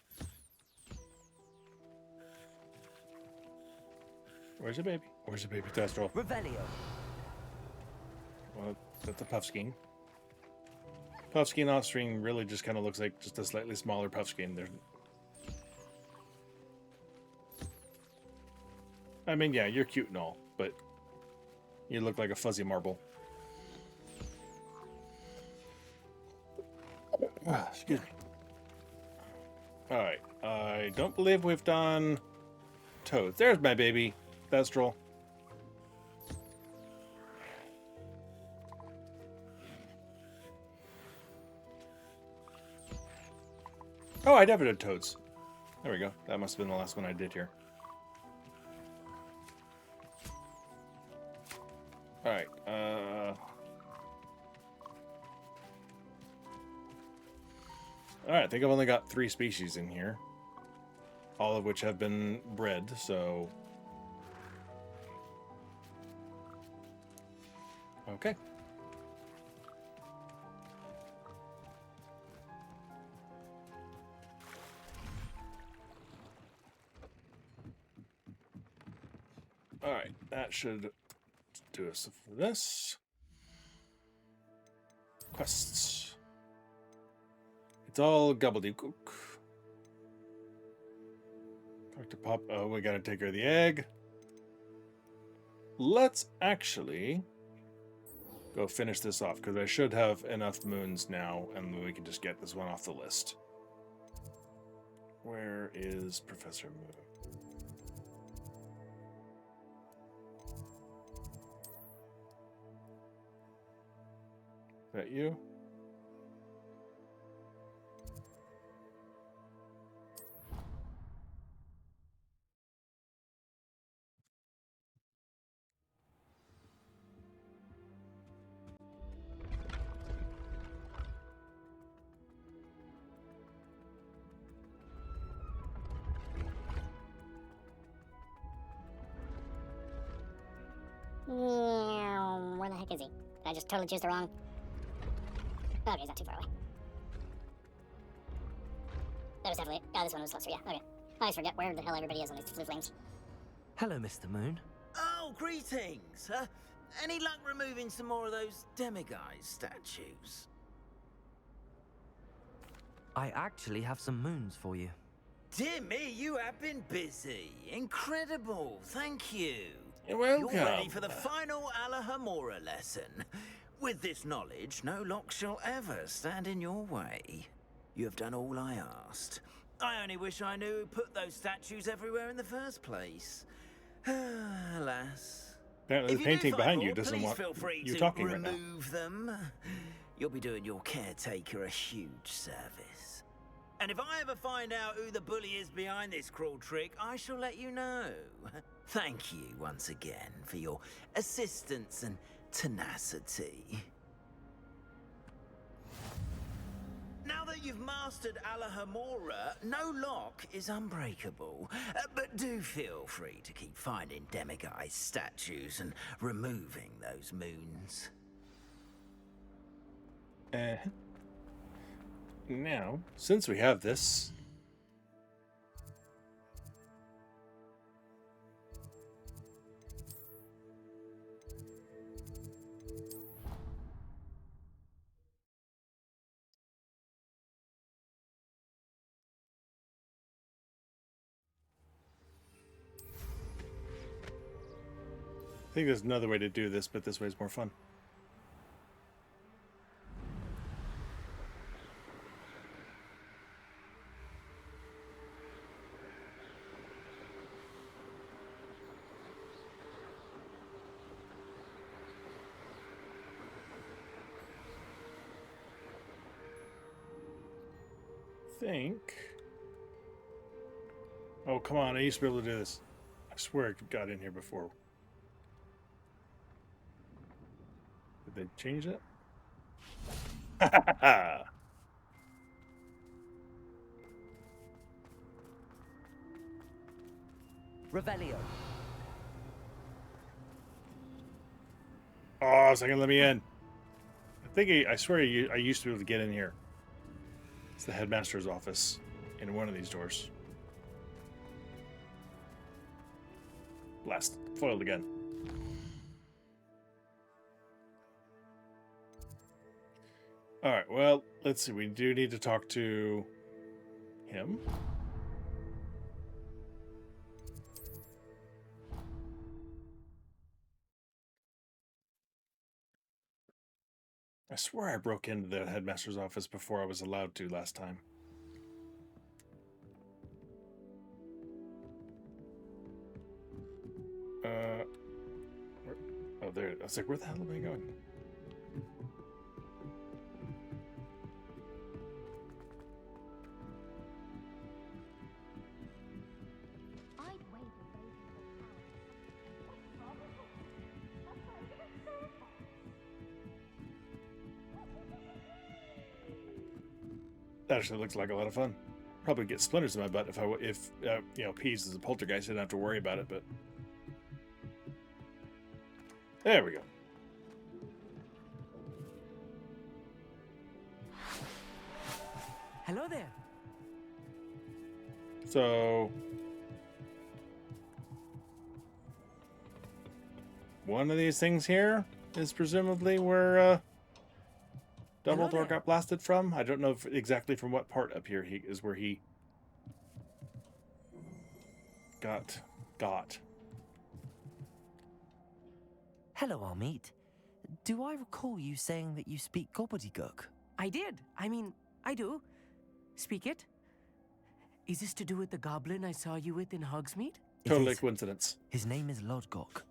Where's the baby? Where's the baby Thestral? Revelio. Well, that's a Puffskein. Puffskein offspring really just kind of looks like just a slightly smaller Puffskein. There. I mean, yeah, you're cute and all, but you look like a fuzzy marble. Excuse me. All right. I don't believe we've done toads. There's my baby, Thestral. Oh, I never did toads. There we go. That must have been the last one I did here. All right. All right. I think I've only got 3 species in here, all of which have been bred. So, okay. All right, that should do us for this. Quests. It's all Gobbledegook. Dr. Pop. Oh, we gotta take care of the egg. Let's actually go finish this off because I should have enough moons now, and we can just get this one off the list. Where is Professor Moon? Is that you? Where the heck is he? Did I just totally choose the wrong? Okay, he's not too far away. That was definitely... Oh, this one was closer, yeah. Okay. I always forget where the hell everybody is on these blue flames. Hello, Mr. Moon. Oh, greetings. Any luck removing some more of those demiguise statues? I actually have some moons for you. Dear me, you have been busy. Incredible. Thank you. You're welcome. You're ready for the final Alahamora lesson. With this knowledge, no lock shall ever stand in your way. You have done all I asked. I only wish I knew who put those statues everywhere in the first place. Alas. Apparently the painting behind you doesn't want feel free you to talking right now. remove them. You'll be doing your caretaker a huge service. And if I ever find out who the bully is behind this cruel trick, I shall let you know. Thank you once again for your assistance and tenacity. Now that you've mastered Alahamora, no lock is unbreakable. But do feel free to keep finding demiguise statues and removing those moons. Now, since we have this... I think there's another way to do this, but this way is more fun. Oh, come on. I used to be able to do this. I swear I got in here before. Did they change it? Revelio. Oh, it's not gonna let me in. I swear I used to be able to get in here. It's the headmaster's office in one of these doors. Blast. Foiled again. All right, well, let's see. We do need to talk to him. I swear I broke into the headmaster's office before I was allowed to last time. Oh, there. I was like, where the hell am I going? That actually looks like a lot of fun. Probably get splinters in my butt if you know, Peas is a poltergeist. I didn't have to worry about it, but there we go. Hello there. So one of these things here is presumably where Dumbledore got blasted from. I don't know exactly from what part up here he is where he got. Hello, Hogsmeade. Do I recall you saying that you speak Gobbledegook? I did. I mean, I do. Speak it. Is this to do with the goblin I saw you with in Hogsmeade? Totally coincidence. His name is Lodgok.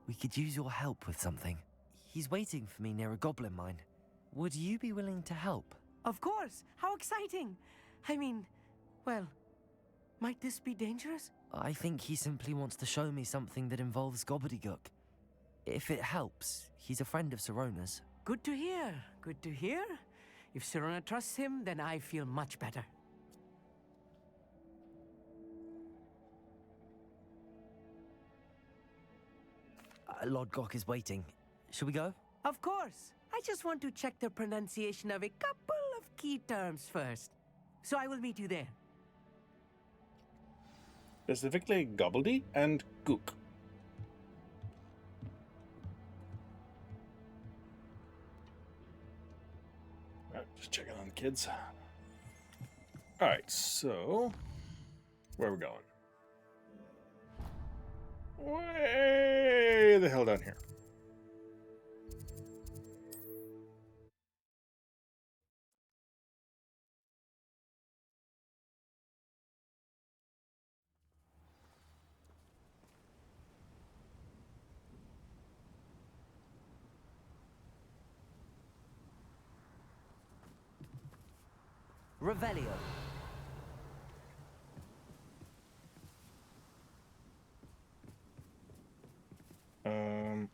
We could use your help with something. He's waiting for me near a goblin mine. Would you be willing to help? Of course. How exciting. I mean, well, might this be dangerous? I think he simply wants to show me something that involves Gobbledegook. If it helps, he's a friend of Sirona's. Good to hear. Good to hear. If Sirona trusts him, then I feel much better. Lodgok is waiting. Shall we go? Of course. I just want to check the pronunciation of a couple of key terms first. So I will meet you there. Specifically, Gobbledy and Gook. Alright, just checking on the kids. Alright, so where are we going? Way the hell down here. Revelio. Oh.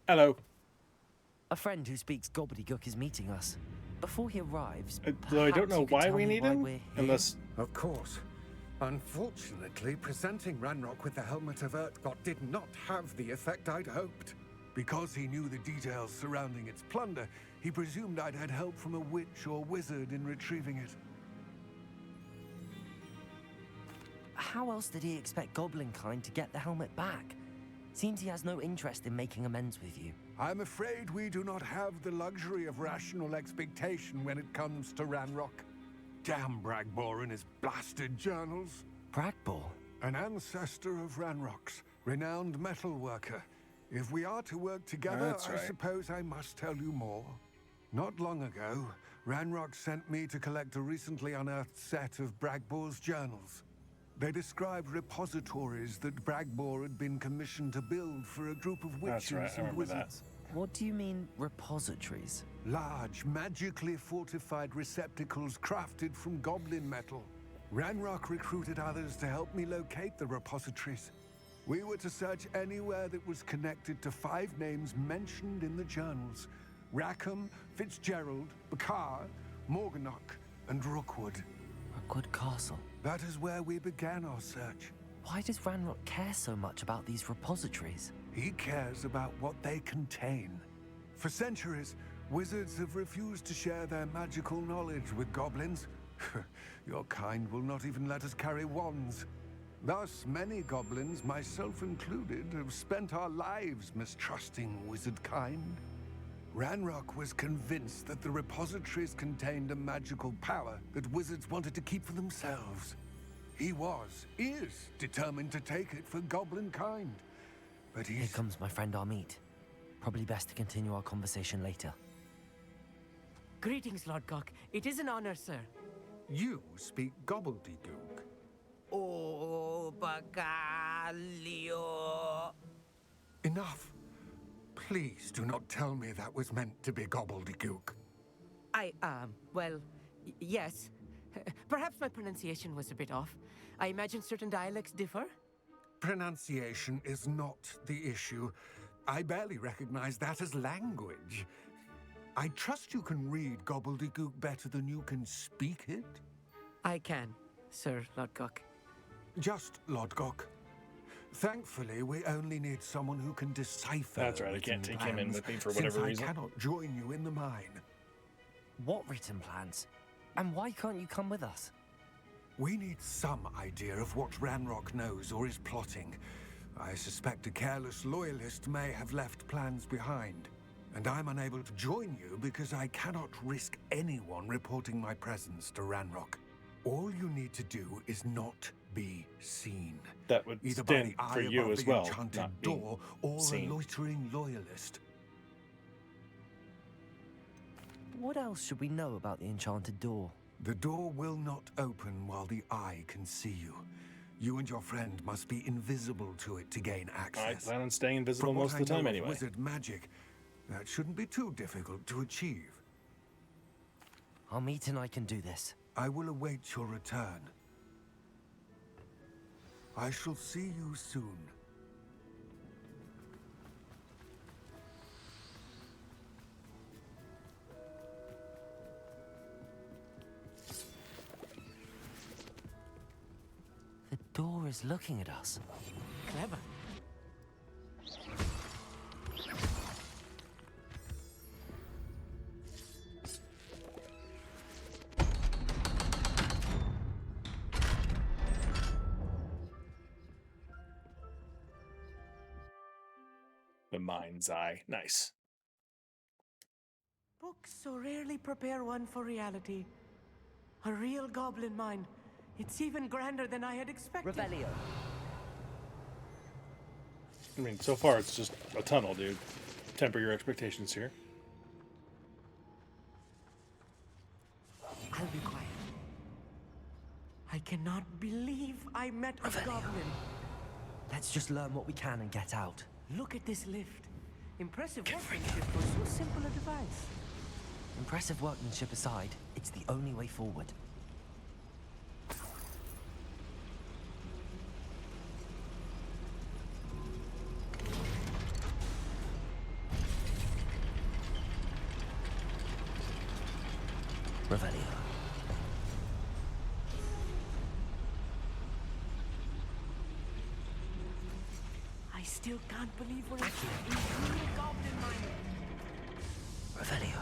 Hello. A friend who speaks Gobbledegook is meeting us. Before he arrives, Though I don't know you could why tell we me need why him, we're here? unless... Of course. Unfortunately, presenting Ranrock with the Helmet of Urtkot did not have the effect I'd hoped. Because he knew the details surrounding its plunder, he presumed I'd had help from a witch or wizard in retrieving it. How else did he expect Goblinkind to get the helmet back? Seems he has no interest in making amends with you. I'm afraid we do not have the luxury of rational expectation when it comes to Ranrock. Damn Bragbor and his blasted journals. Bragbor? An ancestor of Ranrock's, renowned metal worker. If we are to work together, That's I right. suppose I must tell you more. Not long ago, Ranrock sent me to collect a recently unearthed set of Bragbor's journals. They described repositories that Bragbor had been commissioned to build for a group of witches That's right, I and remember that. wizards. What do you mean, repositories? Large, magically fortified receptacles crafted from goblin metal. Ranrock recruited others to help me locate the repositories. We were to search anywhere that was connected to 5 names mentioned in the journals: Rackham, Fitzgerald, Bakar, Morganach, and Rookwood. Rookwood Castle. That is where we began our search. Why does Ranrock care so much about these repositories? He cares about what they contain. For centuries, wizards have refused to share their magical knowledge with goblins, Your kind will not even let us carry wands. Thus, many goblins, myself included, have spent our lives mistrusting wizard kind. Ranrock was convinced that the repositories contained a magical power that wizards wanted to keep for themselves. He is determined to take it for goblin kind. But Here comes my friend Hogsmeade. Probably best to continue our conversation later. Greetings, Lodgok. It is an honor, sir. You speak Gobbledegook. Oh, Bagalio. Enough. Please do not tell me that was meant to be Gobbledegook. Yes. Perhaps my pronunciation was a bit off. I imagine certain dialects differ. Pronunciation is not the issue. I barely recognize that as language. I trust you can read Gobbledegook better than you can speak it? I can, Sir Lodgok. Just Lodgok. Thankfully, we only need someone who can decipher. That's right, I can't take him in with me for whatever reason. I cannot join you in the mine. What written plans? And why can't you come with us? We need some idea of what Ranrock knows or is plotting. I suspect a careless loyalist may have left plans behind. And I'm unable to join you because I cannot risk anyone reporting my presence to Ranrock. All you need to do is not be seen. That would either stand by the for eye you above as the well, enchanted not being door or seen. a loitering loyalist. What else should we know about the enchanted door? The door will not open while the eye can see you. You and your friend must be invisible to it to gain access. I plan on staying invisible From what most of the I know time anyway. Wizard magic, that shouldn't be too difficult to achieve. Hogsmeade and I can do this. I will await your return. I shall see you soon. The door is looking at us. Clever. The mind's eye. Nice. Books so rarely prepare one for reality. A real goblin mine. It's even grander than I had expected. Revelio. I mean, so far it's just a tunnel, dude. Temper your expectations here. I'll be quiet. I cannot believe I met a goblin. Let's just learn what we can and get out. Look at this lift. Impressive workmanship for so simple a device. Impressive workmanship aside, it's the only way forward. Revelio. I still can't believe we're in real goblin mine. Revelio.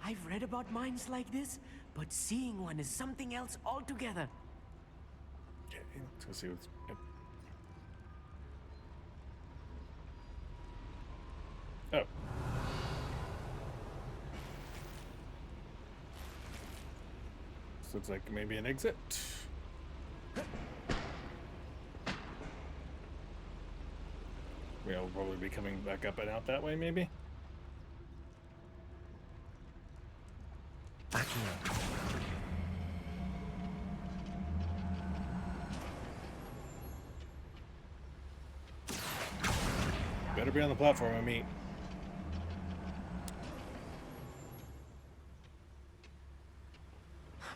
I've read about mines like this, but seeing one is something else altogether. Okay, let's go see what's... Yep. Oh. This looks like maybe an exit. We'll probably be coming back up and out that way, maybe? Back here. Better be on the platform, I mean.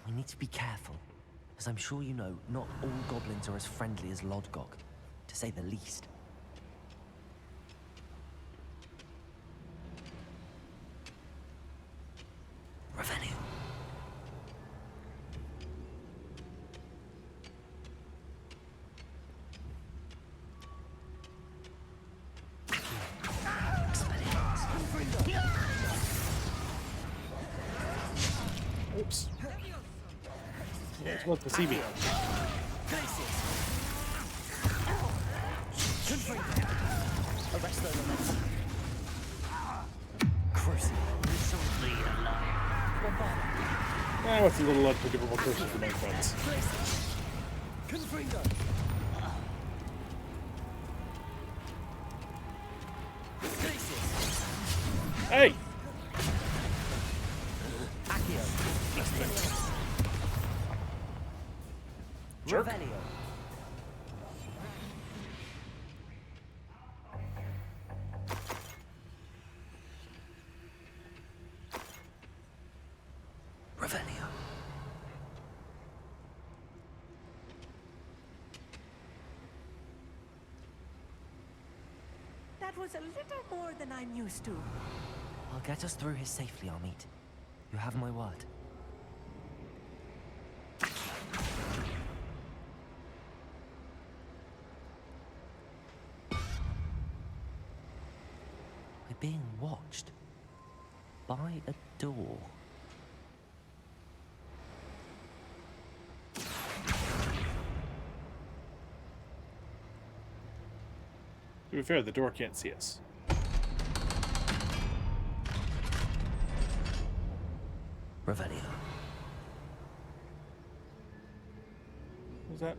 We need to be careful. As I'm sure you know, not all goblins are as friendly as Lodgok, to say the least. Revelio. It's supposed to see me. Arrest those men. Crucible. What's a little unforgivable curses for my friends? Hey! Jerk. That was a little more than I'm used to. I'll get us through here safely, Hogsmeade. You have my word. We're being watched by a door. To be fair, the door can't see us. Revelio. What's that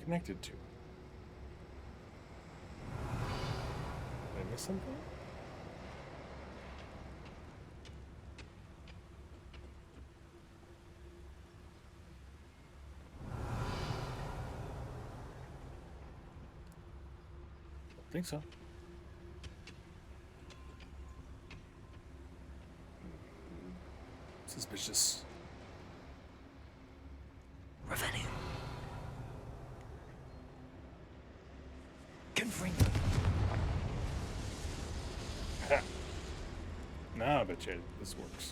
connected to? Did I miss something? I think so. Suspicious. Revenue. Confringo. Nah, I bet you this works.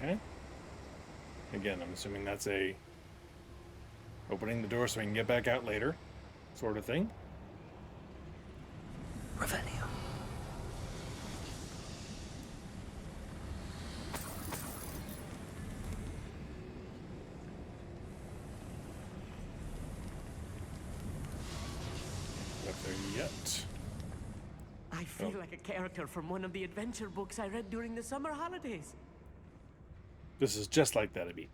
Okay. Again, I'm assuming that's a opening the door so we can get back out later, sort of thing. Revelio. Not there yet. I feel like a character from one of the adventure books I read during the summer holidays. This is just like that, Abby.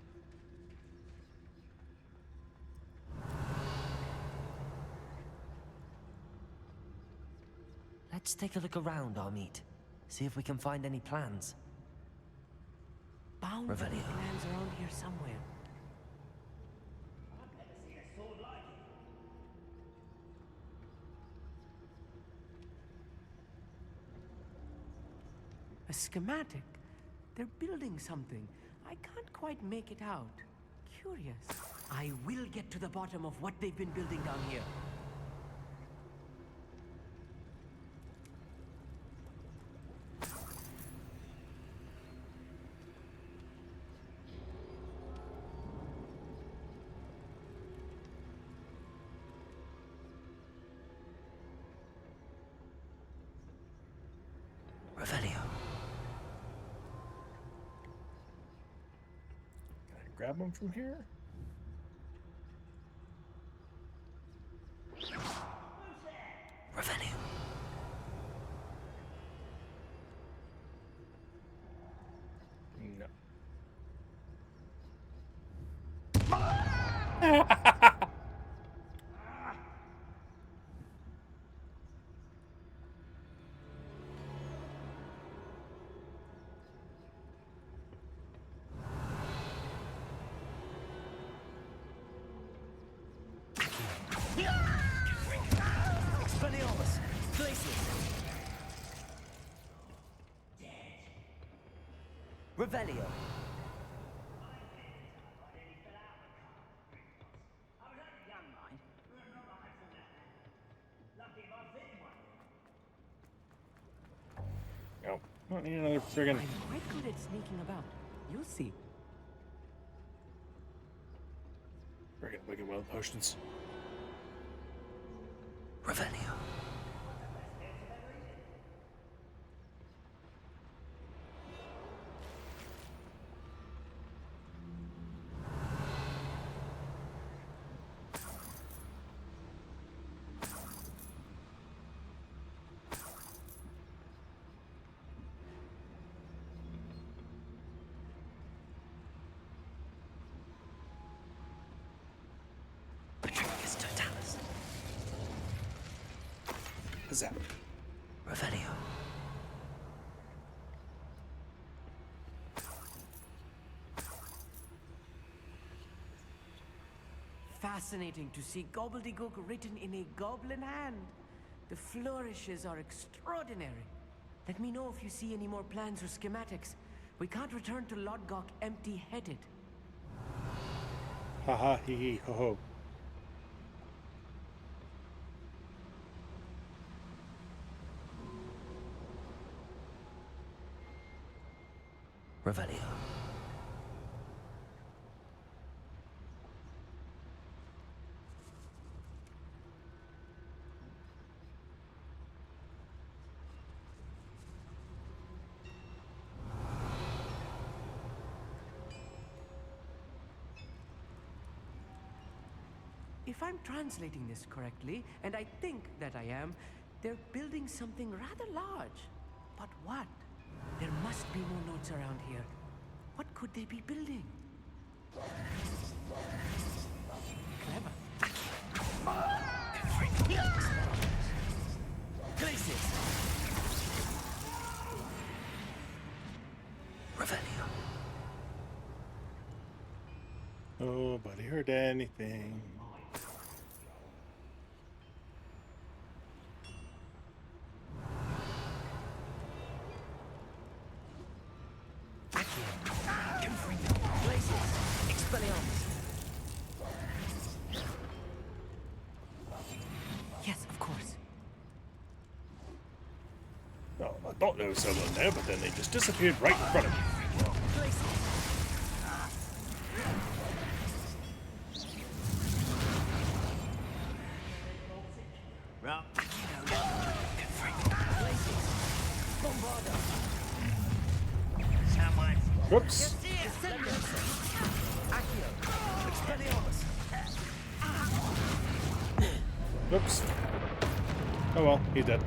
Let's take a look around, Hogsmeade. See if we can find any plans. Bound to be Revelio. plans around here somewhere. A schematic. They're building something. I can't quite make it out. Curious. I will get to the bottom of what they've been building down here. Revelio. Can I grab them from here? Revelio. No. Expelliarmus. Glacius. Revelio. No. Don't need another friggin'. I'm quite good at sneaking about. You'll see. Friggin' wicked wild potions. Revelio. Zap. Revelio. Fascinating to see Gobbledegook written in a goblin hand. The flourishes are extraordinary. Let me know if you see any more plans or schematics. We can't return to Lodgok empty-headed. Haha, hee hee, ho ho. Revelio. If I'm translating this correctly, and I think that I am, they're building something rather large. But what? There must be more notes around here. What could they be building? Clever. Places. Revelio. Nobody heard anything. Yes, of course. Oh, I thought there was someone there, but then they just disappeared right in front of me. Whoops. Whoops. Oh well, he's dead.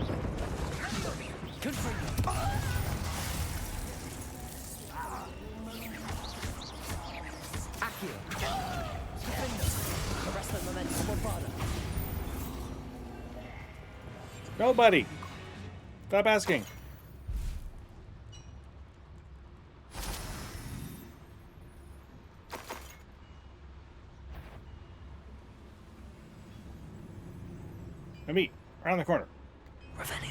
Nobody. Stop asking. Meet around the corner. Revenue.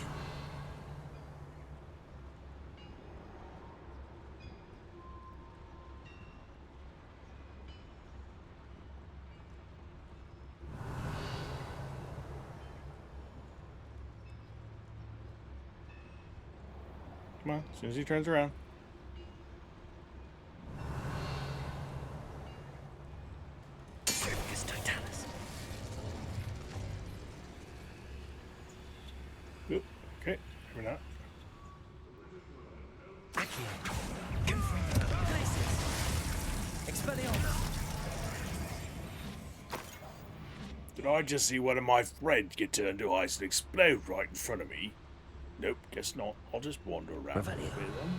Come on, as soon as he turns around. Oop, okay, maybe not. Did I just see one of my threads get turned to ice and explode right in front of me? Nope, guess not. I'll just wander around a little bit then.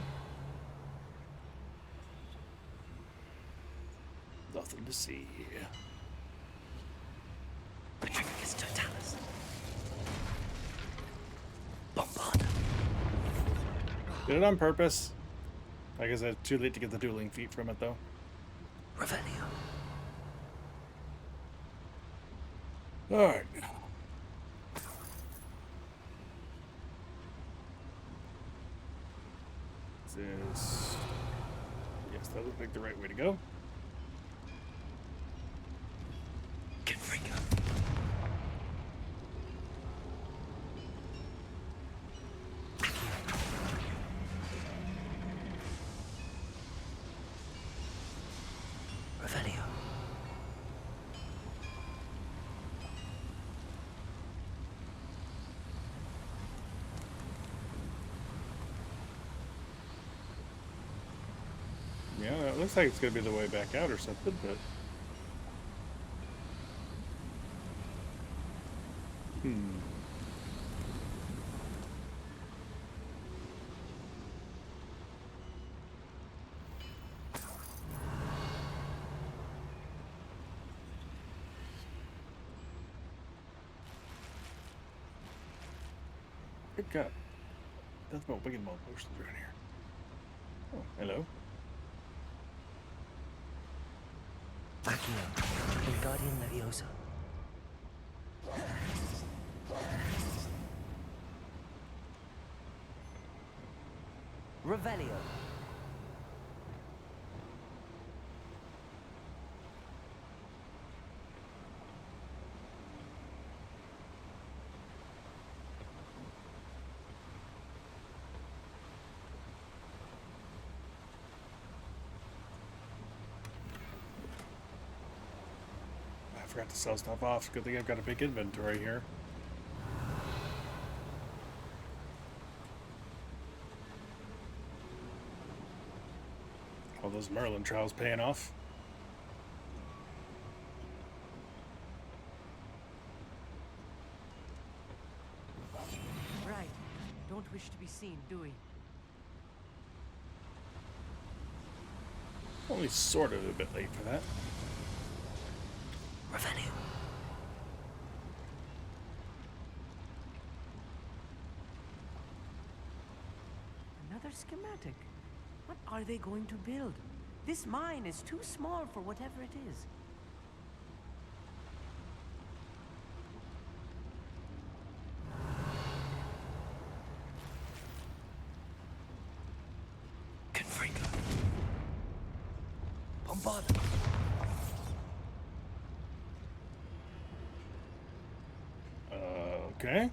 Nothing to see here. Bombarda. Did it on purpose? I guess it's too late to get the dueling feat from it though. Revelio. Alright. This. Yes, that looks like the right way to go. Revelio. it looks like it's gonna be the way back out or something, but Good God. That's about wicked mall potions around here. Oh, hello. Accio, Wingardium Leviosa. Revelio. I forgot to sell stuff off. Good thing I've got a big inventory here. All those Merlin trials paying off. Right. Don't wish to be seen, do we? Only sort of a bit late for that. Revelio. Another schematic. What are they going to build? This mine is too small for whatever it is. Confringo. Bombarda. Okay.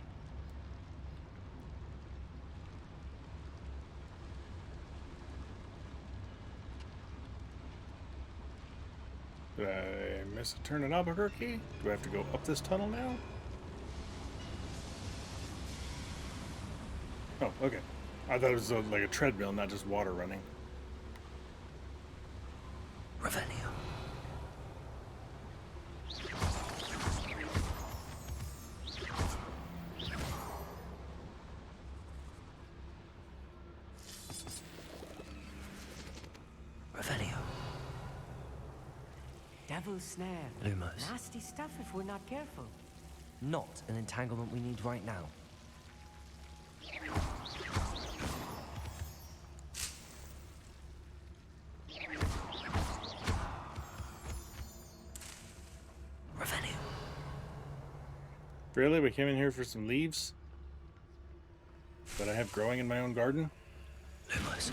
Did I miss a turn in Albuquerque? Do I have to go up this tunnel now? Oh, okay. I thought it was like a treadmill, not just water running. Revelio. Revelio. Devil's snare. Lumos. Nasty stuff if we're not careful. Not an entanglement we need right now. Revelio. Really? We came in here for some leaves that I have growing in my own garden? Lumos.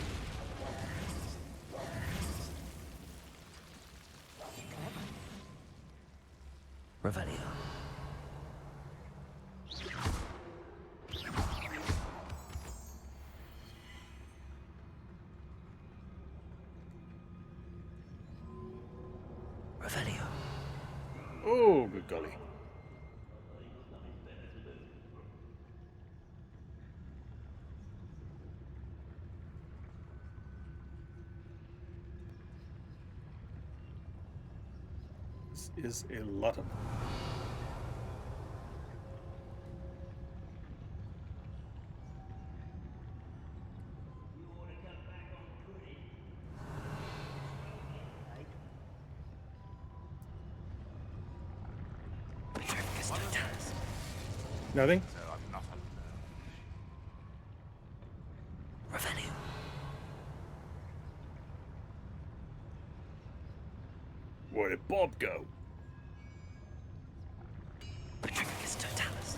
Revelio. Revelio. Oh, good golly. This is a lot of them. Nothing? Revelio. Where did Bob go? Patricus Totalis.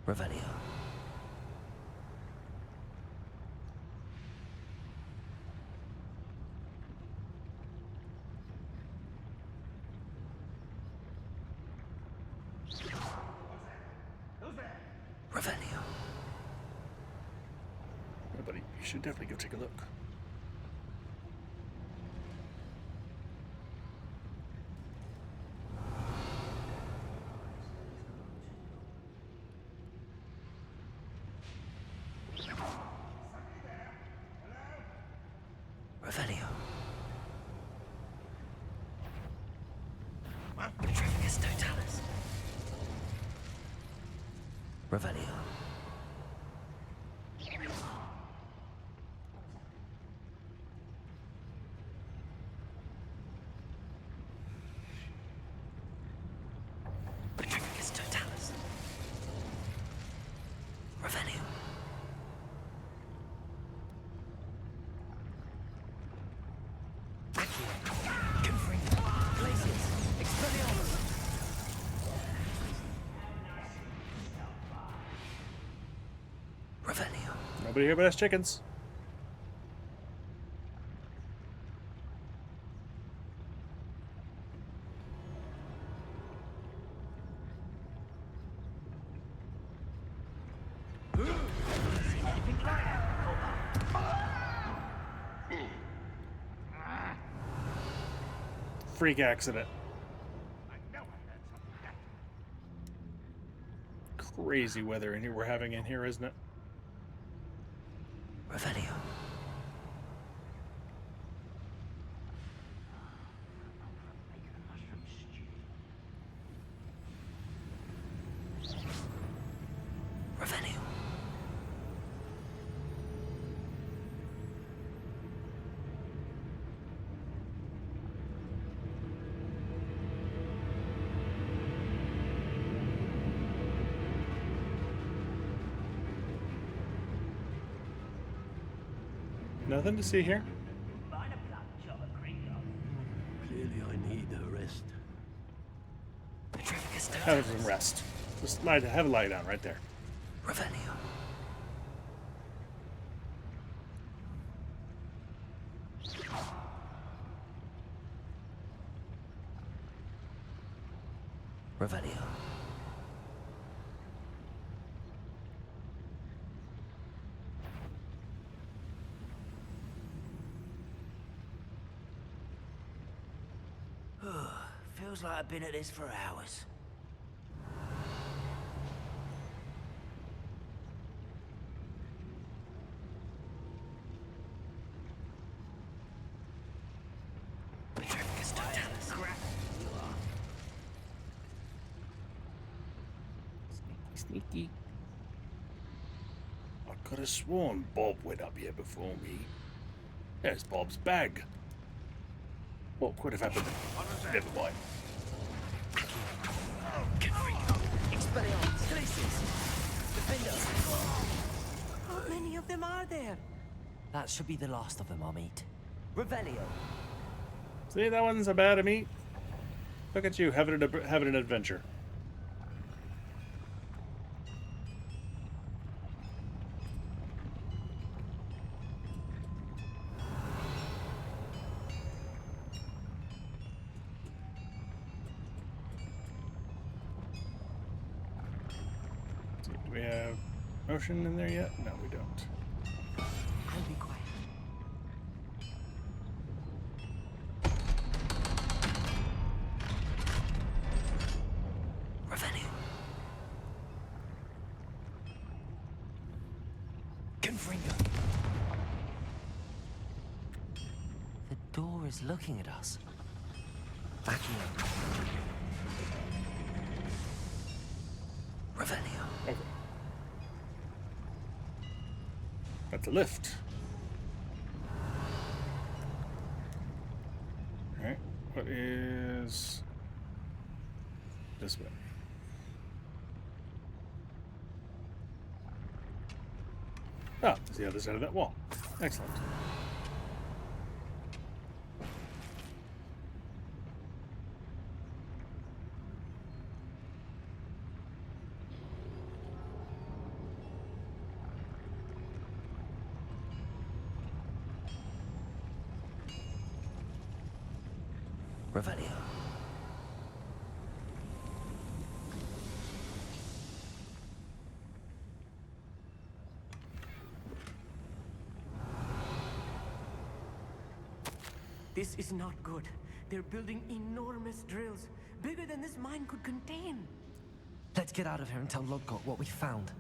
Revelio. Revelio. Yeah, buddy, you should definitely go take a look. Revelio. Petrificus totalis. Revelio. Petrificus totalis. Revelio. Nobody here but us chickens. Freak accident. Crazy weather in here we're having in here, isn't it? Revelio. Revelio. Nothing to see here. Clearly I need a rest. Have some rest. Just have a lie down right there. Revelio. Revelio. Feels like I've been at this for hours. Petrificus totalis. Sneaky. I could have sworn Bob went up here before me. There's Bob's bag. What could have happened? Never mind. How many of them are there? That should be the last of them I'll meet. Revelio. See, that one's a bad meat. Look at you having an adventure. Do we have motion in there yet? No, we don't. I'll be quiet. Revelio. Confringo. The door is looking at us. Vacuum. Revelio. Okay. That's a lift. Alright, what is this way? Ah, it's the other side of that wall. Excellent. Revelio. This is not good. They're building enormous drills, bigger than this mine could contain. Let's get out of here and tell Lodgok what we found.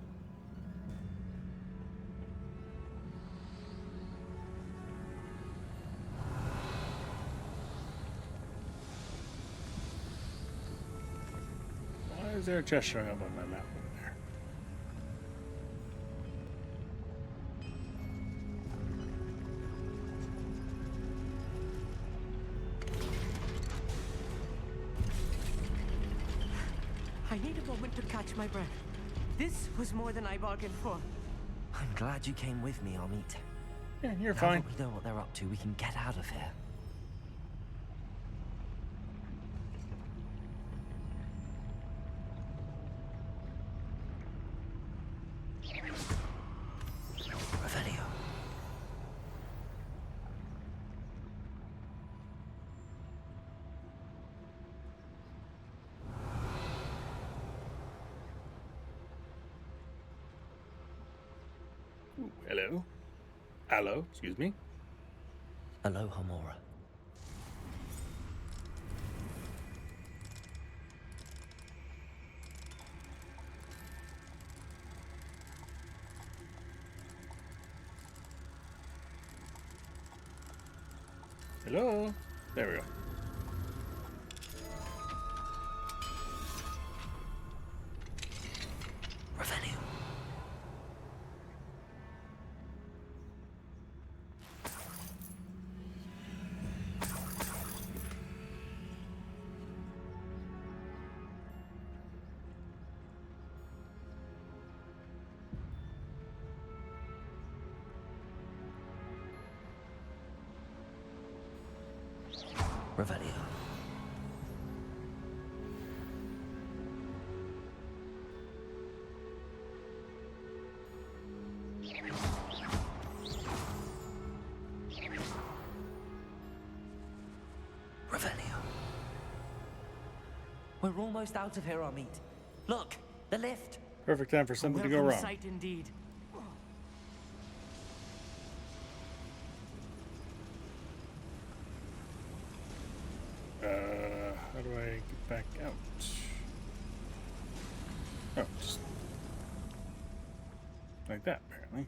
there a chest showing up on my map over there? I need a moment to catch my breath. This was more than I bargained for. I'm glad you came with me, Amit. Yeah, you're now fine. That we know what they're up to, we can get out of here. Revelio. Ooh, hello. Hello, excuse me. Aloha, Mora. Hello. There we go. Revelio. Revelio. Revelio. We're almost out of here, Amit. Look, the lift. Perfect time for something to go Welcome wrong. sight indeed. How do I get back out? Oh, just like that, apparently.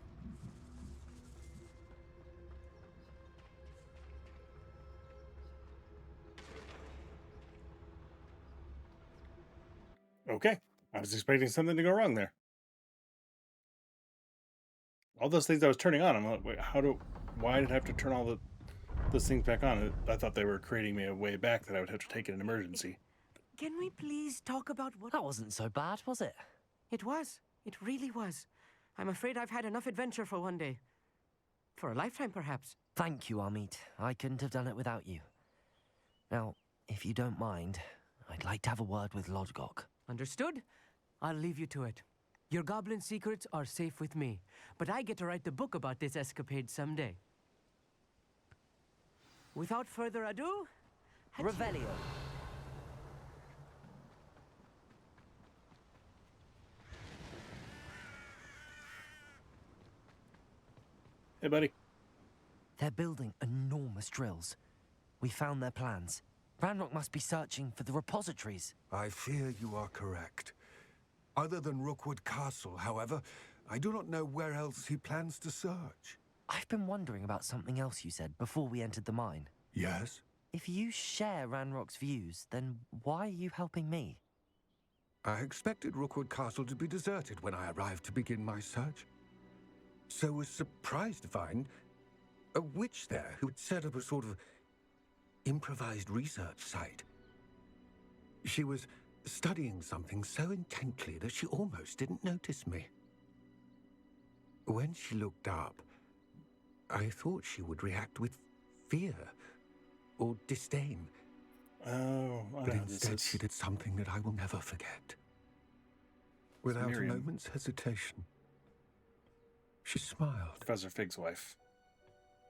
Okay, I was expecting something to go wrong there. All those things I was turning on, I'm like, wait, why did I have to turn all those things back on? I thought they were creating me a way back that I would have to take in an emergency. Can we please talk about what... That wasn't so bad, was it? It was. It really was. I'm afraid I've had enough adventure for one day. For a lifetime, perhaps. Thank you, Amit. I couldn't have done it without you. Now, if you don't mind, I'd like to have a word with Lodgok. Understood? I'll leave you to it. Your goblin secrets are safe with me, but I get to write the book about this escapade someday. Without further ado... Revelio. Hey, buddy. They're building enormous drills. We found their plans. Ranrock must be searching for the repositories. I fear you are correct. Other than Rookwood Castle, however, I do not know where else he plans to search. I've been wondering about something else you said before we entered the mine. Yes? If you share Ranrock's views, then why are you helping me? I expected Rookwood Castle to be deserted when I arrived to begin my search. So was surprised to find a witch there who had set up a sort of improvised research site. She was studying something so intently that she almost didn't notice me. When she looked up, I thought she would react with fear or disdain. Oh, but instead she did something that I will never forget. Without a moment's hesitation, she smiled. Professor Fig's wife.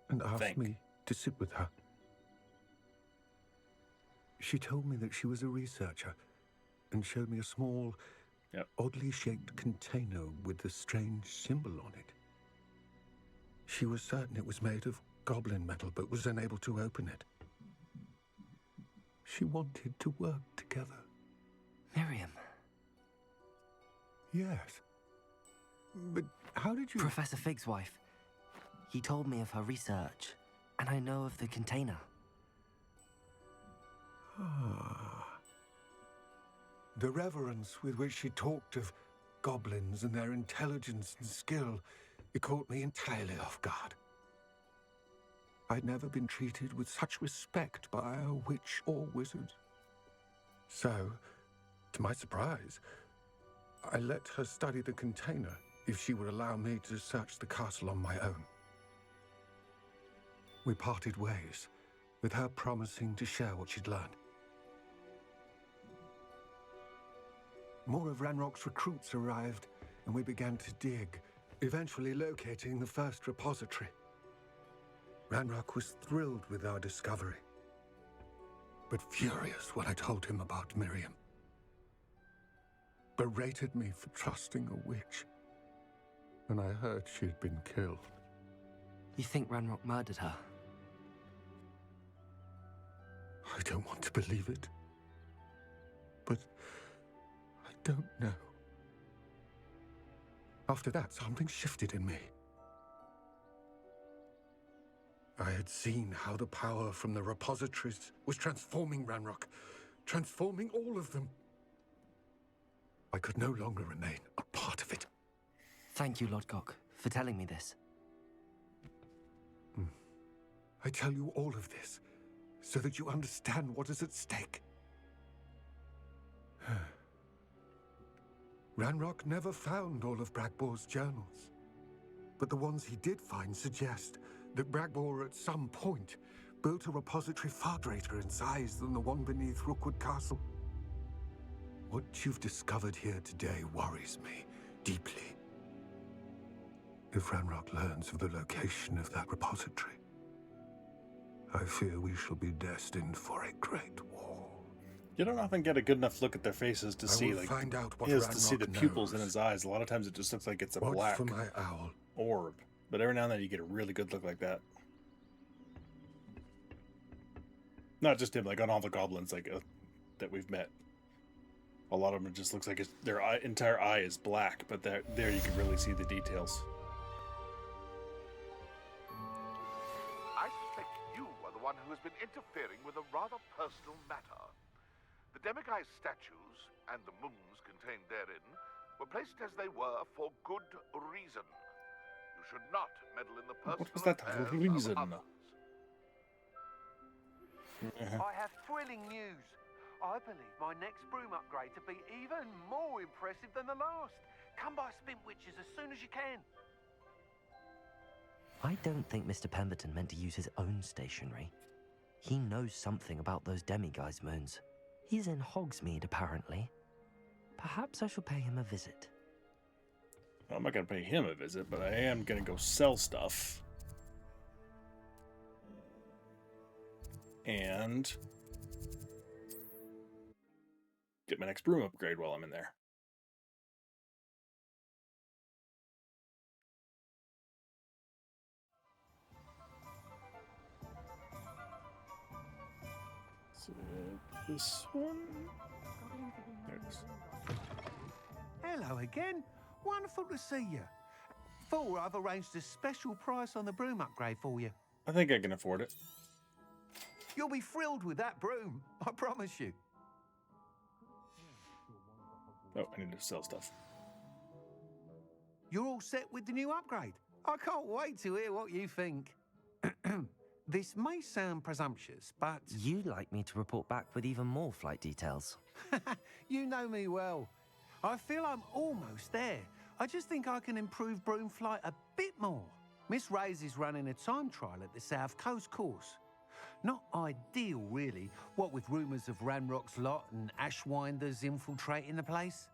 And asked me to sit with her. She told me that she was a researcher and showed me a small, oddly shaped container with a strange symbol on it. She was certain it was made of goblin metal, but was unable to open it. She wanted to work together. Mirriam. Yes. But how did you... Professor Fig's wife. He told me of her research, and I know of the container. Ah. The reverence with which she talked of goblins and their intelligence and skill, it caught me entirely off guard. I'd never been treated with such respect by a witch or wizard. So, to my surprise, I let her study the container if she would allow me to search the castle on my own. We parted ways, with her promising to share what she'd learned. More of Ranrock's recruits arrived, and we began to dig, eventually locating the first repository. Ranrock was thrilled with our discovery, but furious when I told him about Mirriam. Berated me for trusting a witch, and I heard she'd been killed. You think Ranrock murdered her? I don't want to believe it, but I don't know. After that, something shifted in me. I had seen how the power from the repositories was transforming Ranrock, transforming all of them. I could no longer remain a part of it. Thank you, Lodgok, for telling me this. I tell you all of this so that you understand what is at stake. Ranrock never found all of Bragbor's journals, but the ones he did find suggest that Bragbor at some point built a repository far greater in size than the one beneath Rookwood Castle. What you've discovered here today worries me deeply. If Ranrock learns of the location of that repository, I fear we shall be destined for a great war. You don't often get a good enough look at their faces to see, like, find out what to see the Ranrock pupils in knows. his eyes. A lot of times it just looks like it's a Watch black for my owl. orb. But every now and then you get a really good look like that. Not just him, like on all the goblins that we've met. A lot of them, it just looks like their entire eye is black, but there you can really see the details. I suspect you are the one who has been interfering with a rather personal matter. The demiguise statues and the moons contained therein were placed as they were for good reason. You should not meddle in the personal What was that affairs reason? of others. I have thrilling news. I believe my next broom upgrade to be even more impressive than the last. Come by Spintwitches as soon as you can. I don't think Mr. Pemberton meant to use his own stationery. He knows something about those demiguise moons. He's in Hogsmeade, apparently. Perhaps I shall pay him a visit. Well, I'm not going to pay him a visit, but I am going to go sell stuff. And get my next broom upgrade while I'm in there. So this one. There it is. Hello again. Wonderful to see you. Thought I've arranged a special price on the broom upgrade for you. I think I can afford it. You'll be thrilled with that broom, I promise you. Oh, I need to sell stuff. You're all set with the new upgrade. I can't wait to hear what you think. This may sound presumptuous, but... You'd like me to report back with even more flight details. You know me well. I feel I'm almost there. I just think I can improve broom flight a bit more. Miss Ray's is running a time trial at the South Coast course. Not ideal, really, what with rumours of Ranrock's lot and Ashwinders infiltrating the place.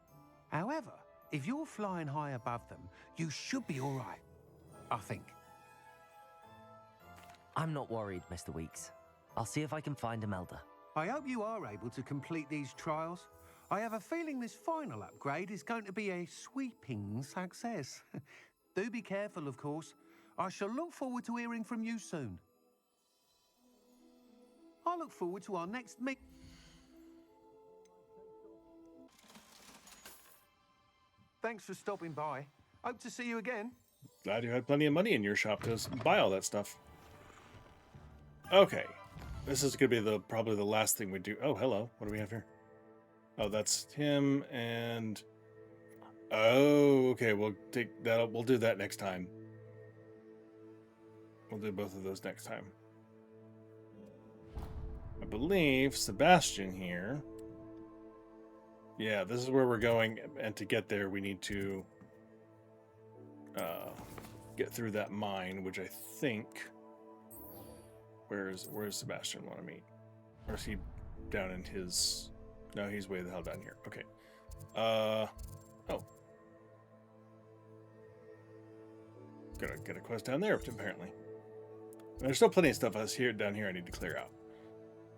However, if you're flying high above them, you should be all right, I think. I'm not worried, Mr. Weeks. I'll see if I can find Imelda. I hope you are able to complete these trials. I have a feeling this final upgrade is going to be a sweeping success. Do be careful, of course. I shall look forward to hearing from you soon. I look forward to our next meet. Thanks for stopping by. Hope to see you again. Glad you had plenty of money in your shop to buy all that stuff. Okay. This is going to be probably the last thing we do. Oh, hello. What do we have here? Oh, that's him and... Oh, okay. We'll take that. We'll do that next time. We'll do both of those next time. I believe Sebastian here. Yeah, this is where we're going, and to get there, we need to get through that mine, which I think. Where's Sebastian want to meet? Or is he down in his? No, he's way the hell down here. Okay. Oh. Gotta get a quest down there, apparently. There's still plenty of stuff down here I need to clear out.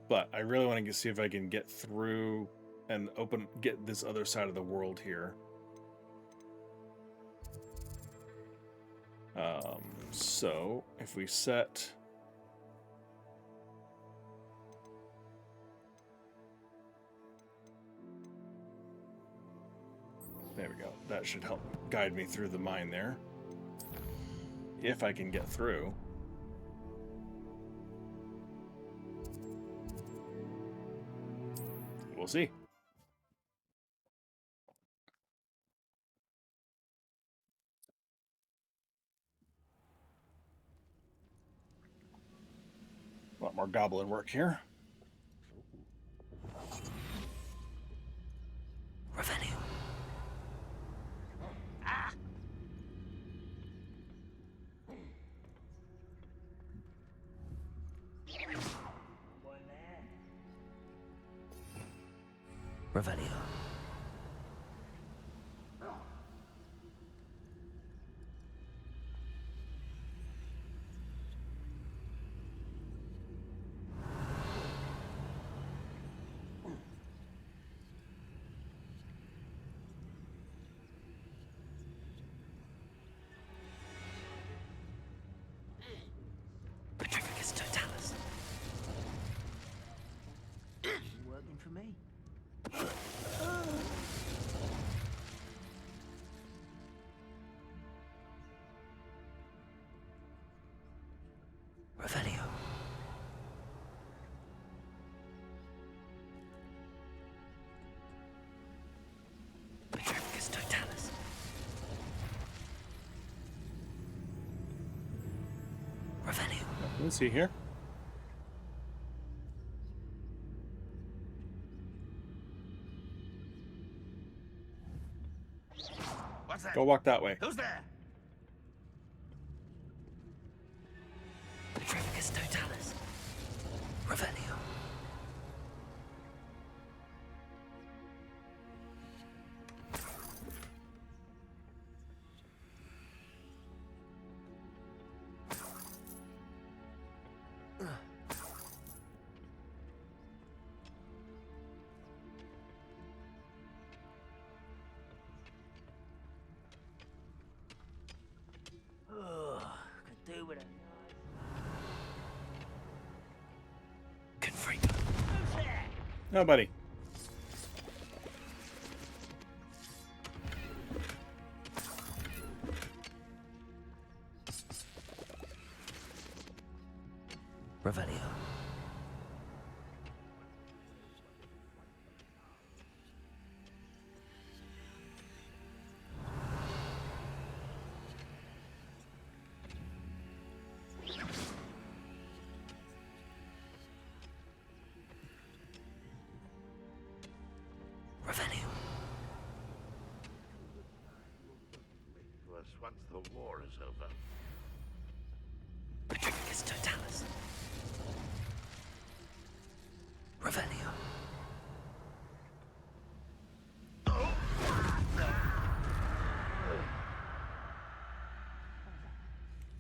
But I really want to see if I can get through and get this other side of the world here. So if we set... There we go. That should help guide me through the mine there. If I can get through. We'll see. A lot more goblin work here. Revenue. Revelio. Petrificus totalis. Working for me. Revelio. Petrificus totalis. Revelio. Let's see here. What's that? Go walk that way. Who's there? Petrificus totalis. Revelio. Could do with a Confringo. Nobody. Revelio. Revelio. To us once the war is over. Petrificus totalis. Revelio.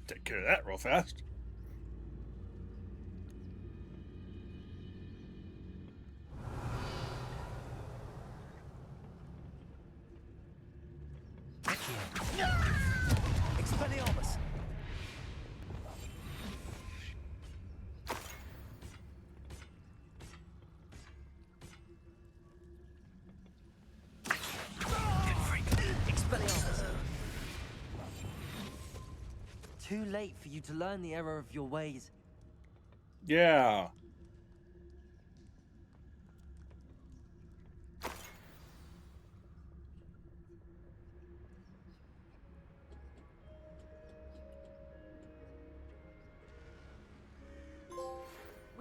Take care of that real fast. Expelliarmus. Expelliarmus. Too late for you to learn the error of your ways. Yeah.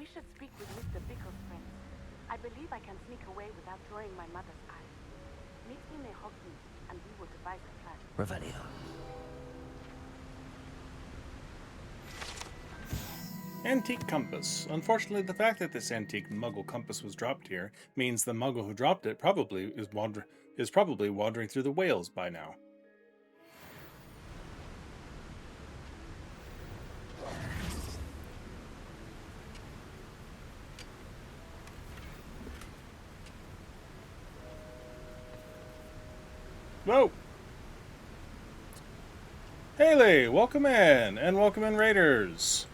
We should speak with Mr. Bickle's friends. I believe I can sneak away without drawing my mother's eye. Meet me near Hogsmeade, and we will devise a plan. Revelio. Antique compass. Unfortunately, the fact that this antique Muggle compass was dropped here means the Muggle who dropped it probably is probably wandering through the Wales by now. Whoa! Haley, welcome in, and welcome in, Raiders.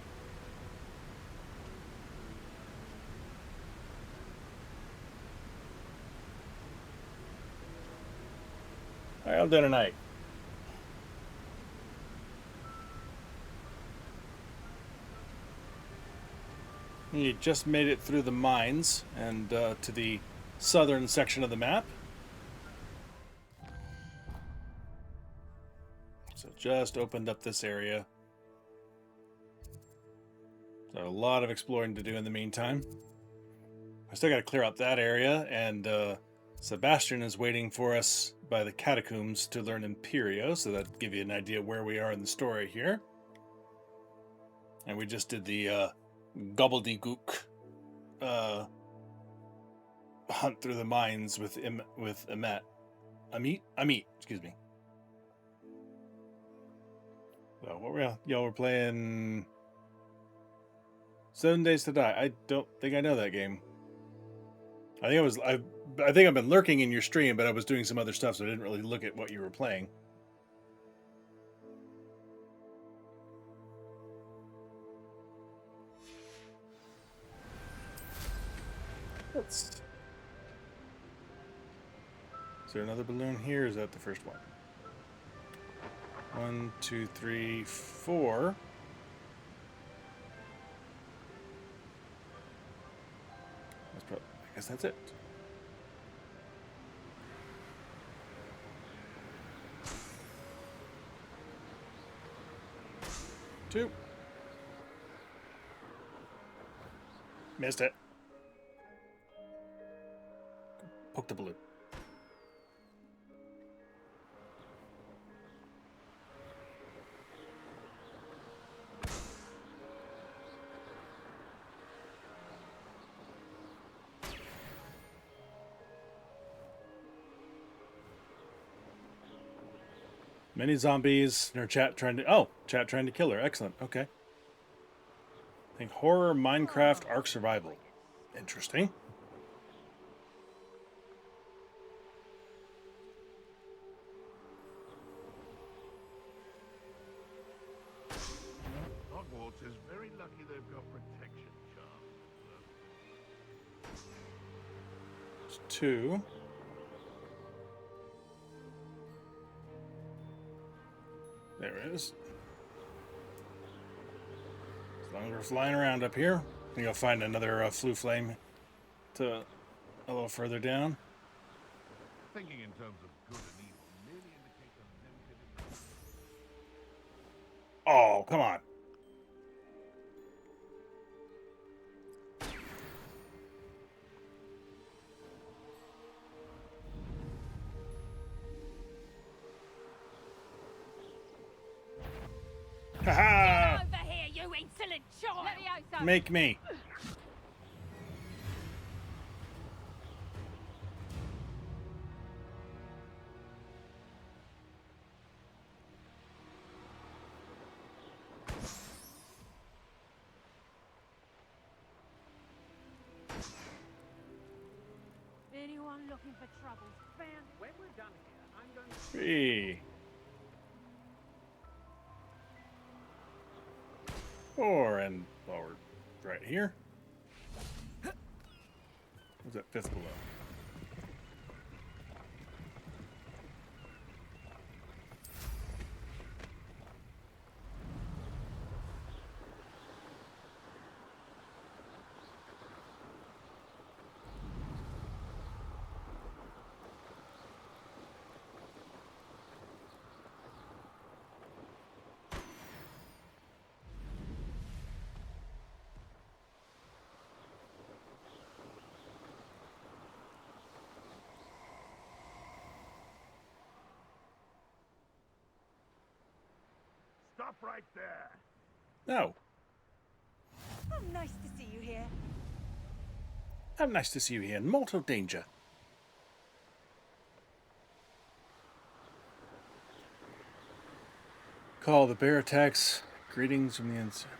How y'all doing tonight? You just made it through the mines and to the southern section of the map. So just opened up this area. So a lot of exploring to do in the meantime. I still got to clear out that area, and Sebastian is waiting for us by the catacombs to learn Imperio, so that'll give you an idea where we are in the story here. And we just did the Gobbledegook hunt through the mines with Amit, excuse me. So what were y'all were playing 7 Days to Die. I don't think I know that game. I think I've been lurking in your stream, but I was doing some other stuff, so I didn't really look at what you were playing. Is there another balloon here? Or is that the first one? 1, 2, 3, 4. I guess that's it. Two. Missed it. Poke the balloon. Many zombies in her chat trying to kill her. Excellent. Okay. I think horror, Minecraft, Ark Survival. Interesting. Hogwarts is very lucky they've got protection charms. There's 2. There it is. As long as we're flying around up here, I think I'll find another flue flame to a little further down. Thinking in terms of good and evil merely indicates a limited. Oh, come on. Haha! Get over here, you insolent child! Let me out, son. Make me. Anyone looking for trouble? Found. When we're done here, I'm going to... 3. 4, and forward right here. What's that 5th below? Stop right there. No. Oh, nice to see you here. I'm nice to see you here in mortal danger. Call the bear attacks. Greetings from the inside.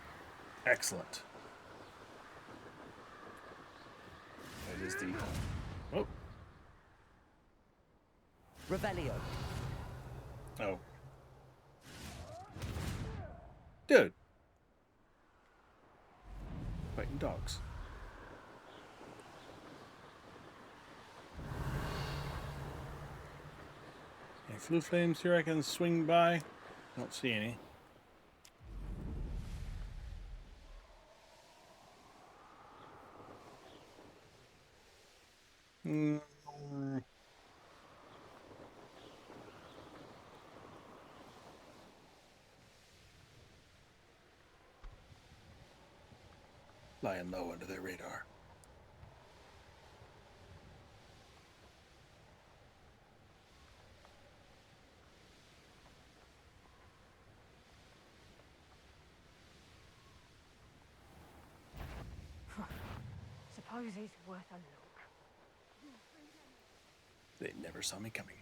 Excellent. That is the... Oh. Revelio. Oh. Dude. Fighting dogs. Any flue flames here I can swing by? Don't see any. Lying low under their radar. Suppose it's worth a look. They never saw me coming.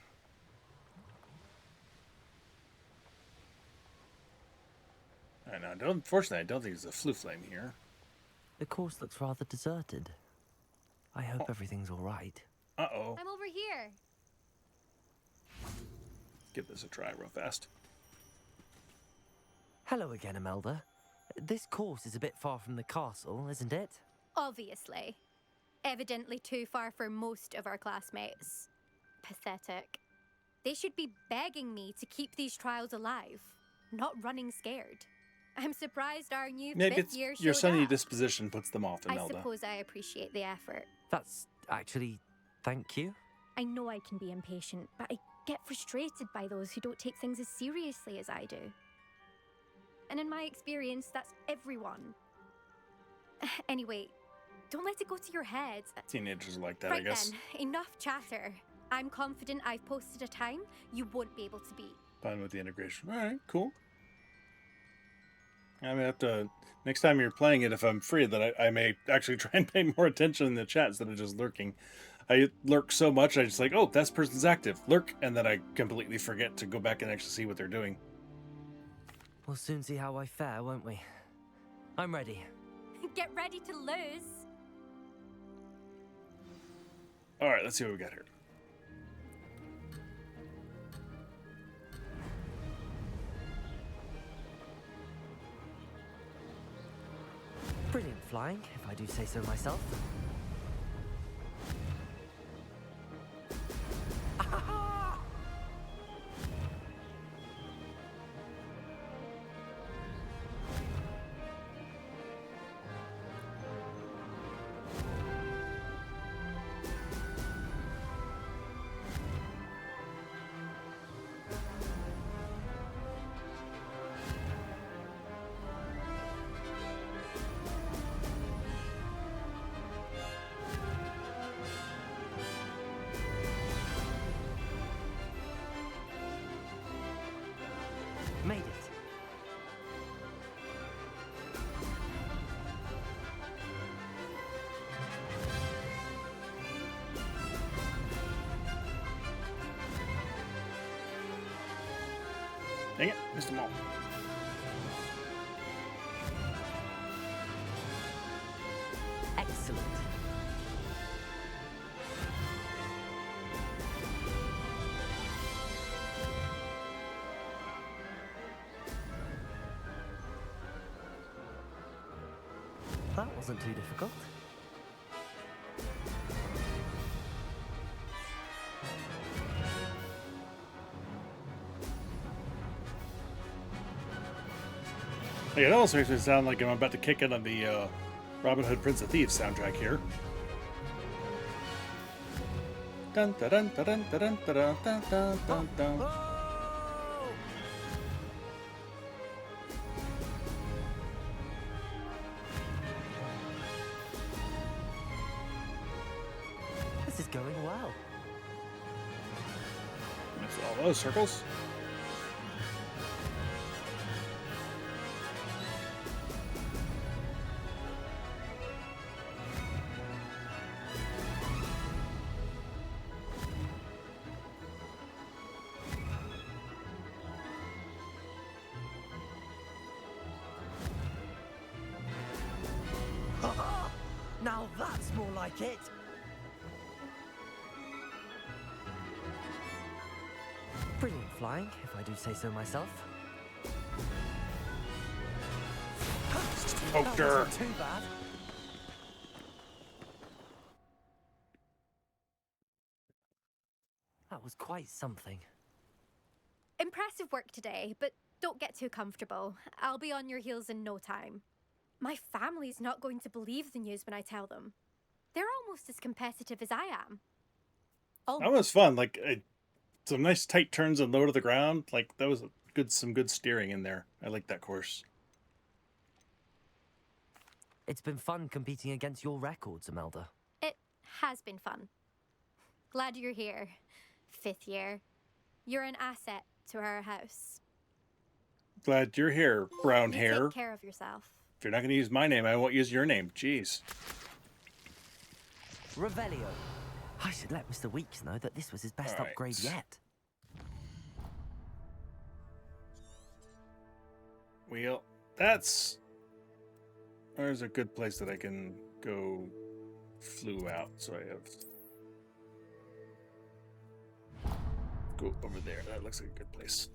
And unfortunately, I don't think there's a flue flame here. The course looks rather deserted. I hope everything's all right. Uh-oh. I'm over here. Give this a try real fast. Hello again, Imelda. This course is a bit far from the castle, isn't it? Obviously. Evidently too far for most of our classmates. Pathetic. They should be begging me to keep these trials alive, not running scared. I'm surprised our new Maybe fifth it's year showed your sunny up. disposition puts them off, I Imelda. suppose I appreciate the effort. That's actually... thank you. I know I can be impatient, but I get frustrated by those who don't take things as seriously as I do. And in my experience, that's everyone. Anyway, don't let it go to your head. Teenagers are like that, Right I guess. then, enough chatter. I'm confident I've posted a time you won't be able to beat. Fine with the integration. All right, cool. I may have to, next time you're playing it, if I'm free, that I may actually try and pay more attention in the chat instead of just lurking. I lurk so much, I just like, oh, that person's active. Lurk, and then I completely forget to go back and actually see what they're doing. We'll soon see how I fare, won't we? I'm ready. Get ready to lose. All right, let's see what we got here. Brilliant flying, if I do say so myself. Made it. Dang it, missed them all. Excellent. That wasn't too difficult. Hey, it also makes me sound like I'm about to kick in on the Robin Hood Prince of Thieves soundtrack here. Dun dun dun dun dun dun dun dun dun dun dun. This is going well. Miss all those circles. That's more like it. Brilliant flying, if I do say so myself. That Poacher. wasn't too bad. That was quite something. Impressive work today, but don't get too comfortable. I'll be on your heels in no time. My family's not going to believe the news when I tell them. They're almost as competitive as I am. That was fun. Like some nice tight turns and low to the ground. Like that was some good steering in there. I like that course. It's been fun competing against your records, Imelda. It has been fun. Glad you're here. 5th year. You're an asset to our house. Glad you're here, brown You hair. take care of yourself. If you're not going to use my name, I won't use your name. Jeez. Revelio. I should let Mr. Weeks know that this was his best All right. upgrade yet. Well, there's a good place that I can go flew out, so I have go over there. That looks like a good place.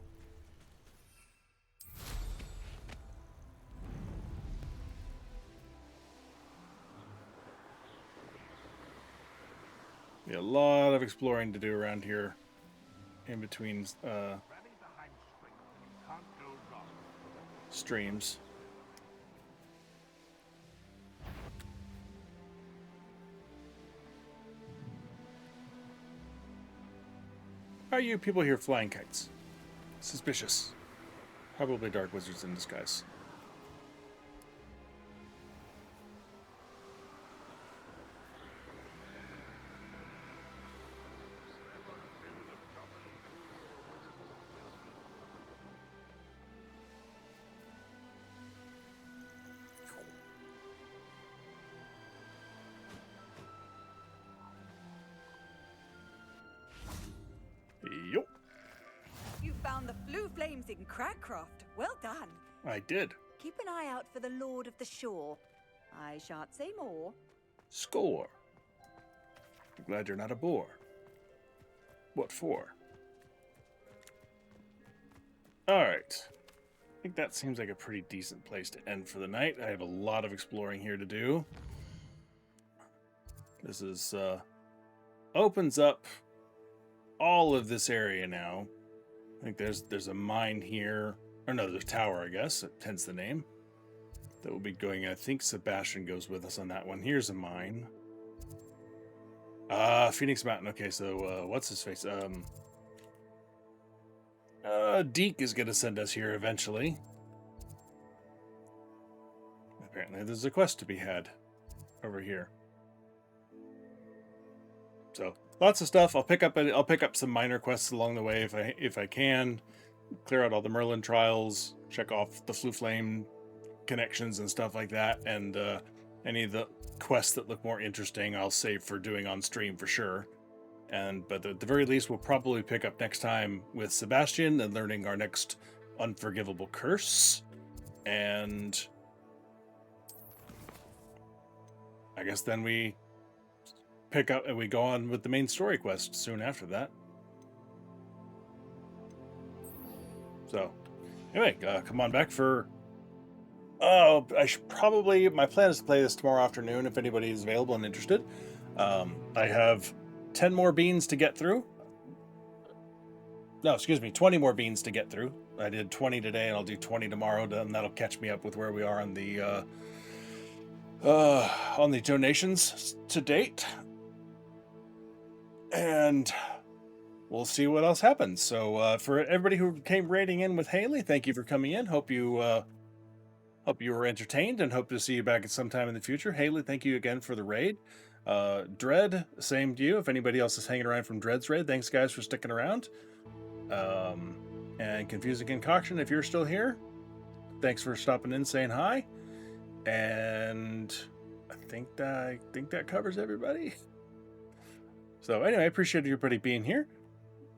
Yeah, a lot of exploring to do around here in between streams. Why are you people here flying kites? Suspicious. Probably dark wizards in disguise. Yup, You found the flue flames in Crackcroft. Well done. I did. Keep an eye out for the Lord of the Shore. I shan't say more. Score. I'm glad you're not a bore. What for? Alright. I think that seems like a pretty decent place to end for the night. I have a lot of exploring here to do. This is, opens up all of this area now. I think there's a mine here. Or no, there's a tower, I guess. Hence the name. That will be going. I think Sebastian goes with us on that one. Here's a mine. Phoenix Mountain. Okay, so what's his face? Deke is going to send us here eventually. Apparently there's a quest to be had over here. So lots of stuff. I'll pick up some minor quests along the way if I can. Clear out all the Merlin trials, check off the Flue Flame connections and stuff like that, and any of the quests that look more interesting I'll save for doing on stream for sure. But at the very least, we'll probably pick up next time with Sebastian and learning our next unforgivable curse. And I guess then we pick up and we go on with the main story quest soon after that. So anyway, come on back for I should probably, my plan is to play this tomorrow afternoon if anybody is available and interested. I have 10 more beans to get through. No, excuse me, 20 more beans to get through. I did 20 today and I'll do 20 tomorrow, and that'll catch me up with where we are on the donations to date. And we'll see what else happens. So for everybody who came raiding in with Haley, thank you for coming in. Hope you were entertained and hope to see you back at some time in the future. Haley, thank you again for the raid. Dread, same to you. If anybody else is hanging around from Dread's raid, thanks guys for sticking around. And Confusing Concoction, if you're still here, thanks for stopping in, saying hi. And I think that covers everybody. So anyway, I appreciate everybody being here.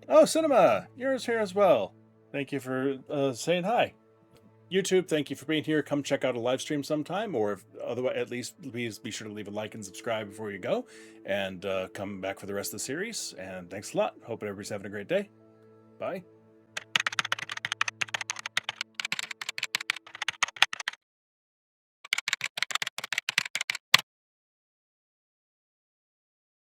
Oh, Cinema, yours here as well. Thank you for saying hi. YouTube, thank you for being here. Come check out a live stream sometime, or if otherwise, at least please be sure to leave a like and subscribe before you go, and come back for the rest of the series. And thanks a lot. Hope everybody's having a great day. Bye.